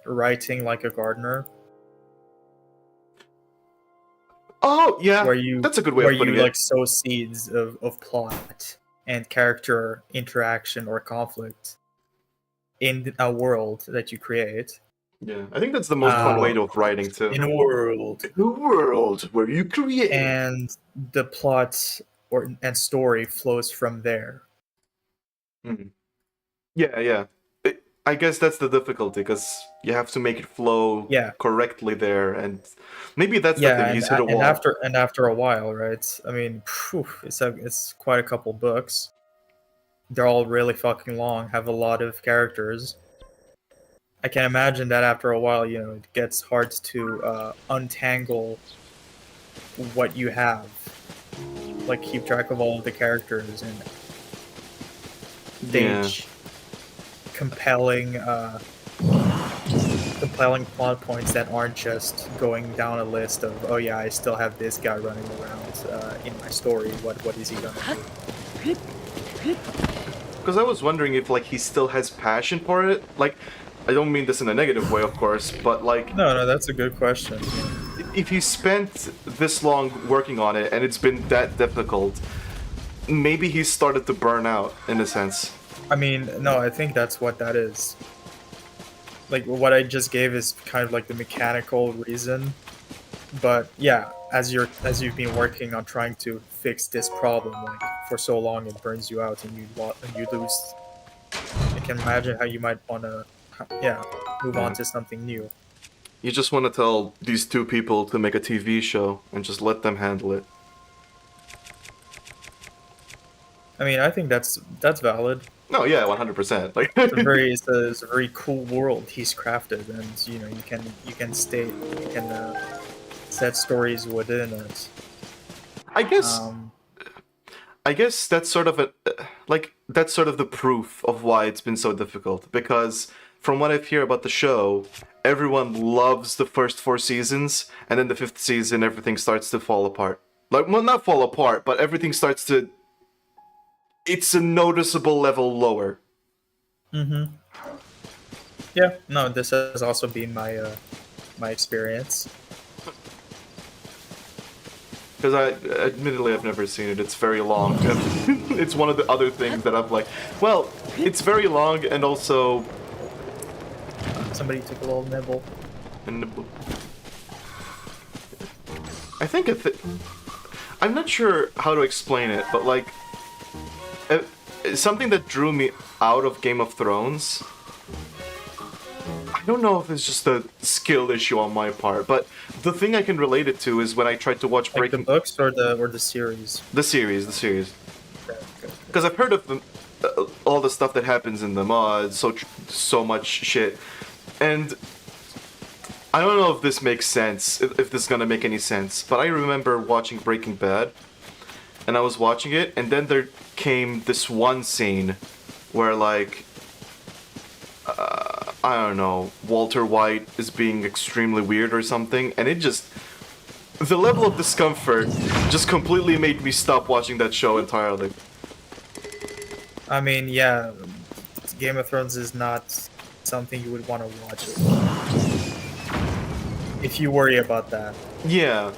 [SPEAKER 6] writing like a gardener,
[SPEAKER 1] oh yeah,
[SPEAKER 6] where you
[SPEAKER 1] that's a good way
[SPEAKER 6] where
[SPEAKER 1] of putting
[SPEAKER 6] you
[SPEAKER 1] it.
[SPEAKER 6] like sow seeds of plot and character interaction or conflict in a world that you create.
[SPEAKER 1] Yeah, I think that's the most fun way of writing too.
[SPEAKER 6] In a world,
[SPEAKER 1] A world where you create.
[SPEAKER 6] and the plot and story flows from there.
[SPEAKER 1] Yeah, yeah. I guess that's the difficulty, because you have to make it flow
[SPEAKER 6] Yeah.
[SPEAKER 1] correctly there, and maybe that's the
[SPEAKER 6] Yeah,
[SPEAKER 1] thing. He's hit a
[SPEAKER 6] and
[SPEAKER 1] wall.
[SPEAKER 6] after a while, right? I mean, phew, it's quite a couple books. They're all really fucking long, have a lot of characters. I can imagine that after a while, it gets hard to untangle what you have, like keep track of all of the characters and
[SPEAKER 1] Yeah.
[SPEAKER 6] stage compelling plot points that aren't just going down a list of, oh yeah, I still have this guy running around in my story. What is he gonna do?
[SPEAKER 1] Because I was wondering if like he still has passion for it. Like, I don't mean this in a negative way, of course, but like
[SPEAKER 6] No, that's a good question.
[SPEAKER 1] if he spent this long working on it and it's been that difficult, maybe he started to burn out in a sense.
[SPEAKER 6] I mean, no, I think that's what that is. Like what I just gave is kind of like the mechanical reason, but yeah, as you've been working on trying to fix this problem, like for so long, it burns you out and you lose. I can imagine how you might want to, move on to something new.
[SPEAKER 1] You just want to tell these two people to make a TV show and just let them handle it.
[SPEAKER 6] I mean, I think that's valid.
[SPEAKER 1] No, yeah, 100%. Like,
[SPEAKER 6] It's a very cool world he's crafted, and you can set stories within it.
[SPEAKER 1] I guess that's sort of that's sort of the proof of why it's been so difficult, because from what I've heard about the show, everyone loves the first 4 seasons, and then the 5th season everything starts to fall apart. Like, well, not fall apart, but everything starts to... It's a noticeable level lower.
[SPEAKER 6] Mm-hmm. Yeah, no, this has also been my experience.
[SPEAKER 1] Because admittedly, I've never seen it. It's very long. And it's one of the other things that I'm like, well, it's very long, and also...
[SPEAKER 6] Somebody took a little nibble.
[SPEAKER 1] I think I'm not sure how to explain it, but like... something that drew me out of Game of Thrones... I don't know if it's just a skill issue on my part, but the thing I can relate it to is when I tried to watch
[SPEAKER 6] Like
[SPEAKER 1] Breaking...
[SPEAKER 6] the books or the series?
[SPEAKER 1] The series.
[SPEAKER 6] Okay.
[SPEAKER 1] Because I've heard of all the stuff that happens in them, so much shit, and I don't know if this makes sense, if this is gonna make any sense, but I remember watching Breaking Bad, and I was watching it, and then there came this one scene where, like, I don't know, Walter White is being extremely weird or something, and it just... The level of discomfort just completely made me stop watching that show entirely.
[SPEAKER 6] I mean, yeah, Game of Thrones is not something you would want to watch if you worry about that.
[SPEAKER 1] Yeah.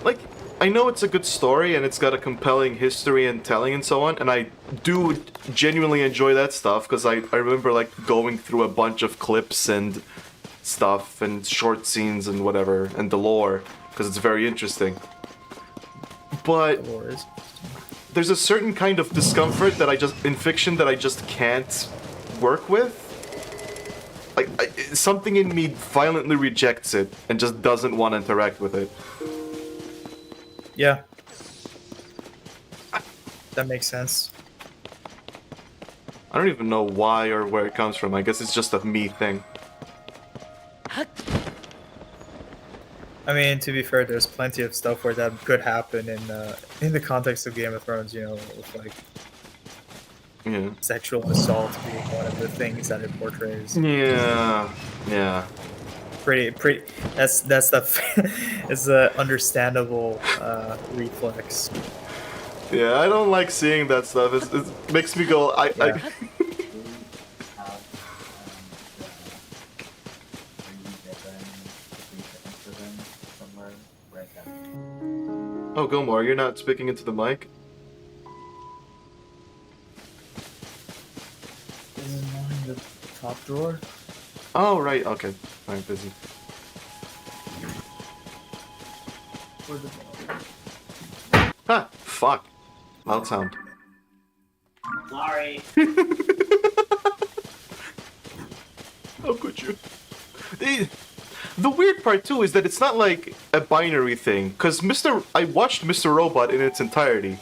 [SPEAKER 1] Like, I know it's a good story and it's got a compelling history and telling and so on, and I do genuinely enjoy that stuff, because I remember, like, going through a bunch of clips and stuff and short scenes and whatever, and the lore, because it's very interesting. But
[SPEAKER 6] The lore is-
[SPEAKER 1] there's a certain kind of discomfort that in fiction that I just can't work with. Like, something in me violently rejects it and just doesn't want to interact with it.
[SPEAKER 6] Yeah. That makes sense.
[SPEAKER 1] I don't even know why or where it comes from. I guess it's just a me thing.
[SPEAKER 6] I mean, to be fair, there's plenty of stuff where that could happen in the context of Game of Thrones, with like
[SPEAKER 1] Yeah.
[SPEAKER 6] sexual assault being one of the things that it portrays.
[SPEAKER 1] Yeah. Yeah.
[SPEAKER 6] Pretty. That's it's a understandable reflex.
[SPEAKER 1] Yeah, I don't like seeing that stuff. It makes me go,
[SPEAKER 6] Yeah.
[SPEAKER 1] Oh, Gomor, you're not speaking into the mic?
[SPEAKER 6] In the top drawer.
[SPEAKER 1] Oh, right, okay. I'm busy. Ah, fuck. Loud sound.
[SPEAKER 4] Sorry.
[SPEAKER 1] weird part too is that it's not like a binary thing, because I watched Mr. Robot in its entirety.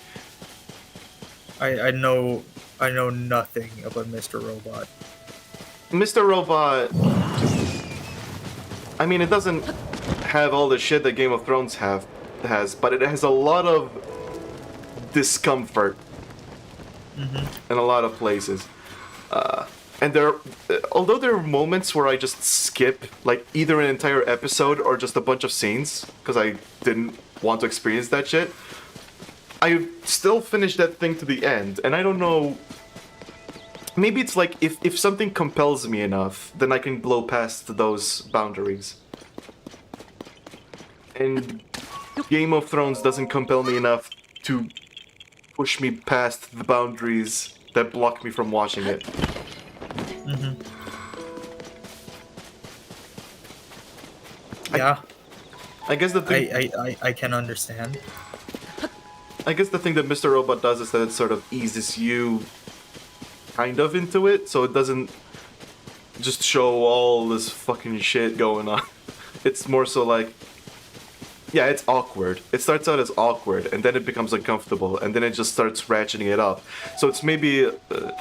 [SPEAKER 6] I know nothing about Mr. Robot.
[SPEAKER 1] Mr. Robot, I mean, it doesn't have all the shit that Game of Thrones has, but it has a lot of discomfort in a lot of places. And although there are moments where I just skip, like, either an entire episode or just a bunch of scenes, because I didn't want to experience that shit, I still finished that thing to the end, and I don't know... Maybe it's like, if something compels me enough, then I can blow past those boundaries. And Game of Thrones doesn't compel me enough to push me past the boundaries that block me from watching it.
[SPEAKER 6] Yeah,
[SPEAKER 1] I guess the thing...
[SPEAKER 6] I can understand.
[SPEAKER 1] I guess the thing that Mr. Robot does is that it sort of eases you kind of into it, so it doesn't just show all this fucking shit going on. It's more so like, yeah, it's awkward. It starts out as awkward, and then it becomes uncomfortable, and then it just starts ratcheting it up. So it's maybe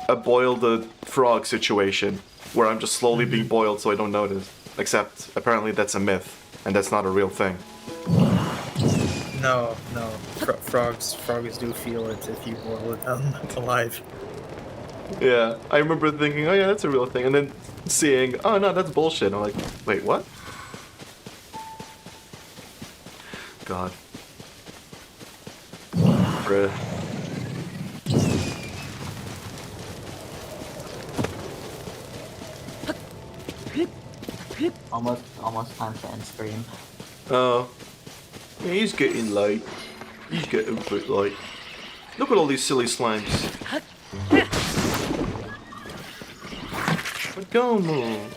[SPEAKER 1] a boiled frog situation, where I'm just slowly being boiled so I don't notice. Except, apparently that's a myth, and that's not a real thing.
[SPEAKER 6] No. Frogs do feel it if you boil them alive.
[SPEAKER 1] Yeah, I remember thinking, oh yeah, that's a real thing, and then seeing, oh no, that's bullshit. I'm like, wait, what? God. Bruh.
[SPEAKER 4] Almost time to end stream.
[SPEAKER 1] Oh. Yeah, he's getting late. He's getting a bit late. Look at all these silly slimes. Come on.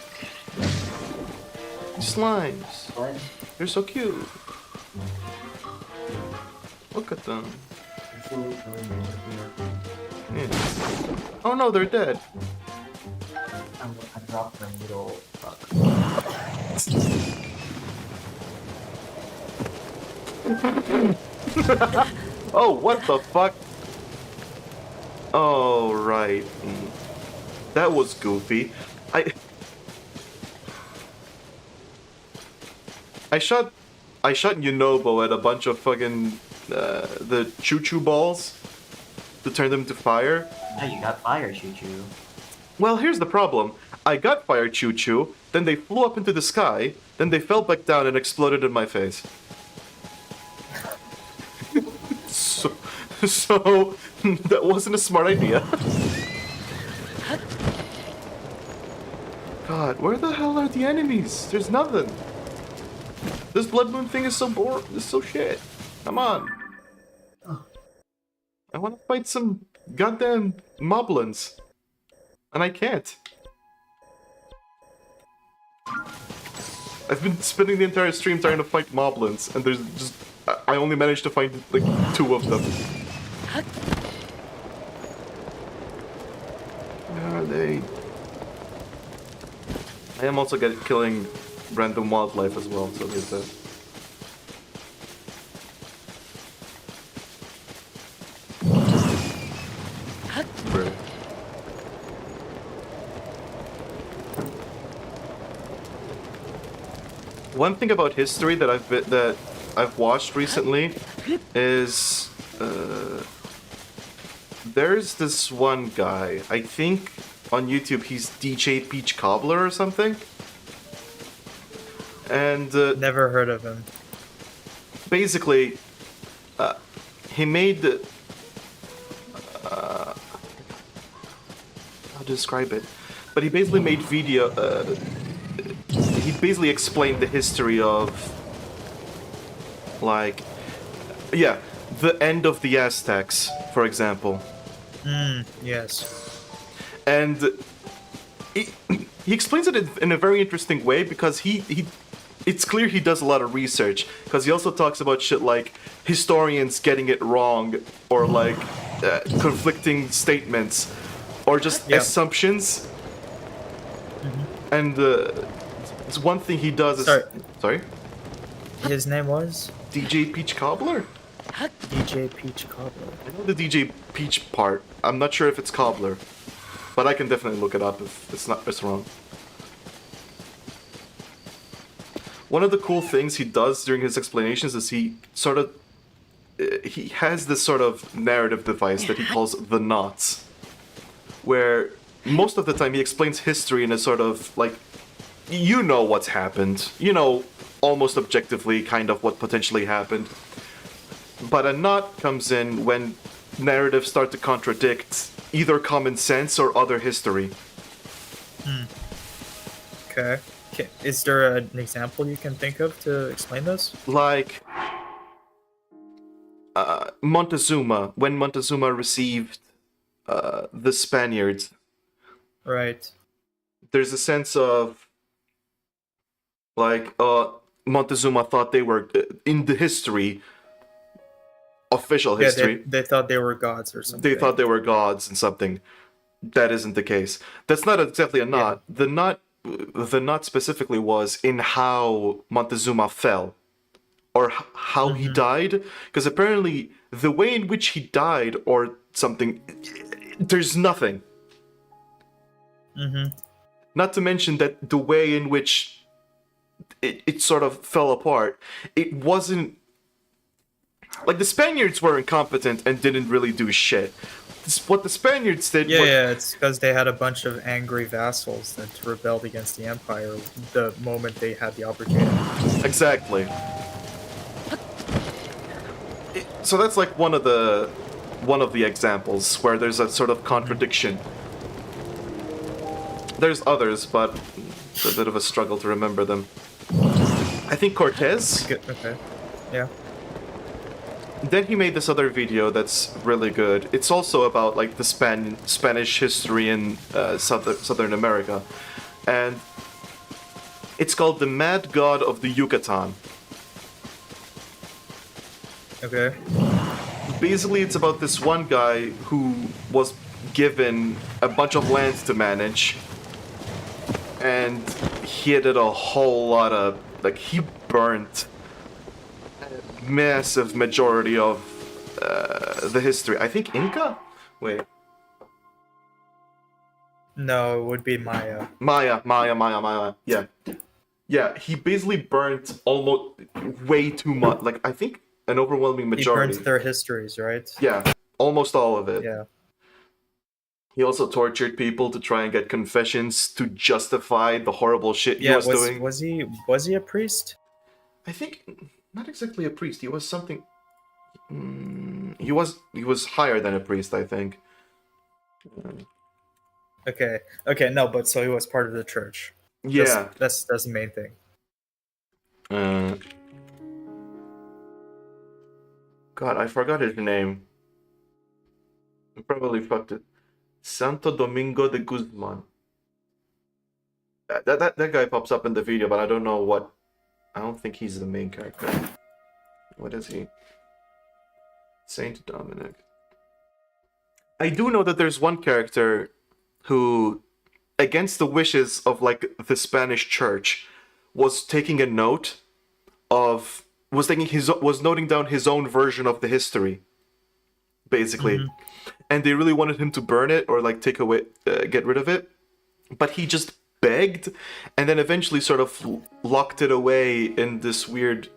[SPEAKER 1] Slimes. They're so cute. Look at them. Yeah. Oh no, they're dead.
[SPEAKER 4] I dropped my needle.
[SPEAKER 1] Oh, what the fuck? Oh, right. That was goofy. I shot Yunobo at a bunch of fucking the choo-choo balls to turn them to fire.
[SPEAKER 4] Yeah, you got fire, Choo-Choo.
[SPEAKER 1] Well, here's the problem. I got fire choo-choo, then they flew up into the sky, then they fell back down and exploded in my face. So that wasn't a smart idea. God, where the hell are the enemies? There's nothing. This Blood Moon thing is so boring. It's so shit. Come on. I want to fight some goddamn moblins. And I can't. I've been spending the entire stream trying to fight moblins, and there's just... I only managed to find, like, 2 of them. Where are they? I am also killing random wildlife as well, so there's that. Bruh. One thing about history that I've watched recently is there's this one guy, I think on YouTube he's DJ Peach Cobbler or something, and
[SPEAKER 6] Never heard of him.
[SPEAKER 1] basically he made how to describe it, but he basically made video he basically explained the history of, like, yeah, the end of the Aztecs, for example.
[SPEAKER 6] Yes.
[SPEAKER 1] And he explains it in a very interesting way, because it's clear he does a lot of research, because he also talks about shit like historians getting it wrong, or like conflicting statements, or just assumptions. And It's one thing he does is...
[SPEAKER 6] Sorry.
[SPEAKER 1] Sorry?
[SPEAKER 6] His name was
[SPEAKER 1] DJ Peach Cobbler?
[SPEAKER 6] DJ Peach Cobbler.
[SPEAKER 1] I know the DJ Peach part. I'm not sure if it's Cobbler. But I can definitely look it up if it's wrong. One of the cool things he does during his explanations is he has this sort of narrative device that he calls the knots, where most of the time he explains history in a sort of like, you know what's happened, you know almost objectively kind of what potentially happened, but a knot comes in when narratives start to contradict either common sense or other history.
[SPEAKER 6] Okay. Is there an example you can think of to explain this?
[SPEAKER 1] Like Montezuma, when Montezuma received the Spaniards,
[SPEAKER 6] Right.
[SPEAKER 1] there's a sense of like Montezuma thought they were in the history, official history.
[SPEAKER 6] Yeah, they thought they were gods or something.
[SPEAKER 1] They thought they were gods and something. That isn't the case. That's not exactly a knot.
[SPEAKER 6] Yeah.
[SPEAKER 1] The knot specifically was in how Montezuma fell, or how he died. Because apparently, the way in which he died, or something, there's nothing. Not to mention that the way in which it sort of fell apart, it wasn't like the Spaniards were incompetent and didn't really do shit. What the Spaniards did.
[SPEAKER 6] Yeah, it's because they had a bunch of angry vassals that rebelled against the empire the moment they had the opportunity.
[SPEAKER 1] Exactly. So that's like one of the examples where there's a sort of contradiction. There's others, but it's a bit of a struggle to remember them. I think Cortez.
[SPEAKER 6] Good. Okay. Yeah.
[SPEAKER 1] Then he made this other video that's really good. It's also about like the Spanish history in Southern America, and it's called "The Mad God of the Yucatan."
[SPEAKER 6] Okay.
[SPEAKER 1] Basically, it's about this one guy who was given a bunch of land to manage, and he did a whole lot of like he burnt massive majority of the history. I think Inca? Wait.
[SPEAKER 6] No, it would be Maya.
[SPEAKER 1] Maya. Yeah. Yeah, he basically burnt almost way too much. Like, I think an overwhelming majority.
[SPEAKER 6] He burnt their histories, right?
[SPEAKER 1] Yeah, almost all of it.
[SPEAKER 6] Yeah.
[SPEAKER 1] He also tortured people to try and get confessions to justify the horrible shit he was doing.
[SPEAKER 6] Was he a priest?
[SPEAKER 1] I think not exactly a priest. He was something. He was higher than a priest, I think.
[SPEAKER 6] Okay. No, but so he was part of the church.
[SPEAKER 1] Yeah,
[SPEAKER 6] That's the main thing.
[SPEAKER 1] God, I forgot his name. I probably fucked it. Santo Domingo de Guzman. That guy pops up in the video, but I don't know what. I don't think he's the main character. What is he? Saint Dominic. I do know that there's one character who, against the wishes of like the Spanish church, was taking a note of was noting down his own version of the history, basically, and they really wanted him to burn it or like take away, get rid of it, but he just begged, and then eventually sort of locked it away in this weird,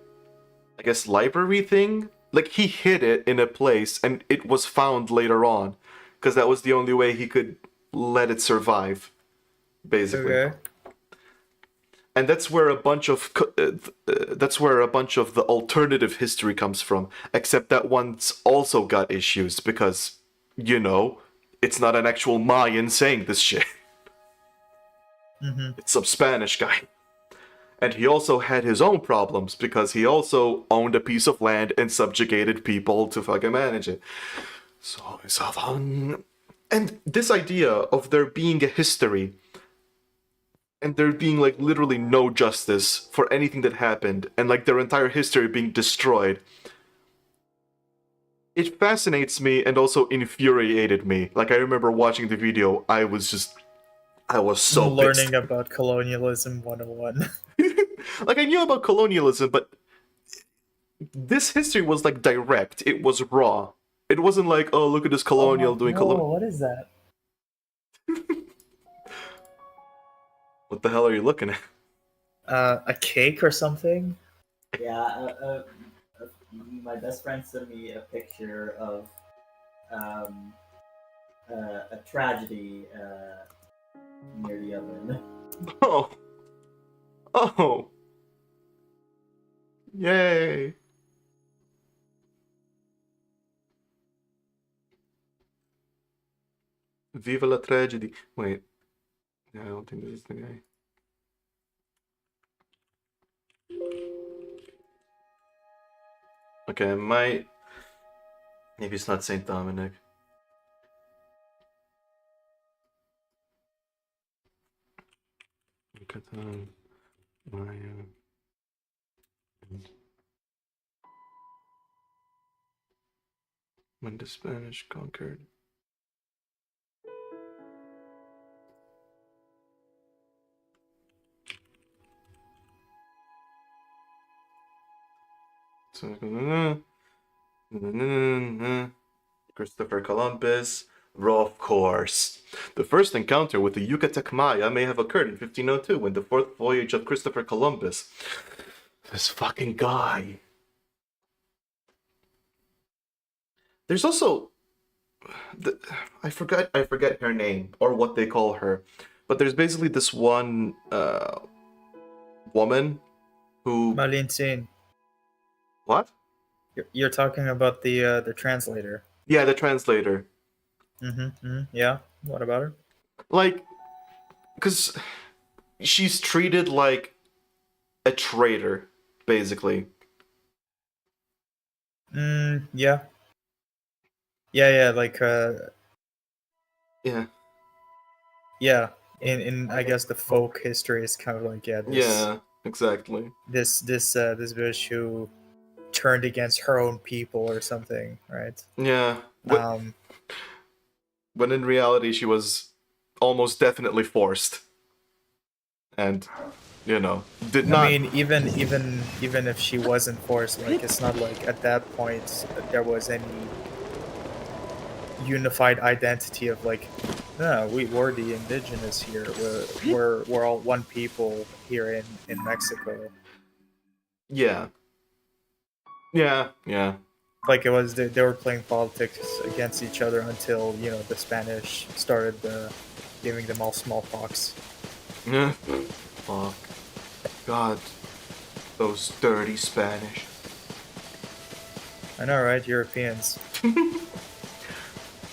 [SPEAKER 1] I guess, library thing. Like he hid it in a place, and it was found later on, because that was the only way he could let it survive, basically.
[SPEAKER 6] Okay.
[SPEAKER 1] And that's where a bunch of the alternative history comes from. Except that one's also got issues because, you know, it's not an actual Mayan saying this shit. It's some Spanish guy. And he also had his own problems because he also owned a piece of land and subjugated people to fucking manage it. So it's fun. And this idea of there being a history and there being like literally no justice for anything that happened and like their entire history being destroyed, it fascinates me and also infuriated me. Like I remember watching the video, I I was so
[SPEAKER 6] learning about colonialism 101.
[SPEAKER 1] Like, I knew about colonialism, but this history was like direct. It was raw. It wasn't like, oh, look at this colonial doing colonial.
[SPEAKER 5] What is that?
[SPEAKER 1] What the hell are you looking at?
[SPEAKER 6] A cake or something?
[SPEAKER 2] Yeah, my best friend sent me a picture of a tragedy near the oven.
[SPEAKER 1] Oh. Oh. Yay. Viva la tragedy. Wait. Yeah, I don't think this is the guy. Okay, maybe it's not Saint Dominic. Look at when the Spanish conquered. Christopher Columbus. Of course. The first encounter with the Yucatec Maya may have occurred in 1502 when the fourth voyage of Christopher Columbus. This fucking guy. There's also I forget her name or what they call her, but there's basically this one woman who
[SPEAKER 6] Malintzin.
[SPEAKER 1] What?
[SPEAKER 6] You're talking about the translator.
[SPEAKER 1] Yeah, the translator.
[SPEAKER 6] Yeah. What about her?
[SPEAKER 1] Like, because she's treated like a traitor, basically.
[SPEAKER 6] Yeah. Yeah, like
[SPEAKER 1] Yeah.
[SPEAKER 6] yeah. In I guess the folk history is kind of like this,
[SPEAKER 1] Yeah, exactly.
[SPEAKER 6] This bitch who turned against her own people or something, right?
[SPEAKER 1] Yeah. When in reality she was almost definitely forced. And did not.
[SPEAKER 6] I mean, even if she wasn't forced, like it's not like at that point there was any unified identity of like, no, we're the indigenous here. We're all one people here in Mexico.
[SPEAKER 1] Yeah. Yeah.
[SPEAKER 6] Like it was they were playing politics against each other until the Spanish started giving them all smallpox.
[SPEAKER 1] Yeah. Fuck. God. Those dirty Spanish.
[SPEAKER 6] I know, right? Europeans.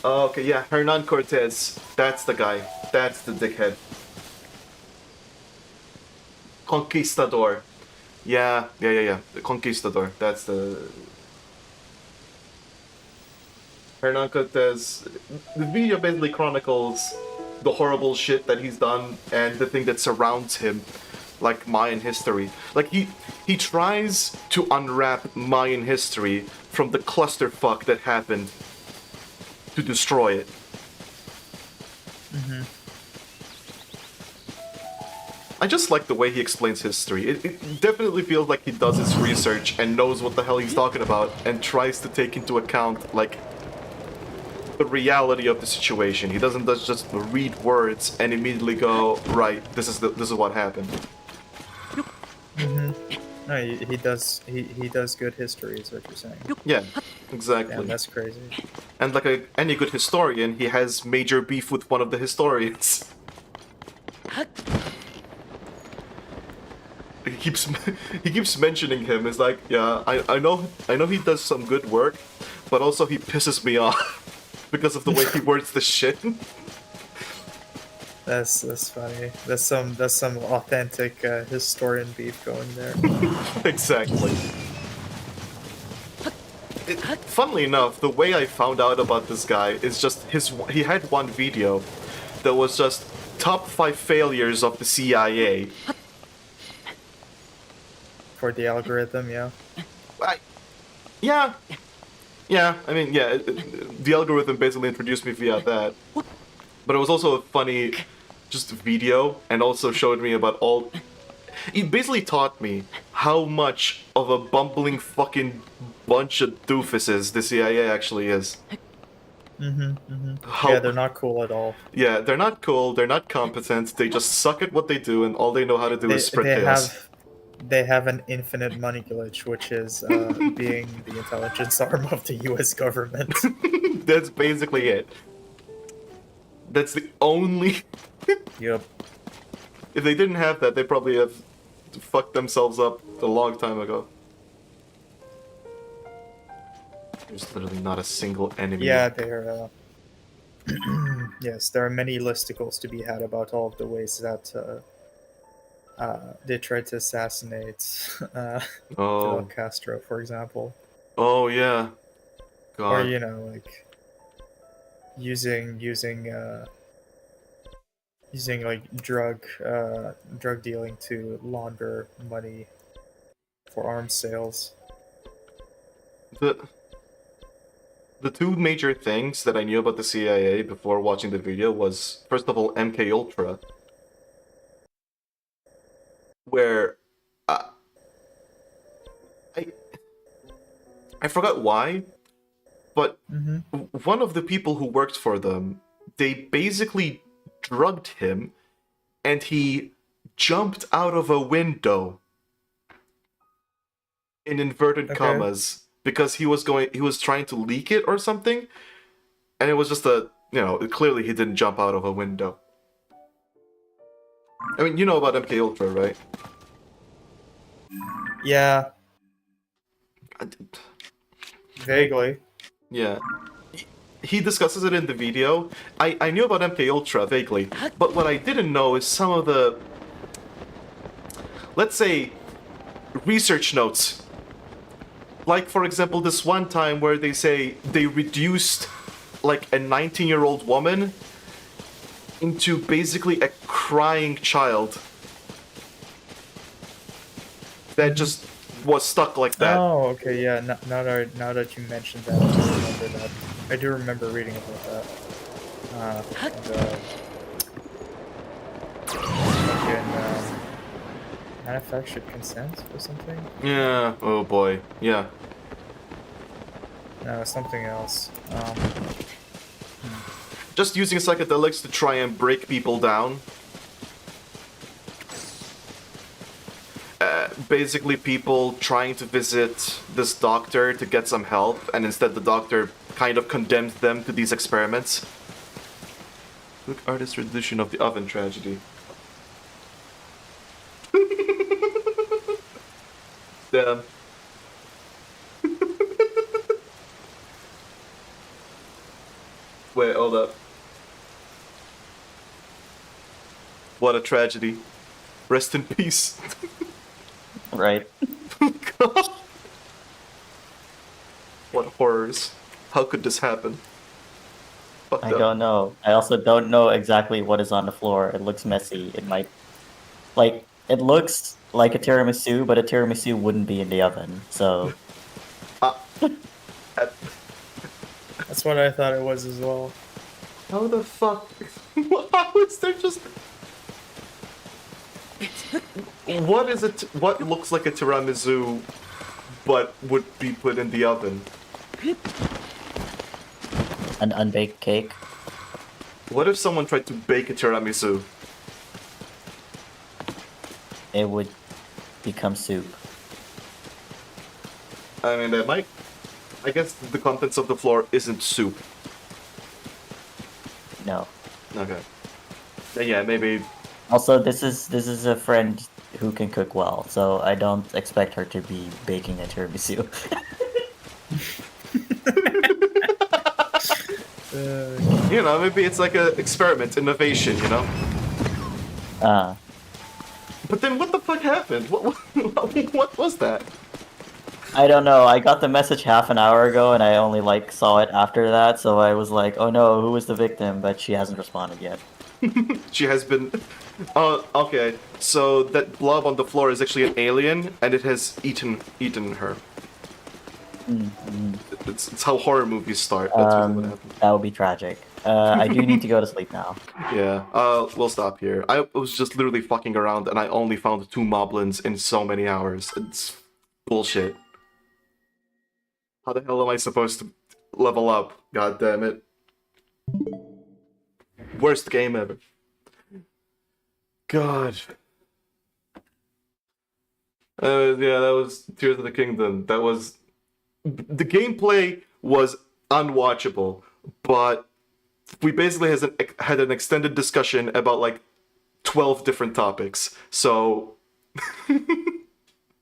[SPEAKER 1] Okay, yeah, Hernan Cortez. That's the guy. That's the dickhead. Conquistador. Yeah. The Conquistador. That's the... Hernan Cortez. The video basically chronicles the horrible shit that he's done and the thing that surrounds him, like Mayan history. Like, he tries to unwrap Mayan history from the clusterfuck that happened to destroy it. I just like the way he explains history. It definitely feels like he does his research and knows what the hell he's talking about and tries to take into account, like, the reality of the situation. He doesn't just read words and immediately go, right, this is what happened.
[SPEAKER 6] No, he does good history, is what you're saying.
[SPEAKER 1] Yeah, exactly.
[SPEAKER 6] Damn, that's crazy.
[SPEAKER 1] And like any good historian, he has major beef with one of the historians. He keeps mentioning him. It's like, yeah, I know he does some good work, but also he pisses me off because of the way he words the shit.
[SPEAKER 6] That's funny. That's some authentic historian beef going there.
[SPEAKER 1] Exactly. Funnily enough, the way I found out about this guy is just he had one video that was just top 5 failures of the CIA.
[SPEAKER 6] For the algorithm, yeah.
[SPEAKER 1] Yeah. I mean, yeah. The algorithm basically introduced me via that, but it was also a funny just video and also showed me about all. He basically taught me how much of a bumbling fucking bunch of doofuses the CIA actually is. How-
[SPEAKER 6] Yeah, they're not cool at all.
[SPEAKER 1] Yeah, they're not cool, they're not competent, they just suck at what they do, and all they know how to do is spread
[SPEAKER 6] They
[SPEAKER 1] chaos.
[SPEAKER 6] they have an infinite money glitch, which is being the intelligence arm of the U.S. government.
[SPEAKER 1] That's basically it. That's the only.
[SPEAKER 6] Yep.
[SPEAKER 1] If they didn't have that, they probably have fucked themselves up a long time ago. There's literally not a single enemy.
[SPEAKER 6] Yeah, they're. Yes, there are many listicles to be had about all of the ways that they tried to assassinate Fidel
[SPEAKER 1] Oh.
[SPEAKER 6] Castro, for example,
[SPEAKER 1] Oh yeah.
[SPEAKER 6] or
[SPEAKER 1] God.
[SPEAKER 6] you know, like using like drug dealing to launder money for arms sales.
[SPEAKER 1] The two major things that I knew about the CIA before watching the video was, first of all, MK Ultra, where I forgot why, but one of the people who worked for them, they basically drugged him, and he jumped out of a window in inverted
[SPEAKER 6] Okay.
[SPEAKER 1] commas because he was trying to leak it or something, and it was just clearly he didn't jump out of a window. I mean, you know about MK Ultra, right?
[SPEAKER 6] Yeah, vaguely.
[SPEAKER 1] Yeah. He discusses it in the video. I knew about MK Ultra vaguely, but what I didn't know is some of the, let's say, research notes. Like, for example, this one time where they say they reduced, like, a 19-year-old woman into basically a crying child that just was stuck like that.
[SPEAKER 6] Oh, okay, yeah. Now that you mentioned that, I do remember that. I do remember reading about that. Manufactured consent or something?
[SPEAKER 1] Yeah, oh boy, yeah.
[SPEAKER 6] No, something else.
[SPEAKER 1] Just using psychedelics to try and break people down. Basically people trying to visit this doctor to get some help, and instead the doctor kind of condemned them to these experiments. Look, artist rendition of the oven tragedy. Damn. Wait, hold up. What a tragedy. Rest in peace.
[SPEAKER 2] Right.
[SPEAKER 1] What horrors. How could this happen? Fucked
[SPEAKER 2] I
[SPEAKER 1] up.
[SPEAKER 2] don't know. I also don't know exactly what is on the floor. It looks messy. It might, like, it looks like a tiramisu, but a tiramisu wouldn't be in the oven. So
[SPEAKER 6] That's what I thought it was as well.
[SPEAKER 1] How the fuck? How is there just... What is it? What looks like a tiramisu, but would be put in the oven?
[SPEAKER 2] an unbaked cake.
[SPEAKER 1] What if someone tried to bake a tiramisu?
[SPEAKER 2] It would become soup.
[SPEAKER 1] I mean, that might... I guess the contents of the floor isn't soup.
[SPEAKER 2] No.
[SPEAKER 1] Okay. Then yeah, maybe...
[SPEAKER 2] Also, this is a friend who can cook well, so I don't expect her to be baking a tiramisu.
[SPEAKER 1] You know, maybe it's like an experiment, innovation, you know? But then what the fuck happened? What was that?
[SPEAKER 2] I don't know. I got the message half an hour ago, and I only saw it after that. So I was like, "Oh no, who was the victim?" But she hasn't responded yet.
[SPEAKER 1] She has been... Oh, okay. So that blob on the floor is actually an alien, and it has eaten her. It's how horror movies start. That's really what happened.
[SPEAKER 2] That would be tragic. I do need to go to sleep now.
[SPEAKER 1] Yeah, we'll stop here. I was just literally fucking around and I only found 2 moblins in so many hours. It's bullshit. How the hell am I supposed to level up? God damn it. Worst game ever. God. Yeah, that was Tears of the Kingdom. That was... The gameplay was unwatchable, but we basically had an extended discussion about like 12 different topics, so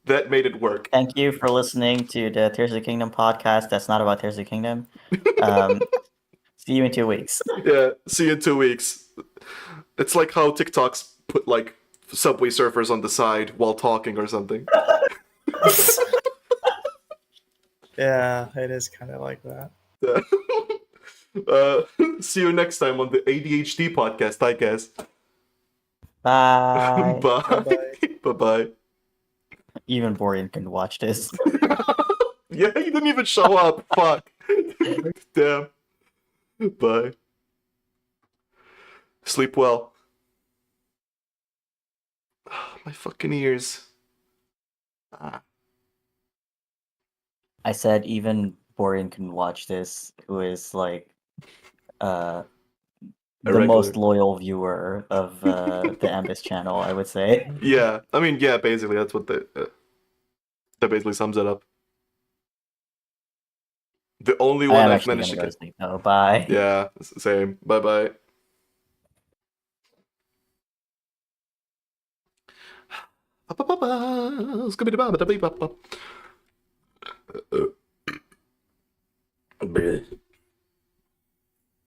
[SPEAKER 1] that made it work.
[SPEAKER 2] Thank you for listening to the Tears of the Kingdom podcast. That's not about Tears of the Kingdom. See you in 2 weeks.
[SPEAKER 1] Yeah, see you in 2 weeks. It's like how TikToks put like Subway Surfers on the side while talking or something.
[SPEAKER 6] Yeah, it is kind of like that.
[SPEAKER 1] See you next time on the ADHD podcast, I guess.
[SPEAKER 2] Bye.
[SPEAKER 1] Bye.
[SPEAKER 6] Bye-bye.
[SPEAKER 1] Bye-bye.
[SPEAKER 2] Even Borean can watch this.
[SPEAKER 1] Yeah, he didn't even show up. Fuck. Damn. Bye. Sleep well. My fucking ears.
[SPEAKER 2] I said even Borean can watch this, who is like the
[SPEAKER 1] regular.
[SPEAKER 2] most loyal viewer of the ENBYSS channel, I would say.
[SPEAKER 1] Yeah, I mean, yeah, basically, that's what that basically sums it up. The only
[SPEAKER 2] I
[SPEAKER 1] one
[SPEAKER 2] am
[SPEAKER 1] I've
[SPEAKER 2] actually
[SPEAKER 1] managed
[SPEAKER 2] gonna
[SPEAKER 1] to
[SPEAKER 2] go to
[SPEAKER 1] get.
[SPEAKER 2] sleep though. Bye.
[SPEAKER 1] Yeah, same. Bye bye. Scooby-Doo-Ba-ba-da-bee-ba-ba.